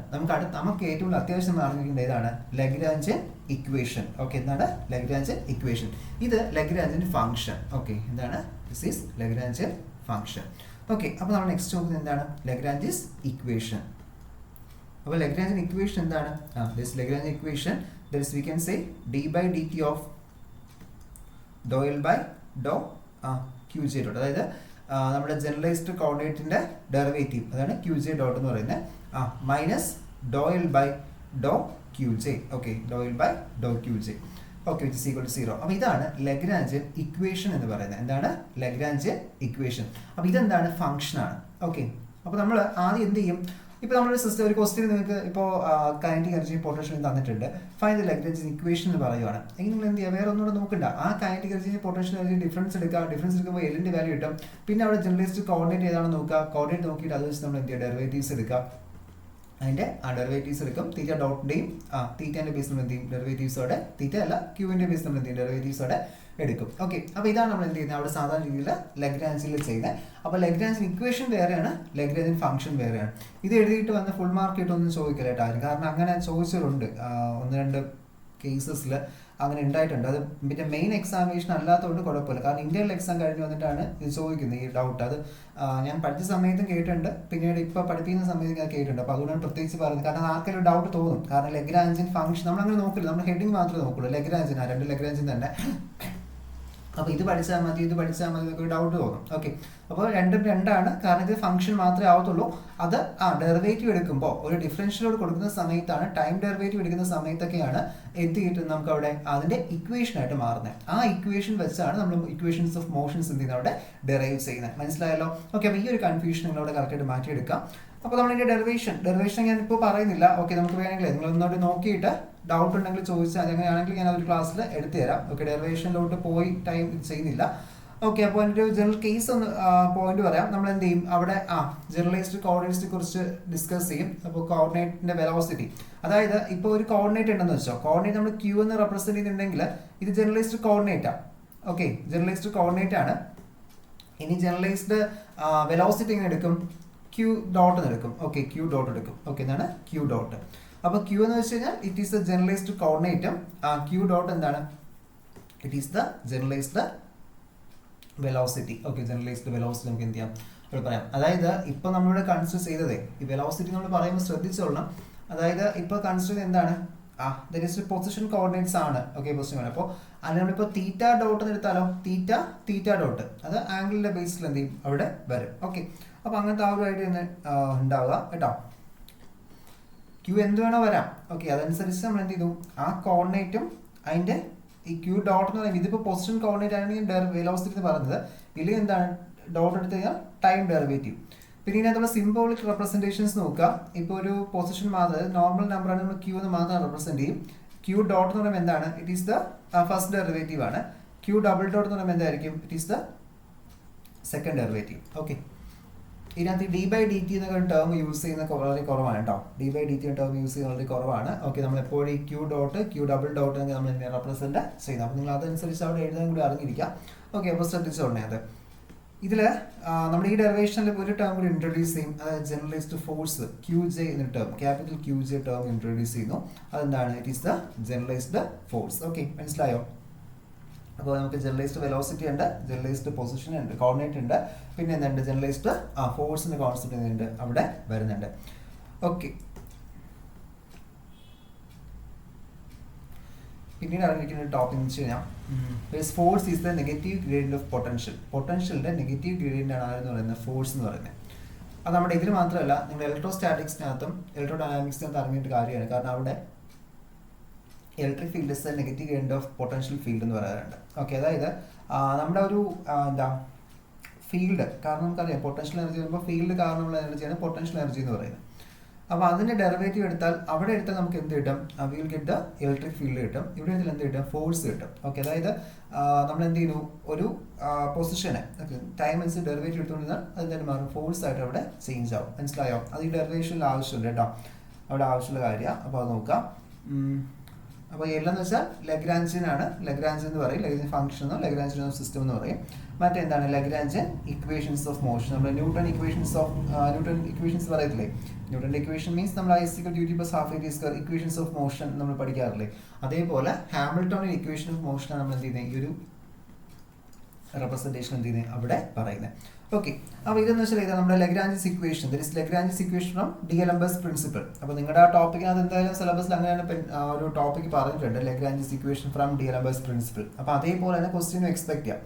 നമുക്ക് ഏറ്റവും അത്യാവശ്യം അറിഞ്ഞിരിക്കേണ്ട ഏതാണ്? ലഗ്രാഞ്ചിൻ ഇക്വേഷൻ. ഓക്കെ, എന്താണ് ലഗ്രാഞ്ചിൻ ഇക്വേഷൻ? ഇത് ലഗ്രാഞ്ചിൻ ഫംഗ്ഷൻ. ഓക്കെ, എന്താണ്? This is Lagrangian function. Okay, അപ്പോൾ നമ്മൾ നെക്സ്റ്റ് നോക്കുന്നത് എന്താണ്? Lagrange's equation. അപ്പോൾ ലഗ്രാഞ്ചിൻ ഇക്വേഷൻ എന്താണ്? This Lagrangian equation that is we can say d/dt of ഡോ L ബൈ ഡോ QJ ഡോട്ട്. അതായത് നമ്മുടെ ജനറലൈസ്ഡ് കോർഡിനേറ്റിന്റെ ഡെറിവേറ്റീവ് അതാണ് QJ ഡോട്ട് എന്ന് പറയുന്നത്, മൈനസ് ഡോ L ബൈ ഡോ QJ. ഓക്കെ, ഡോ L ബൈ ഡോ QJ. Okay, which is equal to 0. അപ്പോൾ ഇതാണ് ലഗ്രാഞ്ചിൻ ഇക്വേഷൻ എന്ന് പറയുന്നത്. എന്താണ് ലഗ്രാഞ്ചിൻ ഇക്വേഷൻ? അപ്പോൾ ഇതെന്താണ്? ഫംഗ്ഷനാണ്. ഓക്കെ, അപ്പോൾ നമ്മൾ ആദ്യം എന്ത് ചെയ്യും? ഇപ്പോൾ നമ്മളൊരു സിസ്റ്റം ഒരു ക്വസ്റ്റ്യൻ നിങ്ങൾക്ക് ഇപ്പോൾ കൈനറ്റിക് എനർജി പൊട്ടൻഷ്യൽ തന്നിട്ടുണ്ട്, ഫൈൻഡ് ദ ലഗ്രാഞ്ചിൻ ഇക്വേഷൻ എന്ന് പറയുവാണ്. എങ്കിൽ നിങ്ങൾ എന്ത് ചെയ്യുക? വേറെ ഒന്നുകൂടെ നോക്കണ്ട. ആ kinetic energy potential energy difference എടുക്കുക. ഡിഫറൻസ് എടുക്കുമ്പോൾ എല്ലിൻ്റെ വാല്യൂ കിട്ടും. പിന്നെ അവിടെ ജനറലൈസ്ഡ് കോർഡിനേറ്റ് ഏതാണെന്ന് നോക്കുക. കോർഡിനേറ്റ് നോക്കിയിട്ട് അത് വെച്ച് നമ്മൾ എന്ത് ചെയ്യുക? ഡെറിവേറ്റീവ്സ് എടുക്കുക. അതിൻ്റെ ഡെറിവേറ്റീവ്സ് എടുക്കും. തീറ്റ ഡോട്ടിൻ്റെയും തീറ്റേൻ്റെ ബേസ് നമ്മൾ എന്ത് ചെയ്യും? ഡെറിവേറ്റീവ്സോടെ, തീറ്റ അല്ല ക്യൂവിൻ്റെ ബേസ് നമ്മൾ എന്ത് ചെയ്യും? ഡെറിവേറ്റീവ്സോടെ എടുക്കും. ഓക്കെ, അപ്പോൾ ഇതാണ് നമ്മൾ എന്ത് ചെയ്യുന്നത്? അവിടെ സാധാരണ രീതിയിൽ ലഗ്രാഞ്ചിൽ ചെയ്യുന്നത്. അപ്പോൾ ലഗ്രാഞ്ചിൻ ഇക്വേഷൻ വേറെയാണ്, ലഗ്രാഞ്ചിൻ ഫംഗ്ഷൻ വേറെയാണ്. ഇത് എഴുതിയിട്ട് വന്ന് ഫുൾ മാർക്ക് ഇട്ടൊന്നും ചോദിക്കില്ല കേട്ടോ ആരും. കാരണം അങ്ങനെ ചോദിച്ചിട്ടുണ്ട് 1-2 കേസസിൽ അങ്ങനെ ഉണ്ടായിട്ടുണ്ട്. അത് പിന്നെ മെയിൻ എക്സാമിനേഷൻ അല്ലാത്തതുകൊണ്ട് കുഴപ്പമില്ല. കാരണം ഇന്റേണൽ എക്സാം കഴിഞ്ഞ് വന്നിട്ടാണ് ഇത് ചോദിക്കുന്നത് ഈ ഡൗട്ട്. അത് ഞാൻ പഠിച്ച സമയത്തും കേട്ടിട്ടുണ്ട്, പിന്നീട് ഇപ്പോൾ പഠിപ്പിക്കുന്ന സമയത്ത് ഞാൻ കേട്ടിട്ടുണ്ട്. അപ്പോൾ അതുകൊണ്ടാണ് പ്രത്യേകിച്ച് പറയുന്നത്. കാരണം ആർക്കെങ്കിലും ഡൗട്ട് തോന്നും. കാരണം ലഗ്രാഞ്ചിൻ ഫംഗ്ഷൻ നമ്മളങ്ങനെ നോക്കില്ല, നമ്മൾ ഹെഡിങ് മാത്രമേ നോക്കുള്ളൂ. ലഗ്രാഞ്ചിൻ 2 ലഗ്രാഞ്ചിൻ തന്നെ. അപ്പോൾ ഇത് പഠിച്ചാൽ മതി ഇത് പഠിച്ചാൽ മതി എന്നൊക്കെ ഡൗട്ട് തോന്നും. ഓക്കെ, അപ്പോൾ രണ്ടും രണ്ടാണ്. കാരണം ഇത് ഫംഗ്ഷൻ മാത്രമേ ആവത്തുള്ളൂ. അത് ഡെറിവേറ്റീവ് എടുക്കുമ്പോൾ ഒരു ഡിഫറൻഷ്യലോട് കൊടുക്കുന്ന സമയത്താണ്, ടൈം ഡെറിവേറ്റീവ് എടുക്കുന്ന സമയത്തൊക്കെയാണ് എത്തിയിട്ട് നമുക്ക് അവിടെ അതിൻ്റെ ഇക്വേഷനായിട്ട് മാറുന്നത്. ആ ഇക്വേഷൻ വെച്ചാണ് നമ്മൾ ഇക്വേഷൻസ് ഓഫ് മോഷൻസ് എന്ത് ചെയ്യുന്നത് അവിടെ ഡെറൈവ് ചെയ്യുന്നത്. മനസ്സിലായല്ലോ? ഓക്കെ, അപ്പോൾ ഈ ഒരു കൺഫ്യൂഷൻ നിങ്ങളവിടെ കറക്റ്റായിട്ട് മാറ്റിയെടുക്കാം. അപ്പോൾ നമ്മളിതിൻ്റെ ഡെറിവേഷൻ ഞാനിപ്പോൾ പറയുന്നില്ല. ഓക്കെ, നമുക്ക് വേണമെങ്കിൽ നിങ്ങളൊന്നോട് നോക്കിയിട്ട് ഡൗട്ട് ഉണ്ടെങ്കിൽ ചോദിച്ചാൽ അങ്ങനെയാണെങ്കിൽ ഞാൻ ഒരു ക്ലാസ്സിൽ എടുത്തു തരാം. ഓക്കെ, ഡെറിവേഷനിലോട്ട് പോയി ടൈം ചെയ്യുന്നില്ല. ഓക്കെ, അപ്പോൾ അതിൻ്റെ ഒരു ജനറൽ കേസ് ഒന്ന് പോയിന്റ് പറയാം. നമ്മൾ എന്ത് ചെയ്യും? അവിടെ ജനറലൈസ്ഡ് കോർഡിനേറ്റ്സിനെ കുറിച്ച് ഡിസ്കസ് ചെയ്യും. അപ്പോൾ കോർഡിനേറ്റിൻ്റെ വെലോസിറ്റി, അതായത് ഇപ്പോൾ ഒരു കോർഡിനേറ്റ് ഉണ്ടെന്ന് വെച്ചോ, കോർഡിനേറ്റ് നമ്മൾ ക്യൂ എന്ന് റെപ്രസെൻറ്റ് ചെയ്യുന്നുണ്ടെങ്കിൽ ഇത് ജനറലൈസ്ഡ് കോർഡിനേറ്റാണ്. ഓക്കെ, ജനറലൈസ്ഡ് കോർഡിനേറ്റ് ആണ്. ഇനി ജനറലൈസ്ഡ് വെലോസിറ്റി എങ്ങനെ എടുക്കും? ക്യൂ ഡോട്ട് എന്ന് എടുക്കും. ഓക്കെ, ക്യൂ ഡോട്ട് എടുക്കും. ഓക്കെ, എന്താണ് ക്യൂ ഡോട്ട്? അപ്പോൾ ക്യൂ എന്ന് വെച്ച് കഴിഞ്ഞാൽ ഇറ്റ് ഈസ് ദ ജനറലൈസ്ഡ് കോർഡിനേറ്റും ക്യൂ ഡോട്ട് എന്താണ്? It is the generalised velocity. Okay, generalised velocity നമുക്ക് എന്ത് ചെയ്യാം ഇവിടെ പറയാം. അതായത് ഇപ്പോൾ നമ്മളിവിടെ കൺസിഡർ ചെയ്തതേ ഈ വെലോസിറ്റി നമ്മൾ പറയുമ്പോൾ ശ്രദ്ധിച്ചോളണം. അതായത് ഇപ്പോൾ കൺസിഡർ എന്താണ്? ദറ്റ് ഈസ് പൊസിഷൻ കോർഡിനേറ്റ്സ് ആണ്. Okay, position. അപ്പോൾ അല്ലെങ്കിൽ നമ്മളിപ്പോൾ തീറ്റ ഡോട്ട് എന്ന് എടുത്താലോ, തീറ്റ ഡോട്ട് അത് ആംഗിളിൻ്റെ ബേസിൽ എന്ത് ചെയ്യും? അവിടെ വരും. ഓക്കെ, അപ്പോൾ അങ്ങനത്തെ ആ ഒരു ഐഡിയ തന്നെ ഉണ്ടാവുക കേട്ടോ. ക്യൂ എന്ത് വേണോ വരാം. ഓക്കെ, അതനുസരിച്ച് നമ്മൾ എന്ത് ചെയ്തു? ആ കോർഡിനേറ്റും അതിൻ്റെ ഈ ക്യൂ ഡോട്ട് എന്ന് പറയുമ്പോൾ ഇതിപ്പോൾ പൊസിഷൻ കോർഡിനേറ്റ് ആണെങ്കിൽ വെലോസിറ്റി എന്ന് പറയുന്നത്, ഇല്ലെങ്കിൽ എന്താണ് ഡോട്ട് എടുത്ത് കഴിഞ്ഞാൽ ടൈം ഡെറിവേറ്റീവ്. പിന്നെ ഇതിനകത്തുള്ള സിംബോളിക് റെപ്രസെൻറ്റേഷൻസ് നോക്കുക. ഇപ്പോൾ ഒരു പൊസിഷൻ മാത്രം നോർമൽ നമ്പറാണ്, നമ്മൾ ക്യൂ എന്ന് മാത്രം റെപ്രസെൻറ്റ് ചെയ്യും. ക്യൂ ഡോട്ട് എന്ന് പറയുമ്പോൾ എന്താണ്? It is the first derivative ആണ്. ക്യൂ ഡബിൾ ഡോട്ട് എന്ന് പറയുമ്പോൾ എന്തായിരിക്കും? It is the second derivative. Okay, ഇതിനകത്ത് d/dt എന്നൊക്കെ ടേം യൂസ് ചെയ്യുന്ന വളരെ കുറവാണ് കേട്ടോ. d/dt ടേം യൂസ് ചെയ്യുന്നത് വളരെ കുറവാണ്. ഓക്കെ, നമ്മളെപ്പോഴും ഈ q dot q double dot എന്നൊക്കെ നമ്മൾ റെപ്രസെൻറ്റ് ചെയ്യുന്നത്. അപ്പോൾ നിങ്ങൾ അതനുസരിച്ച് അവിടെ എഴുതാൻ കൂടി അറിഞ്ഞിരിക്കാം. ഓക്കെ, അപ്പോൾ ശ്രദ്ധിച്ചോളണേ. അത് ഇതിൽ നമ്മൾ ഈ ഡെറിവേഷനിൽ ഒരു ടേം കൂടി ഇൻട്രൊഡ്യൂസ് ചെയ്യും. അതായത് ജനറലൈസ്ഡ് ഫോഴ്സ് QJ എന്നൊരു term, capital QJ term introduce ചെയ്യുന്നു. അതെന്താണ്? It is the generalised force. Okay, മനസ്സിലായോ? അപ്പോൾ നമുക്ക് ജനറലൈസ്ഡ് വെലോസിറ്റി ഉണ്ട്, ജനറലൈസ്ഡ് പൊസിഷൻ ഉണ്ട്, കോർഡിനേറ്റ് ഉണ്ട്, പിന്നെ എന്തുണ്ട്? ജനറലൈസ്ഡ് ഫോഴ്സിൻ്റെ കോൺസെപ്റ്റ് ഉണ്ട് അവിടെ വരുന്നുണ്ട്. ഓക്കെ, പിന്നീട് അറിഞ്ഞിരിക്കുന്ന ഒരു ടോപ്പിക് എന്ന് വെച്ച് കഴിഞ്ഞാൽ force is the negative gradient of potential. പൊട്ടൻഷ്യലിന്റെ നെഗറ്റീവ് ഗ്രേഡിയന്റ് ആണ് ആരെന്ന് പറയുന്നത് ഫോഴ്സ് എന്ന് പറയുന്നത്. അത് നമ്മുടെ ഇതിൽ മാത്രമല്ല, നിങ്ങൾ ഇലക്ട്രോസ്റ്റാറ്റിക്സിനകത്തും ഇലക്ട്രോഡൈനാമിക്സിനകത്ത് അറിഞ്ഞിട്ട് കാര്യമാണ്. കാരണം അവിടെ electric field is the negative gradient of potential field എന്ന് പറയാറുണ്ട്. ഓക്കെ, അതായത് നമ്മുടെ ഒരു ഫീൽഡ്, കാരണം നമുക്കറിയാം പൊട്ടൻഷ്യൽ എനർജി വരുമ്പോൾ ഫീൽഡ് കാരണമുള്ള എനർജിയാണ് പൊട്ടൻഷ്യൽ എനർജി എന്ന് പറയുന്നത്. അപ്പോൾ അതിൻ്റെ ഡെറിവേറ്റീവ് എടുത്താൽ അവിടെ എടുത്താൽ നമുക്ക് എന്ത് കിട്ടും? Will get the electric field കിട്ടും. ഇവിടെ എടുത്താൽ എന്ത് കിട്ടും? ഫോഴ്സ് കിട്ടും. ഓക്കെ, അതായത് നമ്മൾ എന്ത് ചെയ്യുന്നു, ഒരു പൊസിഷനെ ടൈം അനുസരിച്ച് ഡെറിവേറ്റീവ് എടുത്തുകൊണ്ടിരുന്നാൽ അത് തന്നെ മാറും, ഫോഴ്സ് ആയിട്ട് അവിടെ ചേഞ്ച് ആവും. മനസ്സിലായോ? അത് ഈ ഡെറിവേഷനിൽ ആവശ്യമുണ്ട് കേട്ടോ, അവിടെ ആവശ്യമുള്ള കാര്യമാണ്. അപ്പോൾ അത് നോക്കാം. അപ്പോൾ എന്ന് വെച്ചാൽ ലഗ്രാഞ്ചിയനാണ്, ലഗ്രാഞ്ച് എന്ന് പറയും, ലഗ്രാഞ്ച് ഫംഗ്ഷൻ എന്നോ ലഗ്രാഞ്ചിയൻ സിസ്റ്റം എന്ന് പറയും. മറ്റെന്താണ്? Lagrangian equations of motion. നമ്മൾ ന്യൂട്ടൺ ഇക്വേഷൻസ് പറയത്തില്ലേ? ന്യൂട്ടൺ ഇക്വേഷൻ മീൻസ് നമ്മൾ I=dt+12 ഇക്വേഷൻസ് ഓഫ് മോഷൻ നമ്മൾ പഠിക്കാറില്ലേ? അതേപോലെ ഹാമിൽട്ടോണിയൻ ഇക്വേഷൻ ഓഫ് മോഷൻ ആണ് നമ്മൾ എന്ത് ചെയ്യുന്നത്, ഈ ഒരു റെപ്രസെന്റേഷൻ എന്ത് ചെയ്യുന്നത് അവിടെ പറയുന്നത്. ഓക്കെ, അപ്പോൾ ഇതെന്ന് വെച്ചാൽ ഇതാണ് നമ്മുടെ Lagrange's equation. Lagrange's equation from d'Alembert's principle. അപ്പോൾ നിങ്ങളുടെ ആ ടോപ്പിക്കിനകത്ത് എന്തായാലും സിലബസിൽ അങ്ങനെയാണ് ഒരു ടോപ്പിക് പറഞ്ഞിട്ടുണ്ട്, Lagrange's equation from d'Alembert's principle. അപ്പോൾ അതേപോലെ തന്നെ ക്വസ്റ്റ്യനും എക്സ്പെക്ട് ചെയ്യാം.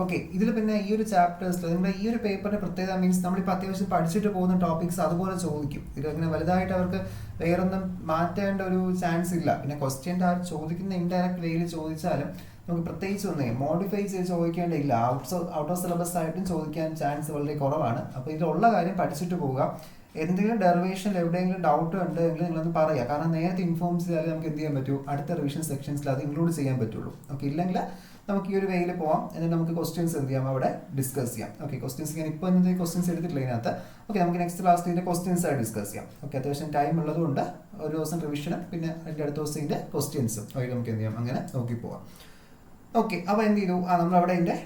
ഓക്കെ, ഇതിൽ പിന്നെ ഈ ഒരു ചാപ്റ്റേഴ്സിൽ നമ്മുടെ ഈ ഒരു പേപ്പറിന്റെ പ്രത്യേകത മീൻസ് നമ്മളിപ്പോൾ അത്യാവശ്യം പഠിച്ചിട്ട് പോകുന്ന ടോപ്പിക്സ് അതുപോലെ ചോദിക്കും. ഇതിലങ്ങനെ വലുതായിട്ട് അവർക്ക് വേറൊന്നും മാറ്റേണ്ട ഒരു ചാൻസ് ഇല്ല. പിന്നെ ക്വസ്റ്റ്യൻ്റെ ആ ചോദിക്കുന്ന ഇൻഡയറക്റ്റ് വേയിൽ ചോദിച്ചാലും നമുക്ക് പ്രത്യേകിച്ച് ഒന്നേ മോഡിഫൈ ചെയ്ത് ചോദിക്കേണ്ടതില്ല. ഔട്ട് ഓഫ് സിലബസ് ആയിട്ടും ചോദിക്കാൻ ചാൻസ് വളരെ കുറവാണ്. അപ്പോൾ ഇതിലുള്ള കാര്യം പഠിച്ചിട്ട് പോവുക. എന്തെങ്കിലും ഡെറിവേഷനിൽ എവിടെയെങ്കിലും ഡൗട്ട് ഉണ്ടെങ്കിൽ നിങ്ങളൊന്ന് പറയുക. കാരണം നേരത്തെ ഇൻഫോം ചെയ്താലേ നമുക്ക് എന്ത് ചെയ്യാൻ പറ്റൂ, അടുത്ത റിവിഷൻ സെക്ഷൻസിൽ അത് ഇൻക്ലൂഡ് ചെയ്യാൻ പറ്റുള്ളൂ. ഓക്കെ, ഇല്ലെങ്കിൽ നമുക്ക് ഈ ഒരു വേയിൽ പോവാം, എന്നിട്ട് നമുക്ക് ക്വസ്റ്റ്യൻസ് എന്ത് ചെയ്യാം അവിടെ ഡിസ്കസ് ചെയ്യാം. ഓക്കെ, ക്വസ്റ്റ്യൻസ് ഞാൻ ഇപ്പോൾ എന്തെങ്കിലും ക്വസ്റ്റ്യൻസ് എടുത്തിട്ടില്ല ഇതിനകത്ത്. ഓക്കെ, നമുക്ക് നെക്സ്റ്റ് ക്ലാസ്സിൽ ഇതിൻ്റെ ക്വസ്റ്റ്യൻസ് ആയി ഡിസ്കസ് ചെയ്യാം. ഓക്കെ, അത്യാവശ്യം ടൈം ഉള്ളതുകൊണ്ട് ഒരു ദിവസം റിവിഷനും പിന്നെ അതിൻ്റെ അടുത്ത ദിവസം ഇതിൻ്റെ ക്വസ്റ്റ്യൻസും ഓക്കെ നമുക്ക് എന്ത് ചെയ്യാം, അങ്ങനെ നോക്കി പോവാം. ഓക്കെ, അപ്പോൾ എന്ത് ചെയ്തു, നമ്മളവിടെ ഇതിൻ്റെ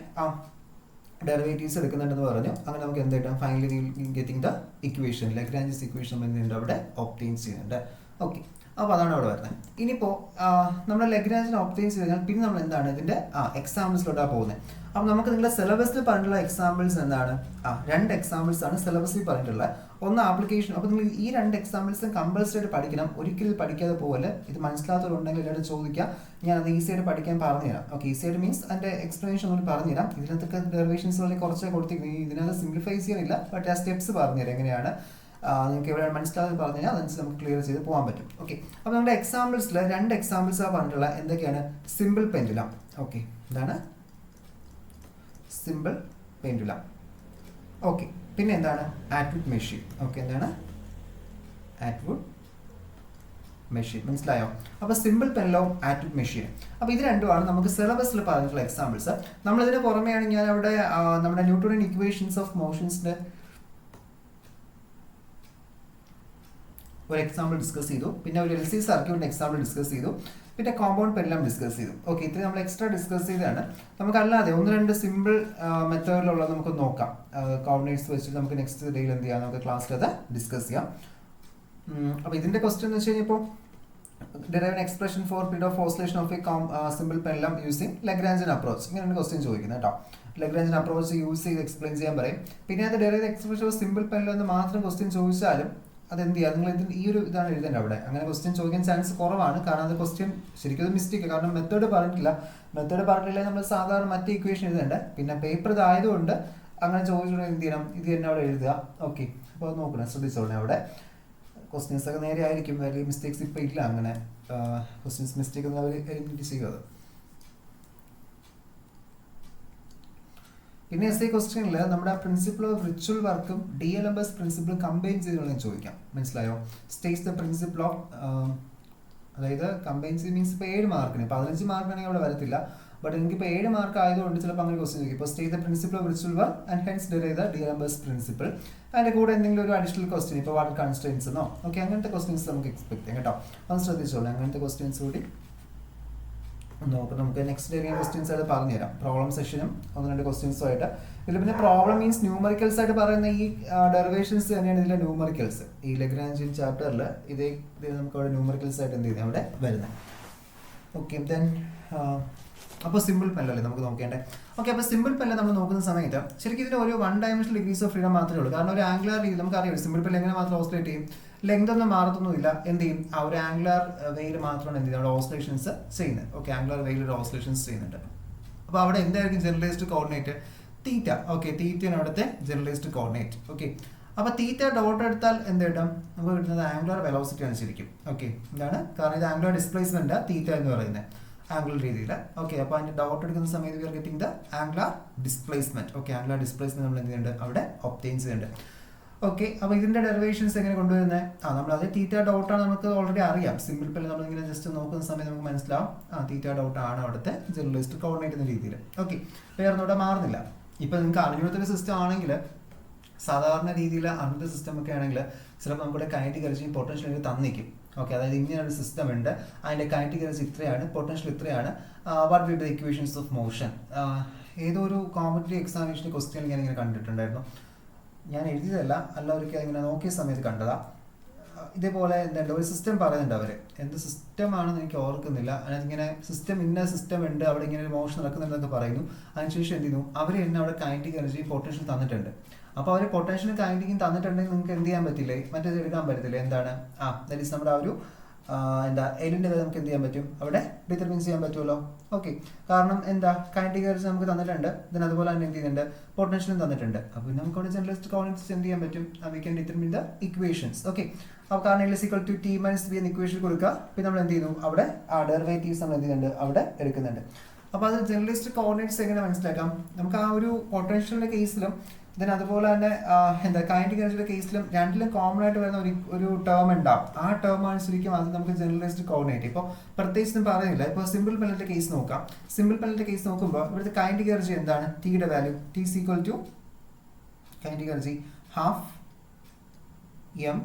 ഡെറിവേറ്റീവ്സ് എടുക്കുന്നുണ്ടെന്ന് പറഞ്ഞു. അങ്ങനെ നമുക്ക് എന്ത് കിട്ടും, finally getting the equation, Lagrange's equation എന്തുണ്ട് അവിടെ ഒബ്റ്റെയിൻ ചെയ്യുന്നുണ്ട്. ഓക്കെ, അപ്പോൾ അതാണ് അവിടെ വരുന്നത്. ഇനിയിപ്പോൾ നമ്മുടെ ലഗ്രാഞ്ചിനെ ഒബ്റ്റെയിൻ ചെയ്ത് കഴിഞ്ഞാൽ പിന്നെ നമ്മൾ എന്താണ് ഇതിൻ്റെ എക്സാമ്പിൾസിലോട്ടാണ് പോകുന്നത്. അപ്പോൾ നമുക്ക് നിങ്ങളുടെ സിലബസിൽ പറഞ്ഞിട്ടുള്ള എക്സാമ്പിൾസ് എന്താണ്? 2 എക്സാമ്പിൾസ് ആണ് സിലബസിൽ പറഞ്ഞിട്ടുള്ളത്. ഒന്ന് ആപ്ലിക്കേഷൻ. അപ്പോൾ നിങ്ങൾ ഈ 2 എക്സാമ്പിൾസും കമ്പൽസറി ആയിട്ട് പഠിക്കണം. ഒരിക്കലും പഠിക്കാതെ പോകല്. ഇത് മനസ്സിലാത്തവരുണ്ടെങ്കിൽ എല്ലാവരും ചോദിക്കുക, ഞാൻ അത് ഈസി ആയിട്ട് പഠിക്കാൻ പറഞ്ഞുതരാം. ഓക്കെ, ഈസി ആയിട്ട് മീൻസ് അതിൻ്റെ എക്സ്പ്ലനേഷൻ ഒന്നും പറഞ്ഞുതരാം. ഇതിനകത്തൊക്കെ ഡെറിവേഷൻസ് വളരെ കുറച്ചേ കൊടുത്തിരിക്കുന്നത്, ഇതിനകത്ത് സിംപ്ലിഫൈ ചെയ്യാനില്ല. ബട്ട് ആ സ്റ്റെപ്സ് പറഞ്ഞുതരാം എങ്ങനെയാണ് നിങ്ങൾക്ക് എവിടെയാണ് മനസ്സിലാകാതെ പറഞ്ഞു കഴിഞ്ഞാൽ അതനുസരിച്ച് നമുക്ക് ക്ലിയർ ചെയ്ത് പോകാൻ പറ്റും. ഓക്കെ, അപ്പോൾ നമ്മുടെ എക്സാമ്പിൾസിൽ 2 എക്സാമ്പിൾസാണ് പറഞ്ഞിട്ടുള്ള എന്തൊക്കെയാണ്? Simple pendulum. ഓക്കെ, എന്താണ് സിമ്പിൾ പെൻഡുലം? ഓക്കെ, പിന്നെ എന്താണ്? Atwood machine. ഓക്കെ, എന്താണ് ആറ്റ്വുഡ് മെഷീൻ? മനസ്സിലായോ? അപ്പോൾ സിമ്പിൾ പെൻഡുലം, ആറ്റ്വുഡ് മെഷീൻ. അപ്പോൾ ഇത് രണ്ടുമാണ് നമുക്ക് സിലബസിൽ പറഞ്ഞിട്ടുള്ള എക്സാമ്പിൾസ്. നമ്മളിതിന് പുറമെയാണ് ഞാൻ അവിടെ നമ്മുടെ ന്യൂട്ടണിയൻ ഇക്വേഷൻസ് ഓഫ് മോഷൻസിൻ്റെ ഒരു എക്സാമ്പിൾ ഡിസ്കസ് ചെയ്തു. പിന്നെ ഒരു LC സർക്യൂട്ടിൻ്റെ എക്സാമ്പിൾ ഡിസ്കസ് ചെയ്തു. പിന്നെ കോമ്പൗണ്ട് പെൻഡുലം ഡിസ്കസ് ചെയ്തു. ഓക്കെ, ഇത്രയും നമ്മൾ എക്സ്ട്രാ ഡിസ്കസ് ചെയ്തതാണ്. നമുക്കല്ലാതെ 1-2 സിമ്പിൾ മെത്തേഡിലുള്ളത് നമുക്ക് നോക്കാം. കോർഡിനേറ്റ്സ് വെച്ചിട്ട് നമുക്ക് നെക്സ്റ്റ് ഡേയിൽ എന്ത് ചെയ്യാം, നമുക്ക് ക്ലാസ്സിൽ അത് ഡിസ്കസ് ചെയ്യാം. അപ്പോൾ ഇതിൻ്റെ ക്വസ്റ്റ്യൻ എന്ന് വെച്ച് കഴിഞ്ഞാൽ ഇപ്പോൾ derive an expression for period of oscillation of a simple pendulum using Lagrangian approach. ഇങ്ങനെയാണ് ക്വസ്റ്റ്യൻ ചോദിക്കുന്നത് കേട്ടോ. Lagrangian approach യൂസ് ചെയ്ത് എക്സ്പ്ലെയിൻ ചെയ്യാൻ പറയും. പിന്നെ അത് derive the expression of simple pendulum എന്ന് മാത്രം ക്വസ്റ്റ്യൻ ചോദിച്ചാലും അതെന്ത് ചെയ്യുക, നിങ്ങൾ ഇതിന് ഈ ഒരു ഇതാണ് എഴുതേണ്ടത് അവിടെ. അങ്ങനെ ക്വസ്റ്റ്യൻ ചോദിക്കാൻ ചാൻസ് കുറവാണ്. കാരണം അത് ക്വസ്റ്റ്യൻ ശരിക്കും അത് മിസ്റ്റേക്ക്. കാരണം മെത്തേഡ് പറഞ്ഞിട്ടില്ല നമ്മൾ സാധാരണ മറ്റേ ഇക്വേഷൻ എഴുതേണ്ടത്. പിന്നെ പേപ്പർ ഇതായതുകൊണ്ട് അങ്ങനെ ചോദിച്ചിട്ട് എന്ത് ചെയ്യണം, ഇത് തന്നെ അവിടെ എഴുതുക. ഓക്കെ, അപ്പോൾ അത് നോക്കണം, ശ്രദ്ധിച്ചോളെ. അവിടെ ക്വസ്റ്റ്യൻസ് ഒക്കെ നേരെ ആയിരിക്കും, വലിയ മിസ്റ്റേക്സ് ഇപ്പോൾ ഇല്ല. അങ്ങനെ ക്വസ്റ്റ്യൻസ് മിസ്റ്റേക്ക് ഒന്നും അവർ എലിമിനേറ്റ് ചെയ്യുക. പിന്നെ essay ക്വസ്റ്റ്യനിൽ നമ്മുടെ പ്രിൻസിപ്പിൾ ഓഫ് റിച്വൽ വർക്കും DLMS പ്രിൻസിപ്പിൾ കമ്പൈൻ ചെയ്തുകൊണ്ട് ചോദിക്കാം. മനസ്സിലായോ? സ്റ്റേറ്റ്സ് ദ പ്രിൻസിപ്പിൾ ഓഫ്, അതായത് കമ്പൈൻ ചെയ്ത് മീൻസ് ഇപ്പോൾ 7 മാർക്കിന് 15 മാർക്കാണെങ്കിൽ അവിടെ വരത്തില്ല. ബട്ട് എനിക്കിപ്പോൾ 7 മാർക്ക് ആയതുകൊണ്ട് ചിലപ്പോൾ അങ്ങനെ ക്വസ്റ്റ്യൻ ചോദിക്കും. ഇപ്പോൾ state the principle of ritual work and hence derive the DLMS principle. അതിൻ്റെ കൂടെ എന്തെങ്കിലും ഒരു അഡീഷണൽ ക്വസ്റ്റ്യൻ, ഇപ്പോൾ വാട്ടർ കൺസ്ട്രെയിൻസ് എന്നോ ഓക്കെ അങ്ങനത്തെ ക്വസ്റ്റ്യൻസ് നമുക്ക് എക്സ്പെക്ട് ചെയ്യാം കേട്ടോ. അത് ശ്രദ്ധിച്ചോളൂ. അങ്ങനത്തെ ക്വസ്റ്റ്യൻസ് കൂടി നോക്കാം. നമുക്ക് നെക്സ്റ്റ് ഡേ ക്വസ്റ്റ്യൻസ് ആയിട്ട് പറഞ്ഞുതരാം. പ്രോബ്ലം സെഷനും 1-2 ക്വസ്റ്റ്യൻസും ആയിട്ട്. ഇതിൽ പിന്നെ പ്രോബ്ലം മീൻസ് ന്യൂമറിക്കൽസ് ആയിട്ട് പറയുന്ന ഈ ഡെറിവേഷൻസ് തന്നെയാണ് ഇതിലെ ന്യൂമറിക്കൽസ്. ഈ ലഗ്രാഞ്ചിയൻ ചാപ്റ്ററിൽ ഇത് നമുക്ക് അവിടെ ന്യൂമറിക്കൽസ് ആയിട്ട് എന്ത് ചെയ്യുന്നത് അവിടെ വരുന്നത്. ഓക്കെ, ദെൻ അപ്പോൾ സിമ്പിൾ പെല്ലല്ലേ നമുക്ക് നോക്കേണ്ടത്. ഓക്കെ, അപ്പോൾ സിമ്പിൾ പെല്ല് നമ്മൾ നോക്കുന്ന സമയത്ത് ശരിക്കും ഇതിന് ഒരു 1 ഡയമെൻഷണൽ ഡിഗ്രീസ് ഓഫ് ഫ്രീഡം മാത്രമേ ഉള്ളൂ. കാരണം ഒരു ആംഗുലാർ രീതി നമുക്കറിയാം സിമ്പിൾ പെല്ല് എങ്ങനെ മാത്രം ഓസിലേറ്റ് ചെയ്യും, ലെങ്ത് ഒന്നും മാറത്തൊന്നുമില്ല. എന്ത് ചെയ്യും, ആ ഒരു ആംഗുലാർ വെയിൽ മാത്രമാണ് എന്ത് ചെയ്യുന്നത്, ഓസിലേഷൻസ് ചെയ്യുന്നത്. ഓക്കെ, ആംഗുലാർ വെയിൽ ഒരു ഓസിലേഷൻസ് ചെയ്യുന്നുണ്ട്. അപ്പോൾ അവിടെ എന്തായിരിക്കും ജനറലൈസ്ഡ് കോർഡിനേറ്റ്, തീറ്റ. ഓക്കെ, തീറ്റയാണ് അവിടുത്തെ ജനറലൈസ്ഡ് കോർഡിനേറ്റ്. ഓക്കെ, അപ്പോൾ തീറ്റ ഡോട്ട് എടുത്താൽ എന്ത് കിട്ടും, നമുക്ക് കിട്ടുന്നത് ആംഗുലാർ വെലോസിറ്റി ആണ് ശരിക്കും. ഓക്കെ, എന്താണ്, കാരണം ഇത് ആംഗുലാർ ഡിസ്പ്ലേസ്മെന്റ് തീറ്റ എന്ന് പറയുന്നത് ആംഗുലർ രീതിയിൽ. ഓക്കെ, അപ്പോൾ അതിന്റെ ഡോട്ട് എടുക്കുന്ന സമയത്ത് we are getting the angular displacement. Okay, angular displacement നമ്മൾ എന്ത് ചെയ്യുന്നുണ്ട്, അവിടെ ഒബ്റ്റെയിൻ ചെയ്യുന്നുണ്ട്. ഓക്കെ, അപ്പോൾ ഇതിന്റെ ഡെറിവേഷൻസ് എങ്ങനെ കൊണ്ടുവരുന്നത്, നമ്മൾ അത് തീറ്റ ഡോട്ടാണ് നമുക്ക് ഓൾറെഡി അറിയാം. സിമ്പിൾ പെല്ല് നമ്മളിങ്ങനെ ജസ്റ്റ് നോക്കുന്ന സമയത്ത് നമുക്ക് മനസ്സിലാവും, തീറ്റ ഡോട്ട് ആണ് അവിടുത്തെ ജനറലൈസ്ഡ് കോർഡിനേറ്റ് എന്ന രീതിയിൽ. ഓക്കെ, വേറൊന്നും ഇവിടെ മാറുന്നില്ല. ഇപ്പം നിങ്ങൾക്ക് അറിഞ്ഞുകൊടുത്തൊരു സിസ്റ്റം ആണെങ്കിൽ, സാധാരണ രീതിയിൽ അറിഞ്ഞ സിസ്റ്റം ഒക്കെ ആണെങ്കിൽ ചിലപ്പോൾ നമ്മുടെ കൈനറ്റിക് എനർജിയും പൊട്ടൻഷ്യൽ എനർജി തന്നിരിക്കും. ഓക്കെ, അതായത് ഇങ്ങനെ ഒരു സിസ്റ്റം ഉണ്ട്, അതിൻ്റെ കൈനറ്റിക് എനർജി ഇത്രയാണ്, പൊട്ടൻഷ്യൽ ഇത്രയാണ്, what will the equations of motion. ഏതോ ഒരു കോമ്പറ്റേറ്റീവ് എക്സാമിനേഷൻ ക്വസ്റ്റ്യൻ ഞാനിങ്ങനെ കണ്ടിട്ടുണ്ടായിരുന്നു. ഞാൻ എഴുതിയതല്ല, എല്ലാവർക്കും ഇങ്ങനെ നോക്കിയ സമയത്ത് കണ്ടതാ. ഇതേപോലെ എന്തുണ്ട്, ഒരു സിസ്റ്റം പറയുന്നുണ്ട് അവർ, എന്ത് സിസ്റ്റമാണെന്ന് എനിക്ക് ഓർക്കുന്നില്ല. അതിങ്ങനെ സിസ്റ്റം ഇന്ന സിസ്റ്റം ഉണ്ട്, അവിടെ ഇങ്ങനെ ഒരു മോഷൻ നടക്കുന്നുണ്ടെന്നൊക്കെ പറയുന്നു. അതിനുശേഷം എന്ത് ചെയ്യുന്നു, അവർ തന്നെ അവിടെ കൈനറ്റിക് എനർജി പൊട്ടൻഷ്യൽ തന്നിട്ടുണ്ട്. അപ്പോൾ അവർ പൊട്ടൻഷ്യലും കൈനറ്റിക്കും തന്നിട്ടുണ്ടെങ്കിൽ നിങ്ങൾക്ക് എന്ത് ചെയ്യാൻ പറ്റില്ലേ, മറ്റേത് എടുക്കാൻ പറ്റത്തില്ലേ, എന്താണ്, ദാറ്റ് ഈസ് നമ്മുടെ ആ ഒരു എന്താ എലിൻ്റെ വരെ നമുക്ക് എന്ത് ചെയ്യാൻ പറ്റും, അവിടെ ഡിറ്റർമിൻ ചെയ്യാൻ പറ്റുമല്ലോ. ഓക്കെ, കാരണം എന്താ, കൈനറ്റിക് എനർജി നമുക്ക് തന്നിട്ടുണ്ട്, ഇതിന് അതുപോലെ തന്നെ എന്ത് ചെയ്യുന്നുണ്ട്, പൊട്ടൻഷ്യലും തന്നിട്ടുണ്ട്. അപ്പോൾ നമുക്ക് അവിടെ ജനറലൈസ്ഡ് കോർഡിനേറ്റ്സ് എന്ത് ചെയ്യാൻ പറ്റും, we can determine the equations. Okay, അപ്പോൾ കാരണം L = T - B എന്ന ഇക്വേഷൻ കൊടുക്കുക. പിന്നെ നമ്മൾ എന്ത് ചെയ്യുന്നു, അവിടെ ഡെറിവേറ്റീവ്സ് നമ്മൾ എന്ത് ചെയ്യുന്നുണ്ട്, അവിടെ എടുക്കുന്നുണ്ട്. അപ്പോൾ അത് ജനറലൈസ്ഡ് കോർഡിനേറ്റ്സ് എങ്ങനെ മനസ്സിലാക്കാം, നമുക്ക് ആ ഒരു പൊട്ടൻഷ്യലിന്റെ കേസിലും ഇതിന് അതുപോലെ തന്നെ എന്താ കൈനറ്റിക് എനർജിയുടെ കേസിലും രണ്ടിലും കോമൺ ആയിട്ട് വരുന്ന ഒരു ടേം ഉണ്ടാവും. ആ ടേം അനുസരിക്കും അത് നമുക്ക് ജനറലൈസ്ഡ് കോർഡിനേറ്റ്. ഇപ്പോൾ പ്രത്യേകിച്ച് പറയുന്നില്ല. ഇപ്പോൾ സിമ്പിൾ പെല്ലറ്റിന്റെ കേസ് നോക്കാം. സിമ്പിൾ പെല്ലറ്റിന്റെ കേസ് നോക്കുമ്പോൾ ഇവിടുത്തെ കൈനറ്റിക് എനർജി എന്താണ്, ടിയുടെ value T = kinetic energy ½ m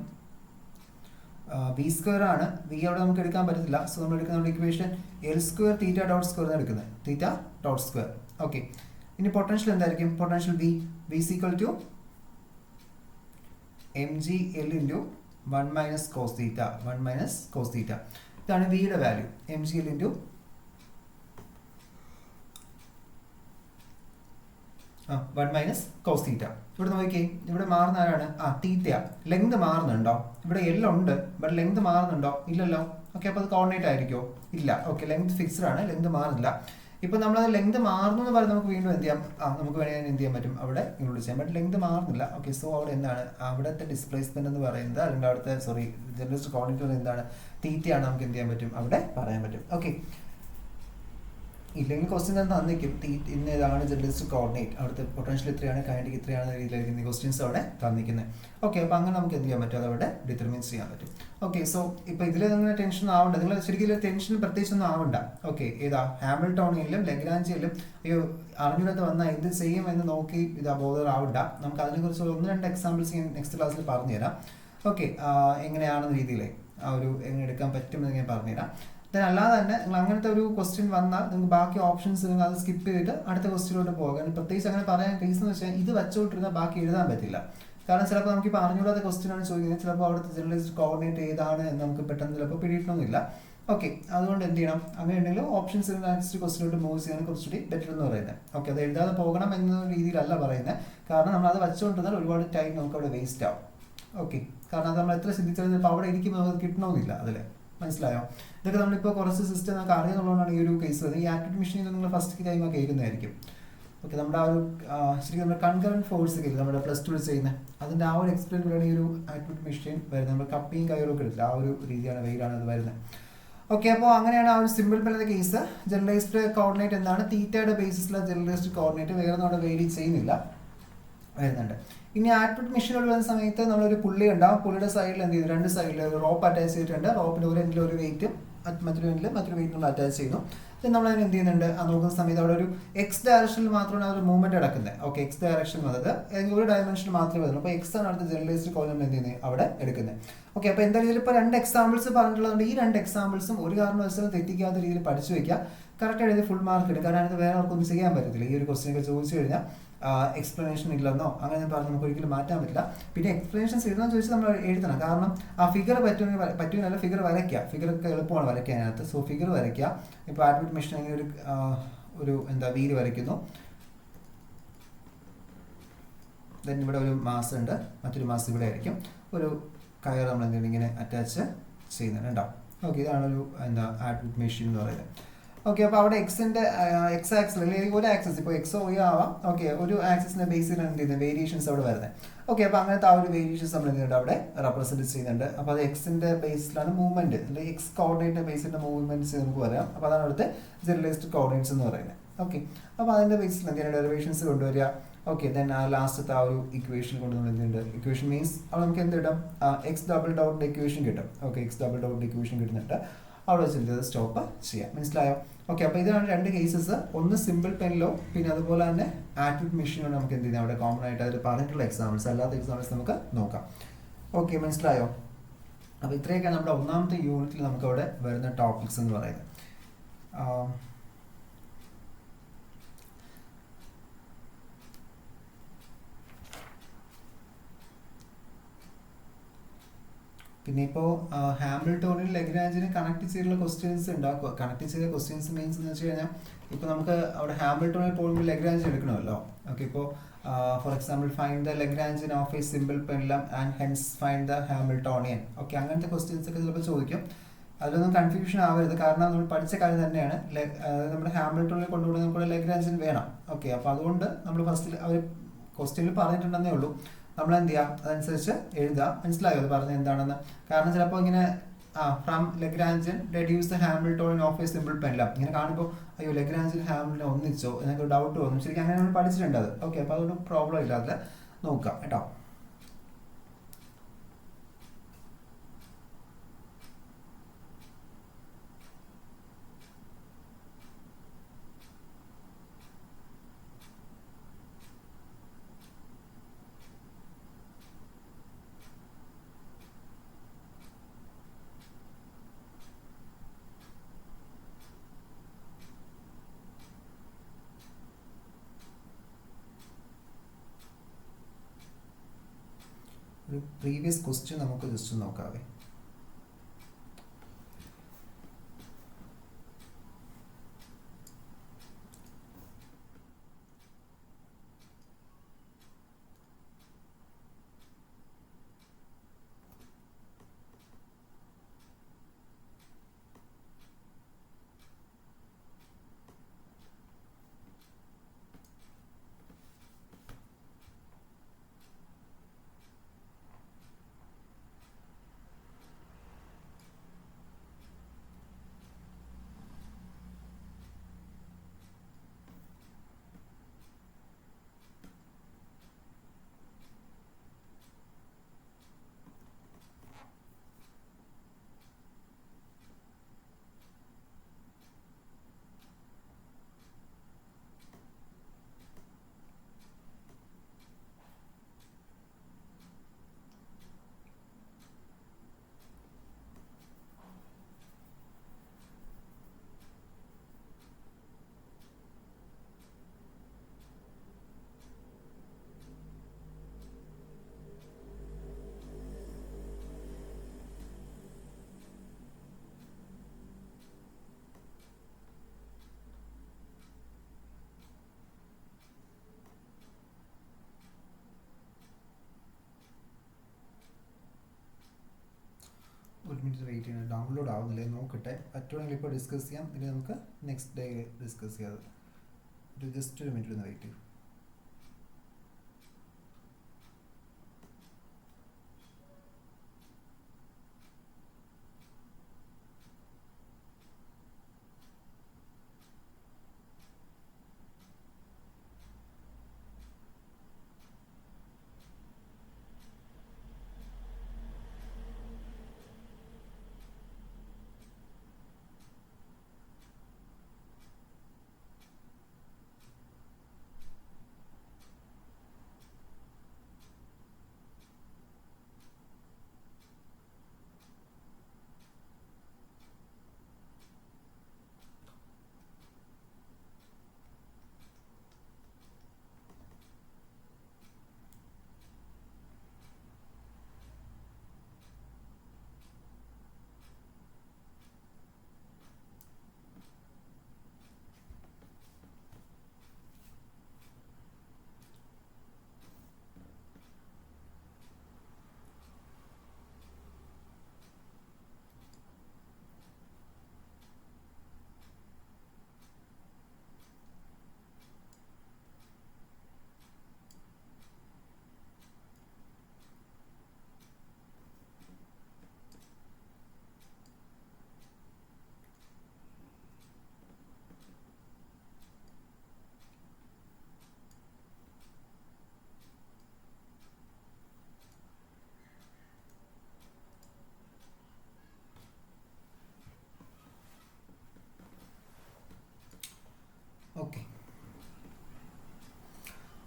v² ആണ്. v അവിടെ നമുക്ക് എടുക്കാൻ പറ്റത്തില്ല. സോ നമ്മൾ എടുക്കുന്ന ഇക്വേഷൻ L² θ.² എടുക്കുന്നത്, θ.². ഓക്കെ, ഇനി പൊട്ടൻഷ്യൽ എന്തായിരിക്കും, potential v = mgL × 1 - cos θ, 1 - cos θ. ഇതാണ് വിയുടെ വാല്യൂ, mgL × 1 - cos θ. ഇവിടെ നോക്കിയേ, ഇവിടെ മാറുന്ന ആരാണ്, തീറ്റ. ലെങ്ത് മാറുന്നുണ്ടോ, ഇവിടെ L ഉണ്ട്, ബട്ട് ലെങ്ത് മാറുന്നുണ്ടോ, ഇല്ലല്ലോ. ഓക്കെ, അപ്പോൾ അത് കോർഡിനേറ്റ് ആയിരിക്കുമോ, ഇല്ല. ഓക്കെ, ലെങ്ത് ഫിക്സ്ഡ് ആണ്, ലെങ്ത് മാറുന്നില്ല. ഇപ്പോൾ നമ്മളത് ലെങ്ത് മാറുന്നു എന്ന് പറഞ്ഞാൽ നമുക്ക് വീണ്ടും എന്ത് ചെയ്യാം, നമുക്ക് വേണമെങ്കിൽ എന്ത് ചെയ്യാൻ പറ്റും, അവിടെ ഇൻക്ലൂഡ് ചെയ്യാം. ബട്ട് ലെങ്ത് മാറുന്നില്ല. ഓക്കെ, സോ അവിടെ എന്താണ്, അവിടുത്തെ ഡിസ്പ്ലേസ്മെന്റ് എന്ന് പറയുന്നത്, അല്ലെങ്കിൽ അവിടുത്തെ ജനറലൈസ്ഡ് കോർഡിനേറ്റ് എന്താണ്, തീറ്റയാണ്. നമുക്ക് എന്ത് ചെയ്യാൻ പറ്റും, അവിടെ പറയാൻ പറ്റും. ഓക്കെ, ഇല്ലെങ്കിൽ ക്വസ്റ്റ്യൻ തന്നെ തന്നിരിക്കും, ഇന്ന ഇതാണ് ജനറലൈസ്ഡ് കോർഡിനേറ്റ്, അവിടുത്തെ പൊട്ടൻഷ്യൽ ഇത്രയാണ്, കൈനറ്റിക് ഇത്രയാണ് രീതിയിലായിരിക്കും ക്വസ്റ്റ്യൻസ് അവിടെ തന്നിരിക്കുന്നത്. ഓക്കെ, അപ്പോൾ അങ്ങനെ നമുക്ക് എന്ത് ചെയ്യാൻ പറ്റും, അത് അവിടെ ഡിറ്റർമിൻ ചെയ്യാൻ പറ്റും. ഓക്കെ, സോ ഇപ്പോൾ ഇതിൽ നിങ്ങൾ ടെൻഷൻ ആവണ്ട, നിങ്ങൾ ശരിക്കും ടെൻഷൻ പ്രത്യേകിച്ചൊന്നും ആവണ്ട. ഓക്കെ, ഏതാ ഹാമിൽട്ടോണിയനിലും ലഗ്രാഞ്ചിയനിലും അയ്യോ അറിഞ്ഞിടത്ത് വന്നാൽ എന്ത് ചെയ്യും എന്ന് നോക്കി ഇത് ബോധറാവണ്ട. നമുക്ക് അതിനെക്കുറിച്ച് 1-2 എക്സാമ്പിൾസ് ഞാൻ നെക്സ്റ്റ് ക്ലാസ്സിൽ പറഞ്ഞുതരാം. ഓക്കെ, എങ്ങനെയാണെന്ന രീതിയിൽ എങ്ങനെ എടുക്കാൻ പറ്റുമെന്ന് ഞാൻ പറഞ്ഞുതരാം. അല്ലാതെ തന്നെ നിങ്ങൾ അങ്ങനത്തെ ഒരു ക്വസ്റ്റ്യൻ വന്നാൽ നിങ്ങൾക്ക് ബാക്കി ഓപ്ഷൻസ് നിങ്ങൾ അത് സ്കിപ്പ് ചെയ്തിട്ട് അടുത്ത ക്വസ്റ്റ്യനിലോട്ട് പോകാൻ. പ്രത്യേകിച്ച് അങ്ങനെ പറയാൻ റീസൺ എന്ന് വെച്ചാൽ ഇത് വെച്ചോണ്ടിരുന്നാൽ ബാക്കി എഴുതാൻ പറ്റില്ല. കാരണം ചിലപ്പോൾ നമുക്ക് ഇപ്പോൾ അറിഞ്ഞുകൂടാത്ത ക്വസ്റ്റ്യൻ ആണ് ചോദിക്കുന്നത്, ചിലപ്പോൾ അവിടുത്തെ ജനറലൈസ്ഡ് കോർഡിനേറ്റ് ഏതാണ് എന്ന് നമുക്ക് പെട്ടെന്ന് ചിലപ്പോൾ പിടിയിട്ടൊന്നുമില്ല. ഓക്കെ, അതുകൊണ്ട് എന്ത് ചെയ്യണം, അങ്ങനെ ഉണ്ടെങ്കിൽ ഓപ്ഷൻസ് നെക്സ്റ്റ് ക്വസ്റ്റ്യനിലോട്ട് മൂവ് ചെയ്യാൻ കുറച്ചുകൂടി ബെറ്റർ എന്ന് പറയുന്നത്. ഓക്കെ, അത് എഴുതാതെ പോകണം എന്ന രീതിയിലല്ല പറയുന്നത്. കാരണം നമ്മൾ അത് വെച്ചുകൊണ്ടിരുന്നാൽ ഒരുപാട് ടൈം നമുക്ക് അവിടെ വേസ്റ്റ് ആവും. ഓക്കെ, കാരണം അത് നമ്മൾ എത്ര ചിന്തിച്ചാലും ഇപ്പോൾ അവിടെ ഇരിക്കുമ്പോൾ നമുക്ക് കിട്ടണമെന്നില്ല. അതിൽ മനസ്സിലായോ? ഇതൊക്കെ നമ്മളിപ്പോൾ കുറച്ച് സിസ്റ്റം നമുക്ക് അറിയാന്നുള്ളതാണ് ഈ ഒരു കേസ് വരുന്നത്. ഈ ആക്ടിവിറ്റി മെഷീനിൽ നിങ്ങൾ ഫസ്റ്റ് ടൈം ഒക്കെ കേൾക്കുന്നതായിരിക്കും. ഓക്കെ, നമ്മുടെ ആ ഒരു ശരിക്കും നമ്മുടെ കൺകറന്റ് ഫോഴ്സ് ഒക്കെ നമ്മുടെ +2 ചെയ്യുന്നത്, അതിൻ്റെ ആ ഒരു എക്സ്പെരിമെൻ്റാണ് ഈ ഒരു ആക്ടിവിറ്റി മെഷീൻ വരുന്നത്. നമ്മൾ കപ്പിയും കയറൊക്കെ എടുത്തില്ല, ആ ഒരു രീതിയാണ് വെയിലാണ് അത് വരുന്നത്. ഓക്കെ, അപ്പോൾ അങ്ങനെയാണ് ആ ഒരു സിമ്പിൾ പെല്ലിന്റെ കേസ്. ജനറലൈസ്ഡ് കോർഡിനേറ്റ് എന്താണ്, തീറ്റയുടെ ബേസിസിലുള്ള ജനറലൈസ്ഡ് കോർഡിനേറ്റ്, വേറെ നമ്മുടെ വേരി ചെയ്യുന്നില്ല, വരുന്നുണ്ട്. ഇനി ആക്ടിവിറ്റി മെഷീനോട് വരുന്ന സമയത്ത് നമ്മളൊരു പുള്ളി ഉണ്ടാവും. പുള്ളിയുടെ സൈഡിൽ എന്ത് ചെയ്തു, 2 സൈഡിൽ ഒരു റോപ്പ് അറ്റാച്ച് ചെയ്തിട്ടുണ്ട്. റോപ്പിൻ്റെ ഒരു എൻഡിൽ ഒരു വെയിറ്റും മറ്റൊരു എൻഡിൽ മറ്റൊരു വെയിറ്റ് നമ്മൾ അറ്റാച്ച് ചെയ്യുന്നു. നമ്മൾ അതിന് എന്ത് ചെയ്യുന്നുണ്ട്, നോക്കുന്ന സമയത്ത് അവിടെ ഒരു എക്സ് ഡയറക്ഷനിൽ മാത്രമാണ് ആ ഒരു മൂവ്മെന്റ് നടക്കുന്നത്. ഓക്കെ, എക്സ് ഡയറക്ഷൻ വന്നത് ഒരു ഡയമെൻഷനിൽ മാത്രമേ വരുന്നു. അപ്പോൾ എക്സ് ആണ് അടുത്ത ജനറലൈസ്ഡ് കോർഡിനേറ്റ് എന്ത് ചെയ്യുന്നത്, അവിടെ എടുക്കുന്നത്. ഓക്കെ, അപ്പോൾ എന്തായാലും ഇതിലിപ്പോൾ 2 എക്സാമ്പിൾസ് പറഞ്ഞിട്ടുള്ളതുകൊണ്ട് ഈ 2 എക്സാമ്പിൾസും ഒരു കാരണവശാലും തെറ്റിക്കാത്ത രീതിയിൽ പഠിച്ചു വയ്ക്കുക. കറക്റ്റ് എഴുതി ഫുൾ മാർക്ക് കിട്ടും. കാരണം അതിനകത്ത് വേറെ ആർക്കൊന്നും ചെയ്യാൻ പറ്റത്തില്ല. ഈ ഒരു ക്വസ്റ്റ്യനൊക്കെ ചോദിച്ചു കഴിഞ്ഞാൽ എക്സ്പ്ലനേഷൻ ഇല്ലെന്നോ അങ്ങനെ പറഞ്ഞ് നമുക്ക് ഒരിക്കലും മാറ്റാൻ പറ്റില്ല. പിന്നെ എക്സ്പ്ലനേഷൻസ് എഴുതാൻ ചോദിച്ചാൽ നമ്മൾ എഴുതണം. കാരണം ആ ഫിഗർ പറ്റുമെന്നല്ല, ഫിഗർ വരയ്ക്കുക. ഫിഗറൊക്കെ എളുപ്പമാണ് വരയ്ക്കാനകത്ത്. സോ ഫിഗർ വരയ്ക്കുക. ഇപ്പോൾ ആക്ടിവിറ്റി മെഷീൻ അങ്ങനെ ഒരു എന്താ വീല് വരയ്ക്കുന്നു. ദെൻ ഇവിടെ ഒരു മാസ് ഉണ്ട്, മറ്റൊരു മാസ് ഇവിടെ ആയിരിക്കും. ഒരു കയർ നമ്മൾ എന്തെങ്കിലും ഇങ്ങനെ അറ്റാച്ച് ചെയ്യുന്നുണ്ട് ഉണ്ടാവും. ഓക്കെ, ഇതാണ് ഒരു എന്താ ആട്രിബ്യൂട്ട് മെഷീൻ എന്ന് പറയുന്നത്. ഓക്കെ, അപ്പോൾ അവിടെ എക്സിൻ്റെ എക്സ് ആക്സിൽ അല്ലെങ്കിൽ ഒരു ആക്സസ്, ഇപ്പോൾ എക്സോ ഒയോ ആവാം. ഓക്കെ, ഒരു ആക്സസിൻ്റെ ബേസിലാണ് എന്ത് ചെയ്യുന്നത്, വേരിയേഷൻസ് അവിടെ വരുന്നത്. ഓക്കെ, അപ്പോൾ അങ്ങനത്തെ ആ ഒരു വേരിയേഷൻസ് നമ്മൾ എന്ത് ചെയ്യുന്നുണ്ട്, അവിടെ റെപ്രസെൻറ്റ് ചെയ്യുന്നുണ്ട്. അപ്പോൾ അത് എക്സിൻ്റെ ബേസിലാണ് മൂവ്മെൻറ്റ്, അല്ലെങ്കിൽ എക്സ് കോർഡിനേറ്റ് ബേസിൻ്റെ മൂവ്മെൻറ്റ്സ് നമുക്ക് പറയാം. അപ്പോൾ അതാണ് അവിടുത്തെ ജനറലൈസ്ഡ് കോർഡിനേറ്റ്സ് എന്ന് പറയുന്നത്. ഓക്കെ, അപ്പോൾ അതിൻ്റെ ബേസിൽ എന്തെങ്കിലും ഡെറിവേഷൻസ് കൊണ്ടുവരിക. ഓക്കെ, ദെൻ ആ ലാസ്റ്റത്തെ ആ ഒരു ഇക്വേഷൻ കൊണ്ട് നമ്മൾ എന്തുണ്ട്, ഇക്വേഷൻ മീൻസ് അവിടെ നമുക്ക് എന്ത് കിട്ടും, എക്സ് ഡബിൾ ഡോട്ടിൻ്റെ ഇക്വേഷൻ കിട്ടും. ഓക്കെ, എക്സ് ഡബിൾ ഡോട്ടിൻ്റെ ഇക്വേഷൻ കിട്ടുന്നിട്ട് അവിടെ വെച്ചിട്ട് സ്റ്റോപ്പ് ചെയ്യാം. മനസ്സിലായോ? ഓക്കെ, അപ്പോൾ ഇതാണ് രണ്ട് കേസസ്. ഒന്ന് സിമ്പിൾ പെനിലോ പിന്നെ അതുപോലെ തന്നെ ആട്രിബ്യൂട്ട് മെഷീനോ നമുക്ക് എന്ത് ചെയ്യാം, അവിടെ കോമൺ ആയിട്ട് അതിൽ പറഞ്ഞിട്ടുള്ള എക്സാമ്പിൾസ്, അല്ലാത്ത എക്സാമ്പിൾസ് നമുക്ക് നോക്കാം. ഓക്കെ, മനസ്സിലായോ? അപ്പോൾ ഇത്രയൊക്കെ നമ്മുടെ ഒന്നാമത്തെ യൂണിറ്റിൽ നമുക്ക് അവിടെ വരുന്ന ടോപ്പിക്സ് എന്ന് പറയുന്നത്. പിന്നെ ഇപ്പോൾ ഹാമിൽട്ടോണിൽ ലഗ്രാഞ്ചിനെ കണക്ട് ചെയ്തുള്ള ക്വസ്റ്റ്യൻസ് ഉണ്ടാക്കുക. കണക്ട് ചെയ്ത ക്വസ്റ്റ്യൻസ് മീൻസ് എന്ന് വെച്ച് കഴിഞ്ഞാൽ ഇപ്പോൾ നമുക്ക് അവിടെ ഹാമിൽട്ടോണിൽ പോകുമ്പോൾ ലഗ്രാഞ്ച് എടുക്കണമല്ലോ. ഓക്കെ, ഇപ്പോൾ for example find the Lagrangian of A simple pendulum and hence find the Hamiltonian. Okay, അങ്ങനത്തെ ക്വസ്റ്റ്യൻസ് ഒക്കെ ചിലപ്പോൾ ചോദിക്കും. അതിലൊന്നും കൺഫ്യൂഷൻ ആവരുത്, കാരണം നമ്മൾ പഠിച്ച കാര്യം തന്നെയാണ്. നമ്മുടെ ഹാമിൽട്ടോണിൽ കൊണ്ടുപോകുന്നത് നമുക്ക് ലഗ്രാഞ്ചിയൻ വേണം. ഓക്കെ, അപ്പോൾ അതുകൊണ്ട് നമ്മൾ ഫസ്റ്റിൽ അവർ ക്വസ്റ്റ്യനിൽ പറഞ്ഞിട്ടുണ്ടെന്നേ ഉള്ളൂ, നമ്മൾ എന്ത് ചെയ്യാം അതനുസരിച്ച് എഴുതാം. മനസ്സിലായോ അത് പറഞ്ഞത് എന്താണെന്ന്? കാരണം ചിലപ്പോൾ ഇങ്ങനെ from Lagrangian deduce the Hamiltonian of A simple pendulum ഇങ്ങനെ കാണുമ്പോൾ അയ്യോ ലഗ്രാഞ്ചിയൻ ഹാമിൽട്ടൺ ഒന്നിച്ചോ എന്നൊക്കെ ഡൗട്ട് തോന്നും. ശരിക്കും അങ്ങനെ നമ്മൾ പഠിച്ചിട്ടുണ്ട് അത്. ഓക്കെ, അപ്പോൾ അതൊരു പ്രോബ്ലം ഇല്ല, അതിൽ നോക്കാം കേട്ടോ. ഒരു പ്രീവിയസ് ക്വസ്റ്റ്യൻ നമുക്ക് ജസ്റ്റ് നോക്കാവേ. ഒരു മിനിറ്റ് വെയിറ്റ് ചെയ്യണം, ഡൗൺലോഡ് ആവുന്നില്ലേ നോക്കട്ടെ. പറ്റുവാണെങ്കിൽ ഇപ്പോൾ ഡിസ്കസ് ചെയ്യാം, ഇല്ലെങ്കിൽ നമുക്ക് നെക്സ്റ്റ് ഡേ ഡിസ്കസ് ചെയ്യാം. ഒരു ജസ്റ്റ് ഒരു മിനിറ്റ് ഒന്ന് വെയിറ്റ് ചെയ്യും.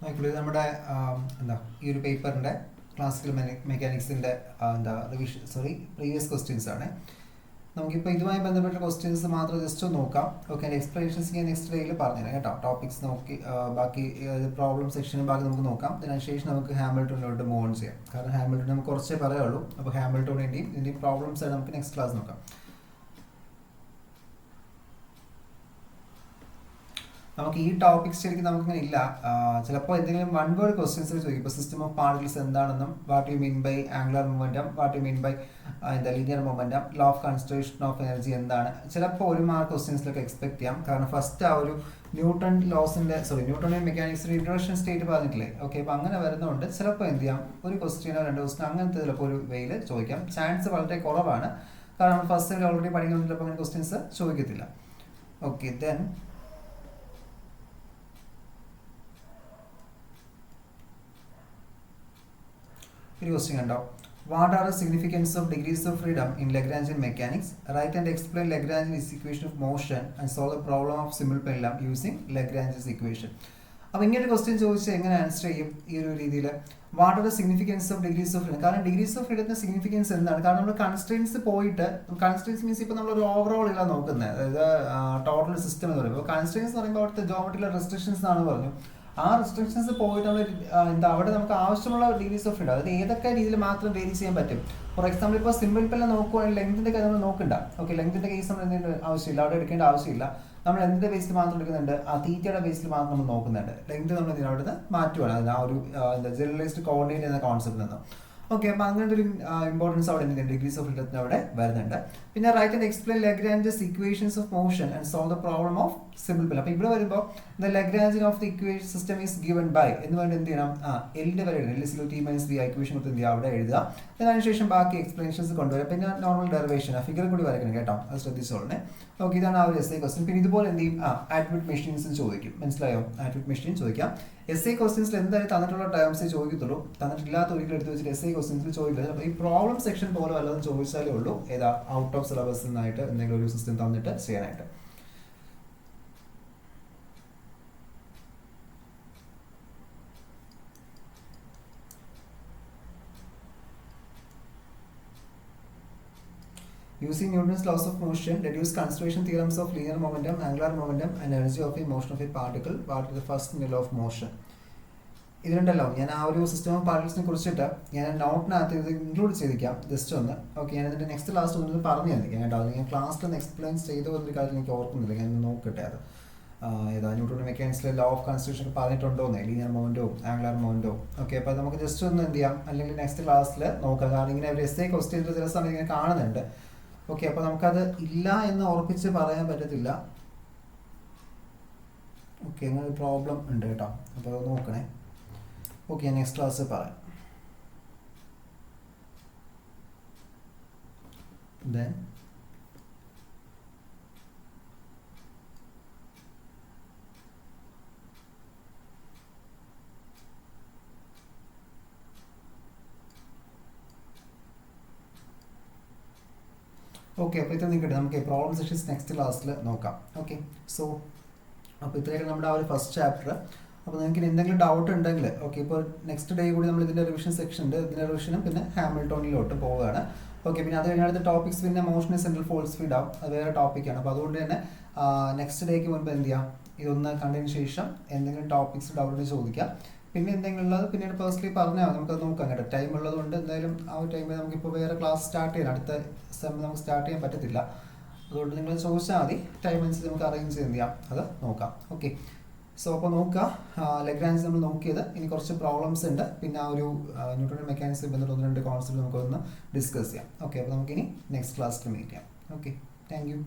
ആക്ച്വലി നമ്മുടെ എന്താ ഈ ഒരു പേപ്പറിൻ്റെ ക്ലാസിക്കൽ മെക്കാനിക്സിൻ്റെ എന്താ റിവിഷൻ പ്രീവിയസ് ക്വസ്റ്റ്യൻസ് ആണ്. നമുക്കിപ്പോൾ ഇതുമായി ബന്ധപ്പെട്ട ക്വസ്റ്റ്യൻസ് മാത്രം ജസ്റ്റ് ഒന്ന് നോക്കാം. ഓക്കെ, അതിൻ്റെ എക്സ്പ്ലനേഷൻസ് ഞാൻ നെക്സ്റ്റ് ഡേയിൽ പറഞ്ഞുതരാം കേട്ടോ. ടോപ്പിക്സ് നോക്കി ബാക്കി പ്രോബ്ലം സെക്ഷനും ബാക്കി നമുക്ക് നോക്കാം. അതിനുശേഷം നമുക്ക് ഹാമിൽട്ടണിലോട്ട് മൂവ് ഓൺ ചെയ്യാം. കാരണം ഹാമിൽട്ടൺ നമുക്ക് കുറച്ചേ പറയുള്ളൂ. അപ്പോൾ ഹാമിൽട്ടണിൻ്റെയും ഇതിൻ്റെയും പ്രോബ്ലംസ് നമുക്ക് നെക്സ്റ്റ് ക്ലാസ് നോക്കാം. നമുക്ക് ഈ ടോപ്പിക്സ് ശരിക്കും നമുക്കിങ്ങനെ ഇല്ല. ചിലപ്പോൾ എന്തെങ്കിലും വൺ വേർഡ് ക്വസ്റ്റ്യൻസ് ചോദിക്കും. ഇപ്പോൾ സിസ്റ്റം ഓഫ് പാർട്ടിക്കിൾസ് എന്താണെന്നും, what you mean by angular momentum, what you mean by എന്താ linear momentum, law of conservation of energy എന്താണ്, ചിലപ്പോൾ ഒരു മാർക്ക് ക്വസ്റ്റ്യൻസിലൊക്കെ എക്സ്പെക്ട് ചെയ്യാം. കാരണം ഫസ്റ്റ് ആ ഒരു ന്യൂട്ടൺ മെക്കാനിക്സിൻ്റെ ഇൻട്രൊഡക്ഷൻ സ്റ്റേറ്റ് പറഞ്ഞിട്ടില്ലേ. ഓക്കെ, അപ്പോൾ അങ്ങനെ വരുന്നതുകൊണ്ട് ചിലപ്പോൾ എന്ത് ചെയ്യാം, ഒരു ക്വസ്റ്റ്യനോ രണ്ട് ക്വസ്റ്റ്യൻ അങ്ങനത്തെ ചിലപ്പോൾ ഒരു വേയിൽ ചോദിക്കാം. ചാൻസ് വളരെ കുറവാണ്. കാരണം ഫസ്റ്റ് ടൈം ഓൾറെഡി പഠിക്കുന്നുണ്ട്, ചിലപ്പോൾ അങ്ങനെ ക്വസ്റ്റ്യൻസ് ചോദിക്കത്തില്ല. ഓക്കെ, ദെൻ ഒരു ക്വസ്റ്റ്യൻ കണ്ടോ. What are the significance of degrees of freedom in Lagrangian mechanics? Right and explain Lagrangian equation of motion and solve the problem of simple pendulum using Lagrange's equation. അപ്പോൾ ഇങ്ങനെ ഒരു question ചോദിച്ചാൽ എങ്ങനെ answer ചെയ്യും ഈ ഒരു രീതിയിൽ? What are the significance of degrees of freedom? കാരണം ഡിഗ്രീസ് ഓഫ് ഫ്രീഡത്തിന്റെ സിഗ്നിഫിക്കൻസ് എന്താണ്? കാരണം നമ്മൾ കൺസ്ട്രെയിൻസ് പോയിട്ട്, കൺസ്ട്രെയിൻസ് മീൻസ് ഇപ്പോൾ നമ്മളൊരു ഓവറോൾ ഇല്ല നോക്കുന്നത്, അതായത് ടോട്ടൽ സിസ്റ്റം എന്ന് പറയുമ്പോൾ കൺസ്ട്രെയിൻസ് എന്ന് പറയുമ്പോൾ അവിടുത്തെ ജോമെട്രിയിലെ റെസ്ട്രിക്ഷൻസ് ആണെന്ന് പറഞ്ഞു. ആ റെസ്ട്രിക്ഷൻസ് പോയിട്ട് നമ്മൾ എന്താ അവിടെ നമുക്ക് ആവശ്യമുള്ള ഡിഗ്രീസ് ഓഫ് ഫ്രീഡം, അതായത് ഏതൊക്കെ രീതിയിൽ മാത്രം വേരി ചെയ്യാൻ പറ്റും. ഫോർ എക്സാമ്പിൾ ഇപ്പോൾ സിമ്പിൾ പെല്ലാം നോക്കുവാണെങ്കിൽ ലെങ്തിൻ്റെ കാര്യം നമ്മൾ നോക്കണ്ട. ഓക്കെ, ലെങ്തിൻ്റെ കേസ് നമ്മൾ എന്തെങ്കിലും ആവശ്യമില്ല, അവിടെ എടുക്കേണ്ട ആവശ്യമില്ല. നമ്മൾ എന്തിൻ്റെ ബേസിൽ മാത്രം എടുക്കുന്നുണ്ട്, ആ തീറ്റയുടെ ബേസിൽ മാത്രം നമ്മൾ നോക്കുന്നുണ്ട്. ലെങ്ത് നമ്മൾ ഇതിന് അവിടുന്ന് മാറ്റുവാണ്, അത് ആ ഒരു എന്താ ജനറലൈസ്ഡ് കോർഡിനേറ്റ് എന്ന കോൺസെപ്റ്റ് നിന്ന്. ഓക്കെ, അപ്പോൾ അങ്ങനത്തെ ഒരു ഇമ്പോർട്ടൻസ് അവിടെ എന്തെങ്കിലും ഡിഗ്രീസ് ഓഫ് ഫ്രീഡത്തിന് അവിടെ വരുന്നുണ്ട്. പിന്നെ write and explain Lagrange's equations of motion and solve the problem of simple പെൽ. അപ്പോൾ ഇവിടെ വരുമ്പോൾ the Lagrangian of the equation system is given by എന്ന് പറഞ്ഞിട്ട് എന്ത് ചെയ്യണം, എല്ലിൻ്റെ വരെ L is T minus V equation കൊടുത്ത് എന്ത് ചെയ്യുക അവിടെ എഴുതുക. അതിനുശേഷം ബാക്കി എക്സ്പ്ലനേഷൻസ് കൊണ്ടുവരാം. പിന്നെ നോർമൽ ഡെറിവേഷൻ ഫിഗർ കൂടി വരയ്ക്കണം കേട്ടോ, അത് ശ്രദ്ധിച്ചോളണേ. ഓക്കെ, ഇതാണ് ആ ഒരു എസ് ഐ ക്വസ്റ്റ്യൻ. പിന്നെ ഇതുപോലെ എന്ത് ചെയ്യും, ആട്രിബ്യൂട്ട് മെഷീൻസ് ചോദിക്കും. മനസ്സിലായോ? ആട്രിബ്യൂട്ട് മെഷീൻ ചോദിക്കാം. എസ് ഐ ക്വസ്റ്റ്യൻസിൽ എന്തായാലും തന്നിട്ടുള്ള ടേംസേ ചോദിക്കത്തുള്ളൂ. തന്നിട്ടില്ലാത്ത ഒരിക്കലും എടുത്ത് വെച്ചിട്ട് എസ് ഐ ക്വസ്റ്റ്യൻസിൽ ചോദിക്കില്ല. അപ്പോൾ ഈ പ്രോബ്ലം സെക്ഷൻ പോലെ വല്ലതും ചോദിച്ചാലേ ഉള്ളൂ ഏതാ ഔട്ട് ഓഫ് സിലബസ് എന്നായിട്ട് എന്തെങ്കിലും ഒരു സിസ്റ്റം തന്നിട്ട് ചെയ്യാനായിട്ട്. Using Newton's laws of motion, deduce conservation theorems of linear momentum, angular momentum, and energy of a motion of a particle. What is the first law of motion? ഇതിലുണ്ടല്ലോ, ഞാൻ ആ ഒരു system of പാർട്ടിക്കിൾസിനെ കുറിച്ചിട്ട് ഞാൻ നോട്ടിനകത്ത് ഇത് include ചെയ്തിരിക്കാം just ഒന്ന്. Okay, ഞാൻ ഇതിൻ്റെ next class ഒന്ന് പറഞ്ഞു തന്നിരിക്കാം കേട്ടോ. അത് ഞാൻ ക്ലാസ്സിൽ ഒന്ന് എക്സ്പ്ലെയിൻ ചെയ്ത ഒരു കാര്യം എനിക്ക് ഓർക്കുന്നില്ല, ഞാൻ നോക്കട്ടെ അത് ഏതാ ന്യൂട്ടൺ മെക്കാനിക്സിലെ ലോ ഓഫ് കൺസ്ട്രക്ഷൻ പറഞ്ഞിട്ടുണ്ടോന്നേ, linear momentum angular momentum. Okay, അപ്പോൾ നമുക്ക് ജസ്റ്റ് ഒന്ന് എന്ത് ചെയ്യാം, അല്ലെങ്കിൽ നെക്സ്റ്റ് ക്ലാസ്സിൽ നോക്കാം. കാരണം ഇങ്ങനെ ഒരു എസ് ഐ ക്വസ്റ്റ്യൻസ് ചില സമയം ഇങ്ങനെ കാണുന്നുണ്ട്. ഓക്കെ, അപ്പോൾ നമുക്കത് ഇല്ല എന്ന് ഉറപ്പിച്ച് പറയാൻ പറ്റത്തില്ല. ഓക്കെ, അങ്ങനെ ഒരു പ്രോബ്ലം ഉണ്ട് കേട്ടോ, അപ്പോൾ അത് നോക്കണേ. ഓക്കെ, ഞാൻ നെക്സ്റ്റ് ക്ലാസ് പറയാം. ദെൻ ഓക്കെ, അപ്പോൾ ഇത്ര നിൽക്കട്ടെ, നമുക്ക് പ്രോബ്ലം സെക്ഷൻസ് നെക്സ്റ്റ് ക്ലാസ്സിൽ നോക്കാം. ഓക്കെ, സോ അപ്പോൾ ഇത്രയൊക്കെ നമ്മുടെ ആ ഒരു ഫസ്റ്റ് ചാപ്റ്റർ. അപ്പോൾ നിങ്ങൾക്ക് എന്തെങ്കിലും ഡൗട്ട് ഉണ്ടെങ്കിൽ ഓക്കെ, ഇപ്പോൾ നെക്സ്റ്റ് ഡേ കൂടി നമ്മൾ ഇതിൻ്റെ റിവിഷൻ സെക്ഷൻ ഉണ്ട്, ഇതിൻ്റെ റിവിഷനും പിന്നെ ഹാമിൽട്ടോണിലോട്ട് പോവുകയാണ്. ഓക്കെ, പിന്നെ അത് കഴിഞ്ഞ അടുത്ത ടോപ്പിക്സ് പിന്നെ മോഷൻ സെൻട്രൽ ഫോഴ്സ് ഫീൽഡ് ആവും, അത് വേറെ ടോപ്പിക്കാണ്. അപ്പോൾ അതുകൊണ്ട് തന്നെ നെക്സ്റ്റ് ഡേക്ക് മുൻപ് എന്ത് ചെയ്യാം, ഇതൊന്ന് കണ്ടതിന് ശേഷം എന്തെങ്കിലും ടോപ്പിക്സ് ഡൗട്ട് ചോദിക്കാം. പിന്നെ എന്തെങ്കിലും ഉള്ളത് പിന്നീട് പേഴ്സണലി പറഞ്ഞാൽ നമുക്കത് നോക്കാം കേട്ടോ. ടൈം ഉള്ളതുകൊണ്ട് എന്തായാലും ആ ഒരു ടൈമിൽ നമുക്കിപ്പോൾ വേറെ ക്ലാസ് സ്റ്റാർട്ട് ചെയ്യാൻ അടുത്ത സെം നമുക്ക് സ്റ്റാർട്ട് ചെയ്യാൻ പറ്റത്തില്ല. അതുകൊണ്ട് നിങ്ങൾ ചോദിച്ചാൽ മതി, ടൈം അനുസരിച്ച് നമുക്ക് അറേഞ്ച് ചെയ്യാം, അത് നോക്കാം. ഓക്കെ, സോ അപ്പോൾ നോക്കുക, ലഗ്രാഞ്ച് നമ്മൾ നോക്കിയത്. ഇനി കുറച്ച് പ്രോബ്ലംസ് ഉണ്ട്, പിന്നെ ആ ഒരു ന്യൂട്ടൺ മെക്കാനിക്സ് ബന്ധപ്പെട്ട ഒന്ന് രണ്ട് കോൺസെപ്റ്റ് നമുക്കൊന്ന് ഡിസ്കസ് ചെയ്യാം. ഓക്കെ, അപ്പോൾ നമുക്കിനി നെക്സ്റ്റ് ക്ലാസ്സിൽ മീറ്റ് ചെയ്യാം. Okay, thank you.